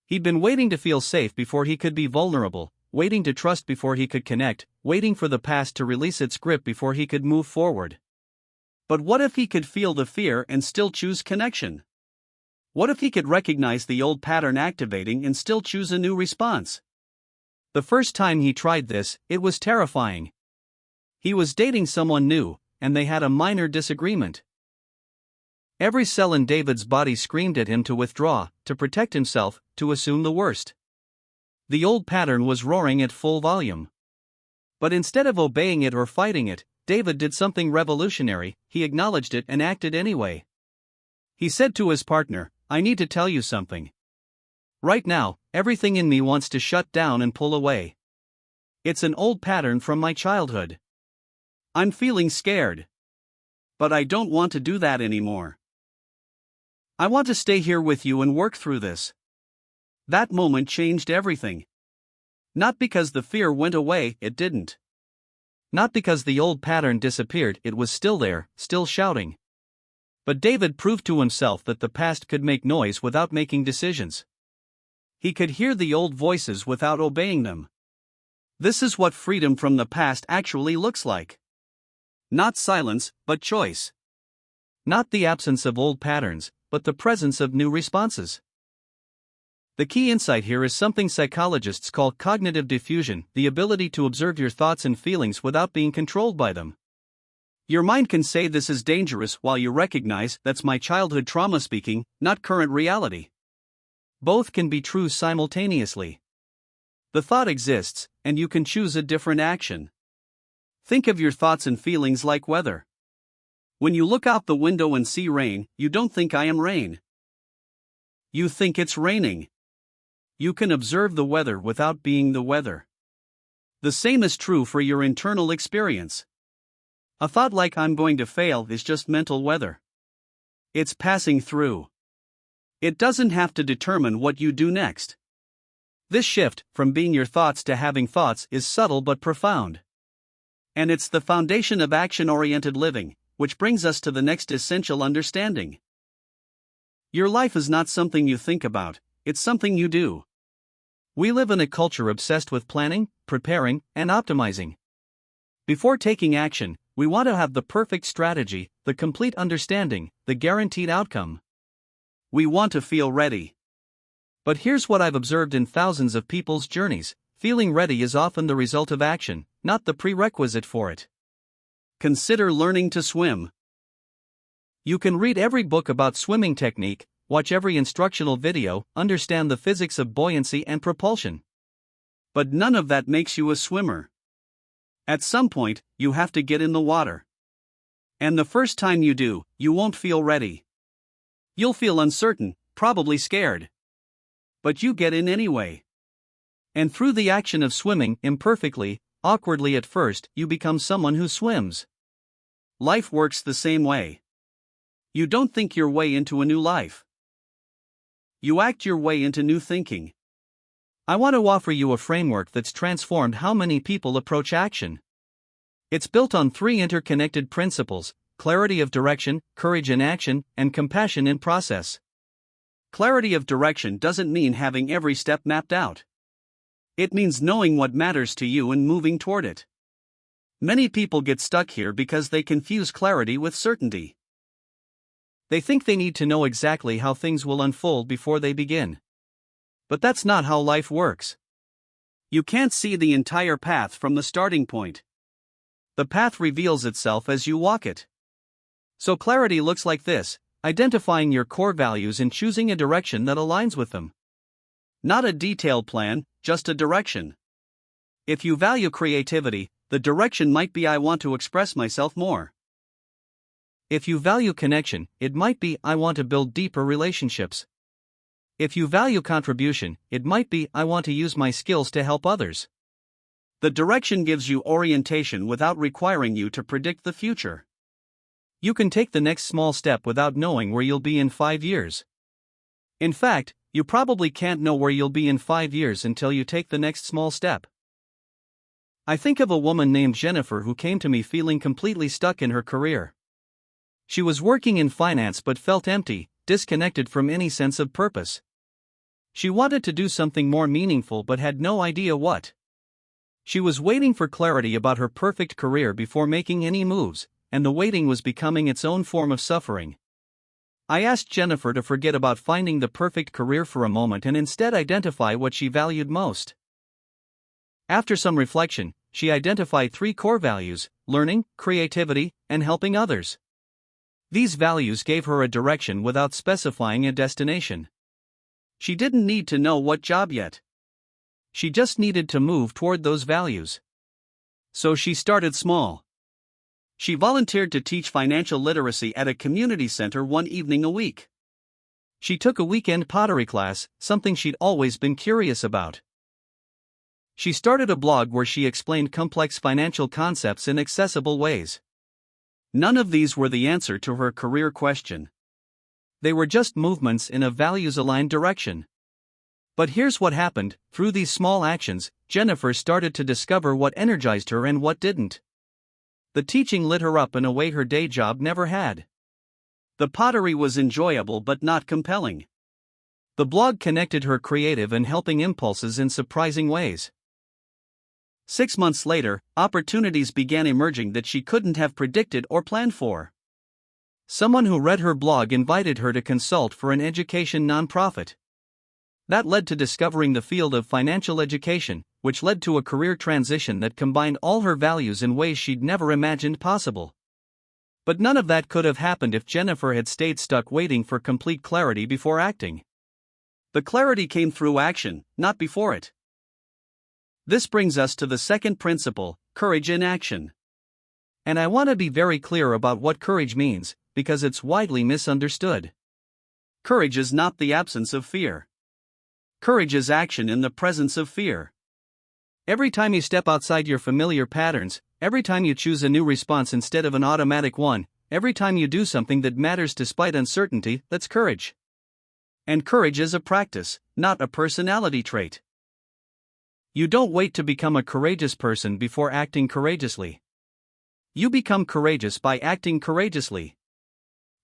He'd been waiting to feel safe before he could be vulnerable, waiting to trust before he could connect, waiting for the past to release its grip before he could move forward. But what if he could feel the fear and still choose connection? What if he could recognize the old pattern activating and still choose a new response? The first time he tried this, it was terrifying. He was dating someone new, and they had a minor disagreement. Every cell in David's body screamed at him to withdraw, to protect himself, to assume the worst. The old pattern was roaring at full volume. But instead of obeying it or fighting it, David did something revolutionary. He acknowledged it and acted anyway. He said to his partner, "I need to tell you something. Right now, everything in me wants to shut down and pull away. It's an old pattern from my childhood. I'm feeling scared. But I don't want to do that anymore. I want to stay here with you and work through this." That moment changed everything. Not because the fear went away, it didn't. Not because the old pattern disappeared, it was still there, still shouting. But David proved to himself that the past could make noise without making decisions. He could hear the old voices without obeying them. This is what freedom from the past actually looks like. Not silence, but choice. Not the absence of old patterns, but the presence of new responses. The key insight here is something psychologists call cognitive diffusion, the ability to observe your thoughts and feelings without being controlled by them. Your mind can say this is dangerous while you recognize that's my childhood trauma speaking, not current reality. Both can be true simultaneously. The thought exists, and you can choose a different action. Think of your thoughts and feelings like weather. When you look out the window and see rain, you don't think I am rain. You think it's raining. You can observe the weather without being the weather. The same is true for your internal experience. A thought like I'm going to fail is just mental weather. It's passing through. It doesn't have to determine what you do next. This shift from being your thoughts to having thoughts is subtle but profound. And it's the foundation of action-oriented living, which brings us to the next essential understanding. Your life is not something you think about, it's something you do. We live in a culture obsessed with planning, preparing, and optimizing. Before taking action, we want to have the perfect strategy, the complete understanding, the guaranteed outcome. We want to feel ready. But here's what I've observed in thousands of people's journeys: feeling ready is often the result of action, not the prerequisite for it. Consider learning to swim. You can read every book about swimming technique, watch every instructional video, understand the physics of buoyancy and propulsion. But none of that makes you a swimmer. At some point, you have to get in the water. And the first time you do, you won't feel ready. You'll feel uncertain, probably scared. But you get in anyway. And through the action of swimming, imperfectly, awkwardly at first, you become someone who swims. Life works the same way. You don't think your way into a new life. You act your way into new thinking. I want to offer you a framework that's transformed how many people approach action. It's built on 3 interconnected principles: clarity of direction, courage in action, and compassion in process. Clarity of direction doesn't mean having every step mapped out. It means knowing what matters to you and moving toward it. Many people get stuck here because they confuse clarity with certainty. They think they need to know exactly how things will unfold before they begin. But that's not how life works. You can't see the entire path from the starting point. The path reveals itself as you walk it. So clarity looks like this: identifying your core values and choosing a direction that aligns with them. Not a detailed plan, just a direction. If you value creativity, the direction might be I want to express myself more. If you value connection, it might be I want to build deeper relationships. If you value contribution, it might be I want to use my skills to help others. The direction gives you orientation without requiring you to predict the future. You can take the next small step without knowing where you'll be in 5 years. In fact, you probably can't know where you'll be in 5 years until you take the next small step. I think of a woman named Jennifer who came to me feeling completely stuck in her career. She was working in finance but felt empty, disconnected from any sense of purpose. She wanted to do something more meaningful but had no idea what. She was waiting for clarity about her perfect career before making any moves, and the waiting was becoming its own form of suffering. I asked Jennifer to forget about finding the perfect career for a moment and instead identify what she valued most. After some reflection, she identified 3 core values: learning, creativity, and helping others. These values gave her a direction without specifying a destination. She didn't need to know what job yet. She just needed to move toward those values. So she started small. She volunteered to teach financial literacy at a community center one evening a week. She took a weekend pottery class, something she'd always been curious about. She started a blog where she explained complex financial concepts in accessible ways. None of these were the answer to her career question. They were just movements in a values-aligned direction. But here's what happened: through these small actions, Jennifer started to discover what energized her and what didn't. The teaching lit her up in a way her day job never had. The pottery was enjoyable but not compelling. The blog connected her creative and helping impulses in surprising ways. 6 months later, opportunities began emerging that she couldn't have predicted or planned for. Someone who read her blog invited her to consult for an education nonprofit. That led to discovering the field of financial education, which led to a career transition that combined all her values in ways she'd never imagined possible. But none of that could have happened if Jennifer had stayed stuck waiting for complete clarity before acting. The clarity came through action, not before it. This brings us to the second principle, courage in action. And I want to be very clear about what courage means, because it's widely misunderstood. Courage is not the absence of fear. Courage is action in the presence of fear. Every time you step outside your familiar patterns, every time you choose a new response instead of an automatic one, every time you do something that matters despite uncertainty, that's courage. And courage is a practice, not a personality trait. You don't wait to become a courageous person before acting courageously. You become courageous by acting courageously.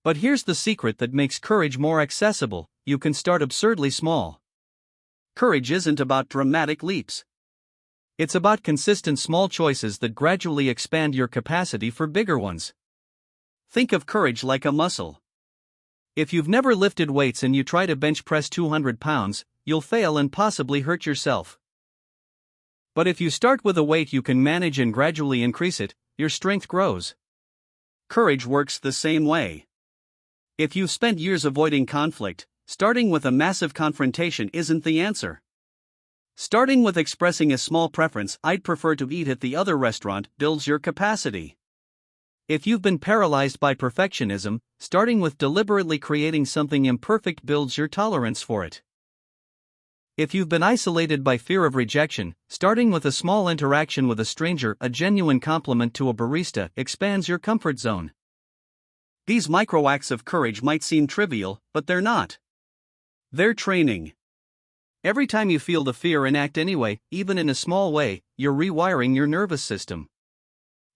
But here's the secret that makes courage more accessible: you can start absurdly small. Courage isn't about dramatic leaps. It's about consistent small choices that gradually expand your capacity for bigger ones. Think of courage like a muscle. If you've never lifted weights and you try to bench press 200 pounds, you'll fail and possibly hurt yourself. But if you start with a weight you can manage and gradually increase it, your strength grows. Courage works the same way. If you've spent years avoiding conflict, starting with a massive confrontation isn't the answer. Starting with expressing a small preference, "I'd prefer to eat at the other restaurant," builds your capacity. If you've been paralyzed by perfectionism, starting with deliberately creating something imperfect builds your tolerance for it. If you've been isolated by fear of rejection, starting with a small interaction with a stranger, a genuine compliment to a barista, expands your comfort zone. These micro acts of courage might seem trivial, but they're not. They're training. Every time you feel the fear and act anyway, even in a small way, you're rewiring your nervous system.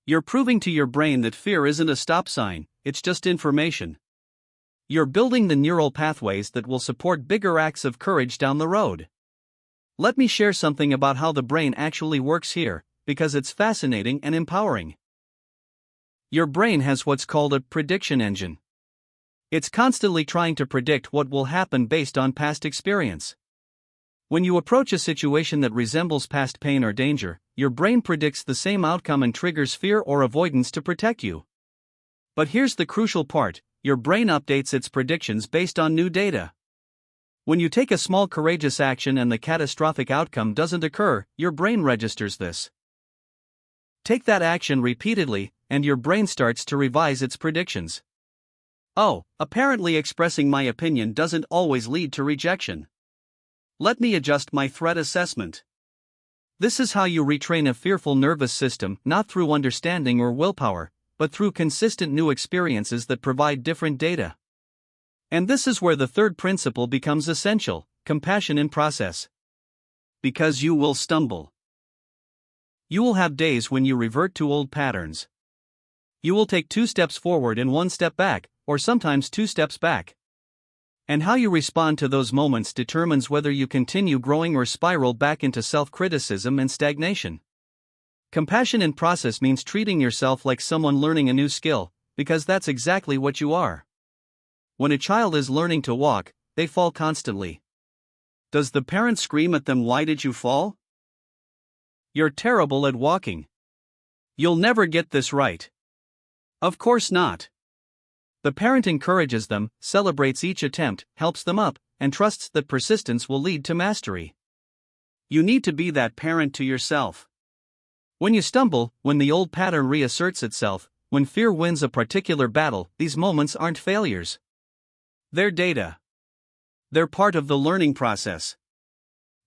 You're proving to your brain that fear isn't a stop sign, it's just information. You're building the neural pathways that will support bigger acts of courage down the road. Let me share something about how the brain actually works here, because it's fascinating and empowering. Your brain has what's called a prediction engine. It's constantly trying to predict what will happen based on past experience. When you approach a situation that resembles past pain or danger, your brain predicts the same outcome and triggers fear or avoidance to protect you. But here's the crucial part: your brain updates its predictions based on new data. When you take a small courageous action and the catastrophic outcome doesn't occur, your brain registers this. Take that action repeatedly, and your brain starts to revise its predictions. Oh, apparently expressing my opinion doesn't always lead to rejection. Let me adjust my threat assessment. This is how you retrain a fearful nervous system, not through understanding or willpower, but through consistent new experiences that provide different data. And this is where the third principle becomes essential: compassion in process. Because you will stumble. You will have days when you revert to old patterns. You will take 2 steps forward and 1 step back, or sometimes 2 steps back. And how you respond to those moments determines whether you continue growing or spiral back into self-criticism and stagnation. Compassion in process means treating yourself like someone learning a new skill, because that's exactly what you are. When a child is learning to walk, they fall constantly. Does the parent scream at them, "Why did you fall? You're terrible at walking. You'll never get this right"? Of course not. The parent encourages them, celebrates each attempt, helps them up, and trusts that persistence will lead to mastery. You need to be that parent to yourself. When you stumble, when the old pattern reasserts itself, when fear wins a particular battle, these moments aren't failures. They're data. They're part of the learning process.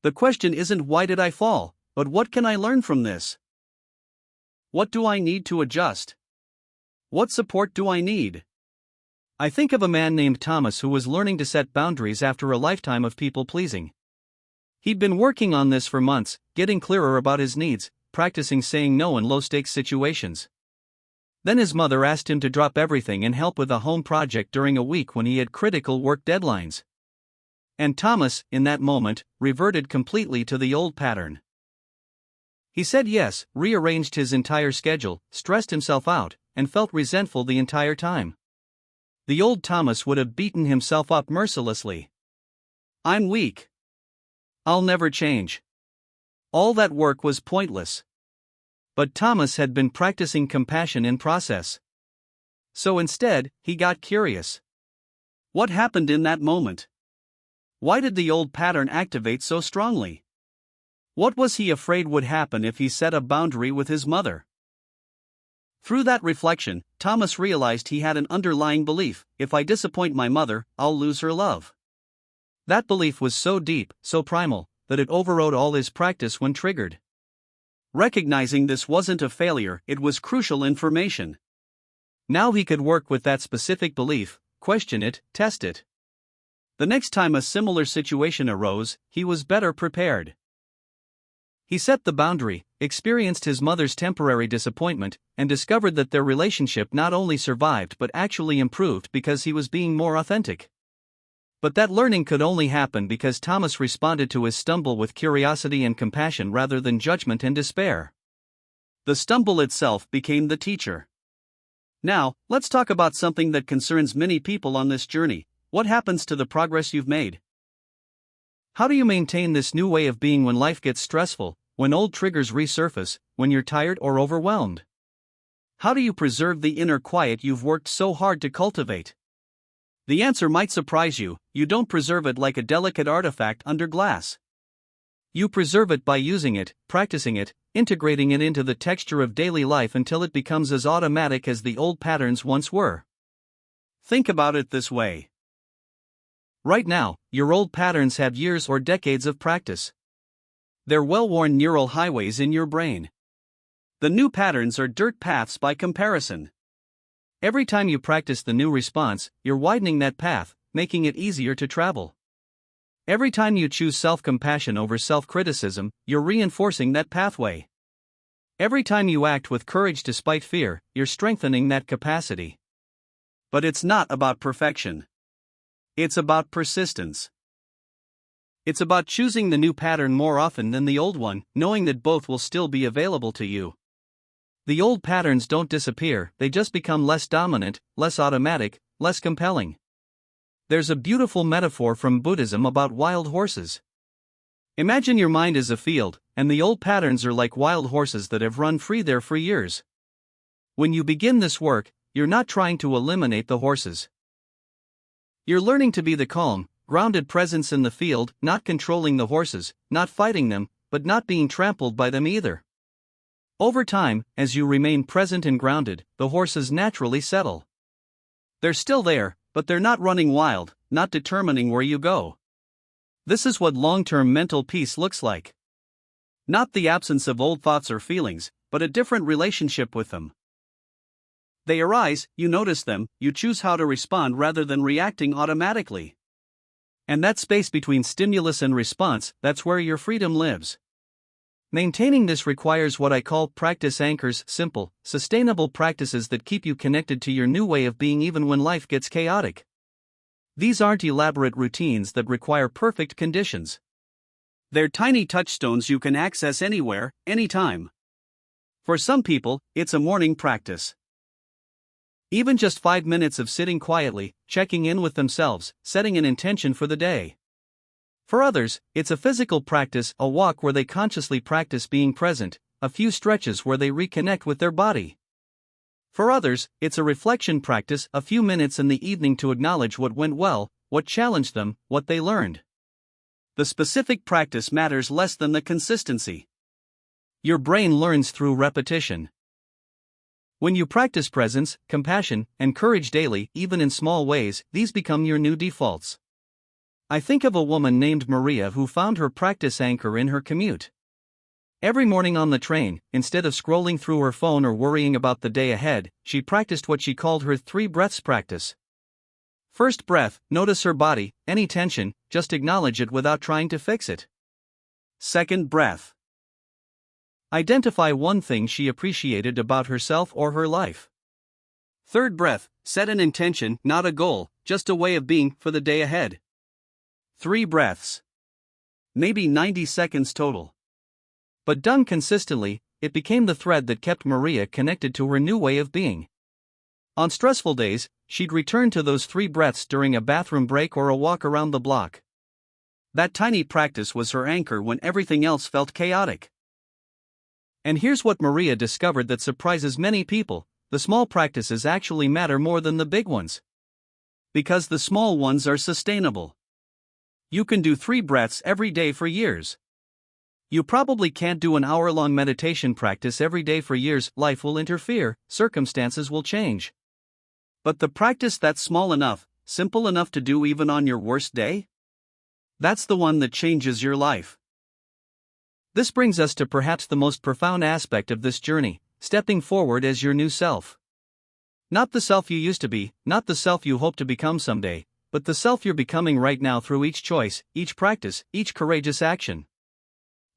The question isn't "Why did I fall?" but "What can I learn from this? What do I need to adjust? What support do I need?" I think of a man named Thomas who was learning to set boundaries after a lifetime of people-pleasing. He'd been working on this for months, getting clearer about his needs, practicing saying no in low-stakes situations. Then his mother asked him to drop everything and help with a home project during a week when he had critical work deadlines. And Thomas, in that moment, reverted completely to the old pattern. He said yes, rearranged his entire schedule, stressed himself out, and felt resentful the entire time. The old Thomas would have beaten himself up mercilessly. I'm weak. I'll never change. All that work was pointless. But Thomas had been practicing compassion in process. So instead, he got curious. What happened in that moment? Why did the old pattern activate so strongly? What was he afraid would happen if he set a boundary with his mother? Through that reflection, Thomas realized he had an underlying belief: if I disappoint my mother, I'll lose her love. That belief was so deep, so primal, that it overrode all his practice when triggered. Recognizing this wasn't a failure, it was crucial information. Now he could work with that specific belief, question it, test it. The next time a similar situation arose, he was better prepared. He set the boundary, experienced his mother's temporary disappointment, and discovered that their relationship not only survived but actually improved because he was being more authentic. But that learning could only happen because Thomas responded to his stumble with curiosity and compassion rather than judgment and despair. The stumble itself became the teacher. Now, let's talk about something that concerns many people on this journey: what happens to the progress you've made? How do you maintain this new way of being when life gets stressful, when old triggers resurface, when you're tired or overwhelmed? How do you preserve the inner quiet you've worked so hard to cultivate? The answer might surprise you: you don't preserve it like a delicate artifact under glass. You preserve it by using it, practicing it, integrating it into the texture of daily life until it becomes as automatic as the old patterns once were. Think about it this way. Right now, your old patterns have years or decades of practice. They're well-worn neural highways in your brain. The new patterns are dirt paths by comparison. Every time you practice the new response, you're widening that path, making it easier to travel. Every time you choose self-compassion over self-criticism, you're reinforcing that pathway. Every time you act with courage despite fear, you're strengthening that capacity. But it's not about perfection. It's about persistence. It's about choosing the new pattern more often than the old one, knowing that both will still be available to you. The old patterns don't disappear, they just become less dominant, less automatic, less compelling. There's a beautiful metaphor from Buddhism about wild horses. Imagine your mind is a field, and the old patterns are like wild horses that have run free there for years. When you begin this work, you're not trying to eliminate the horses. You're learning to be the calm, grounded presence in the field, not controlling the horses, not fighting them, but not being trampled by them either. Over time, as you remain present and grounded, the horses naturally settle. They're still there, but they're not running wild, not determining where you go. This is what long-term mental peace looks like. Not the absence of old thoughts or feelings, but a different relationship with them. They arise, you notice them, you choose how to respond rather than reacting automatically. And that space between stimulus and response, that's where your freedom lives. Maintaining this requires what I call practice anchors: simple, sustainable practices that keep you connected to your new way of being even when life gets chaotic. These aren't elaborate routines that require perfect conditions. They're tiny touchstones you can access anywhere, anytime. For some people, it's a morning practice. Even just 5 minutes of sitting quietly, checking in with themselves, setting an intention for the day. For others, it's a physical practice: a walk where they consciously practice being present, a few stretches where they reconnect with their body. For others, it's a reflection practice: a few minutes in the evening to acknowledge what went well, what challenged them, what they learned. The specific practice matters less than the consistency. Your brain learns through repetition. When you practice presence, compassion, and courage daily, even in small ways, these become your new defaults. I think of a woman named Maria who found her practice anchor in her commute. Every morning on the train, instead of scrolling through her phone or worrying about the day ahead, she practiced what she called her 3 breaths practice. First breath: notice her body, any tension, just acknowledge it without trying to fix it. Second breath: identify one thing she appreciated about herself or her life. Third breath: set an intention, not a goal, just a way of being, for the day ahead. 3 breaths. Maybe 90 seconds total. But done consistently, it became the thread that kept Maria connected to her new way of being. On stressful days, she'd return to those 3 breaths during a bathroom break or a walk around the block. That tiny practice was her anchor when everything else felt chaotic. And here's what Maria discovered that surprises many people: the small practices actually matter more than the big ones. Because the small ones are sustainable. You can do 3 breaths every day for years. You probably can't do an hour-long meditation practice every day for years. Life will interfere, circumstances will change. But the practice that's small enough, simple enough to do even on your worst day? That's the one that changes your life. This brings us to perhaps the most profound aspect of this journey: stepping forward as your new self. Not the self you used to be, not the self you hope to become someday, but the self you're becoming right now through each choice, each practice, each courageous action.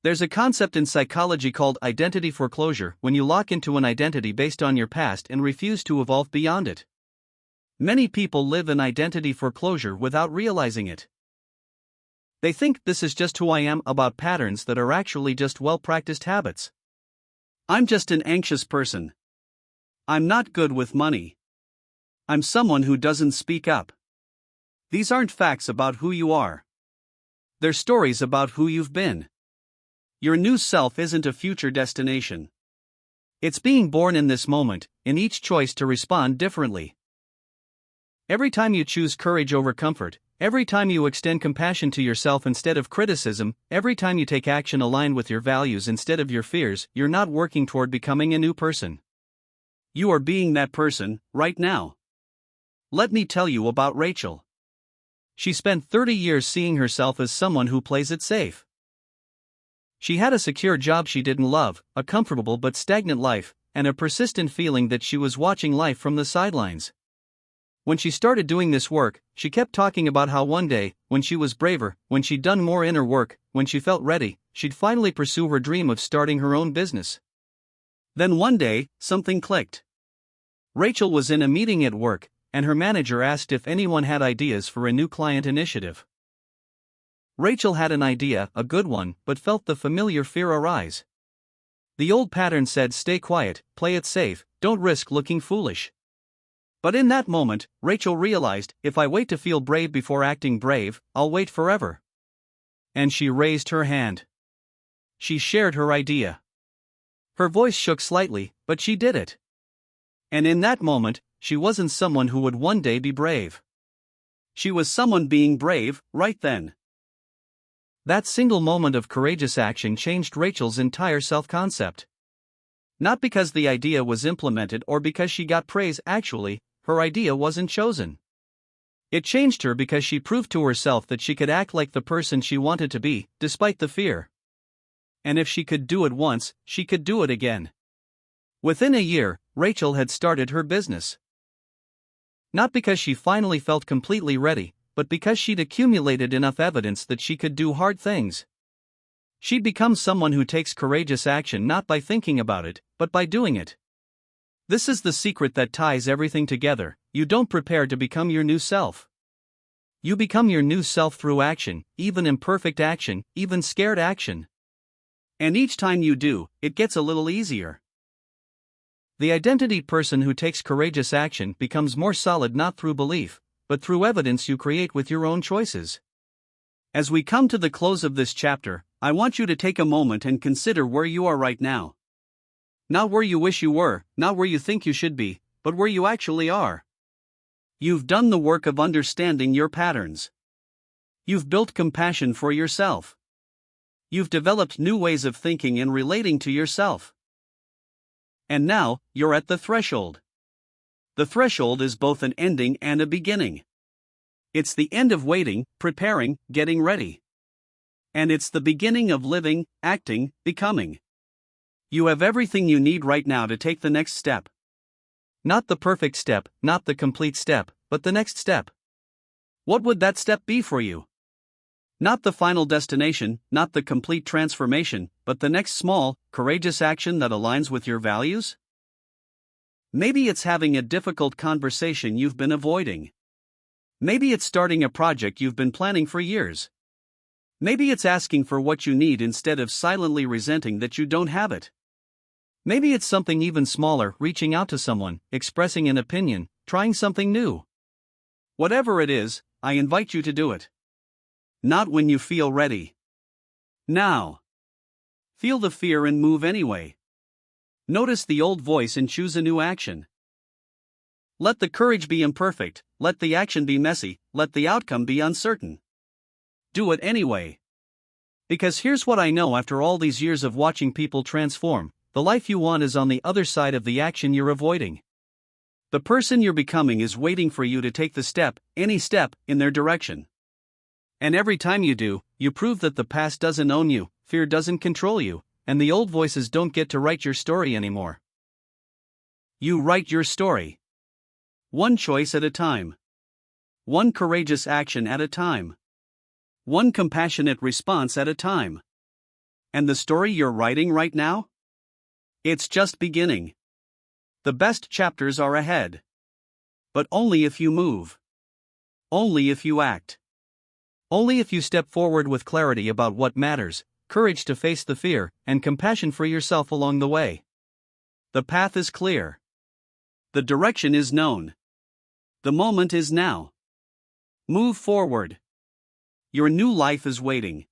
There's a concept in psychology called identity foreclosure, when you lock into an identity based on your past and refuse to evolve beyond it. Many people live in identity foreclosure without realizing it. They think this is just who I am, about patterns that are actually just well-practiced habits. I'm just an anxious person. I'm not good with money. I'm someone who doesn't speak up. These aren't facts about who you are. They're stories about who you've been. Your new self isn't a future destination. It's being born in this moment, in each choice to respond differently. Every time you choose courage over comfort, every time you extend compassion to yourself instead of criticism, every time you take action aligned with your values instead of your fears, you're not working toward becoming a new person. You are being that person, right now. Let me tell you about Rachel. She spent 30 years seeing herself as someone who plays it safe. She had a secure job she didn't love, a comfortable but stagnant life, and a persistent feeling that she was watching life from the sidelines. When she started doing this work, she kept talking about how one day, when she was braver, when she'd done more inner work, when she felt ready, she'd finally pursue her dream of starting her own business. Then one day, something clicked. Rachel was in a meeting at work, and her manager asked if anyone had ideas for a new client initiative. Rachel had an idea, a good one, but felt the familiar fear arise. The old pattern said, stay quiet, play it safe, don't risk looking foolish. But in that moment, Rachel realized, if I wait to feel brave before acting brave, I'll wait forever. And she raised her hand. She shared her idea. Her voice shook slightly, but she did it. And in that moment, she wasn't someone who would one day be brave. She was someone being brave, right then. That single moment of courageous action changed Rachel's entire self-concept. Not because the idea was implemented or because she got praise, actually, her idea wasn't chosen. It changed her because she proved to herself that she could act like the person she wanted to be, despite the fear. And if she could do it once, she could do it again. Within a year, Rachel had started her business. Not because she finally felt completely ready, but because she'd accumulated enough evidence that she could do hard things. She'd become someone who takes courageous action not by thinking about it, but by doing it. This is the secret that ties everything together: you don't prepare to become your new self. You become your new self through action, even imperfect action, even scared action. And each time you do, it gets a little easier. The identity person who takes courageous action becomes more solid not through belief, but through evidence you create with your own choices. As we come to the close of this chapter, I want you to take a moment and consider where you are right now. Not where you wish you were, not where you think you should be, but where you actually are. You've done the work of understanding your patterns. You've built compassion for yourself. You've developed new ways of thinking and relating to yourself. And now, you're at the threshold. The threshold is both an ending and a beginning. It's the end of waiting, preparing, getting ready. And it's the beginning of living, acting, becoming. You have everything you need right now to take the next step. Not the perfect step, not the complete step, but the next step. What would that step be for you? Not the final destination, not the complete transformation, but the next small, courageous action that aligns with your values? Maybe it's having a difficult conversation you've been avoiding. Maybe it's starting a project you've been planning for years. Maybe it's asking for what you need instead of silently resenting that you don't have it. Maybe it's something even smaller, reaching out to someone, expressing an opinion, trying something new. Whatever it is, I invite you to do it. Not when you feel ready. Now. Feel the fear and move anyway. Notice the old voice and choose a new action. Let the courage be imperfect, let the action be messy, let the outcome be uncertain. Do it anyway. Because here's what I know after all these years of watching people transform: the life you want is on the other side of the action you're avoiding. The person you're becoming is waiting for you to take the step, any step, in their direction. And every time you do, you prove that the past doesn't own you, fear doesn't control you, and the old voices don't get to write your story anymore. You write your story. One choice at a time. One courageous action at a time. One compassionate response at a time. And the story you're writing right now? It's just beginning. The best chapters are ahead. But only if you move. Only if you act. Only if you step forward with clarity about what matters, courage to face the fear, and compassion for yourself along the way. The path is clear. The direction is known. The moment is now. Move forward. Your new life is waiting.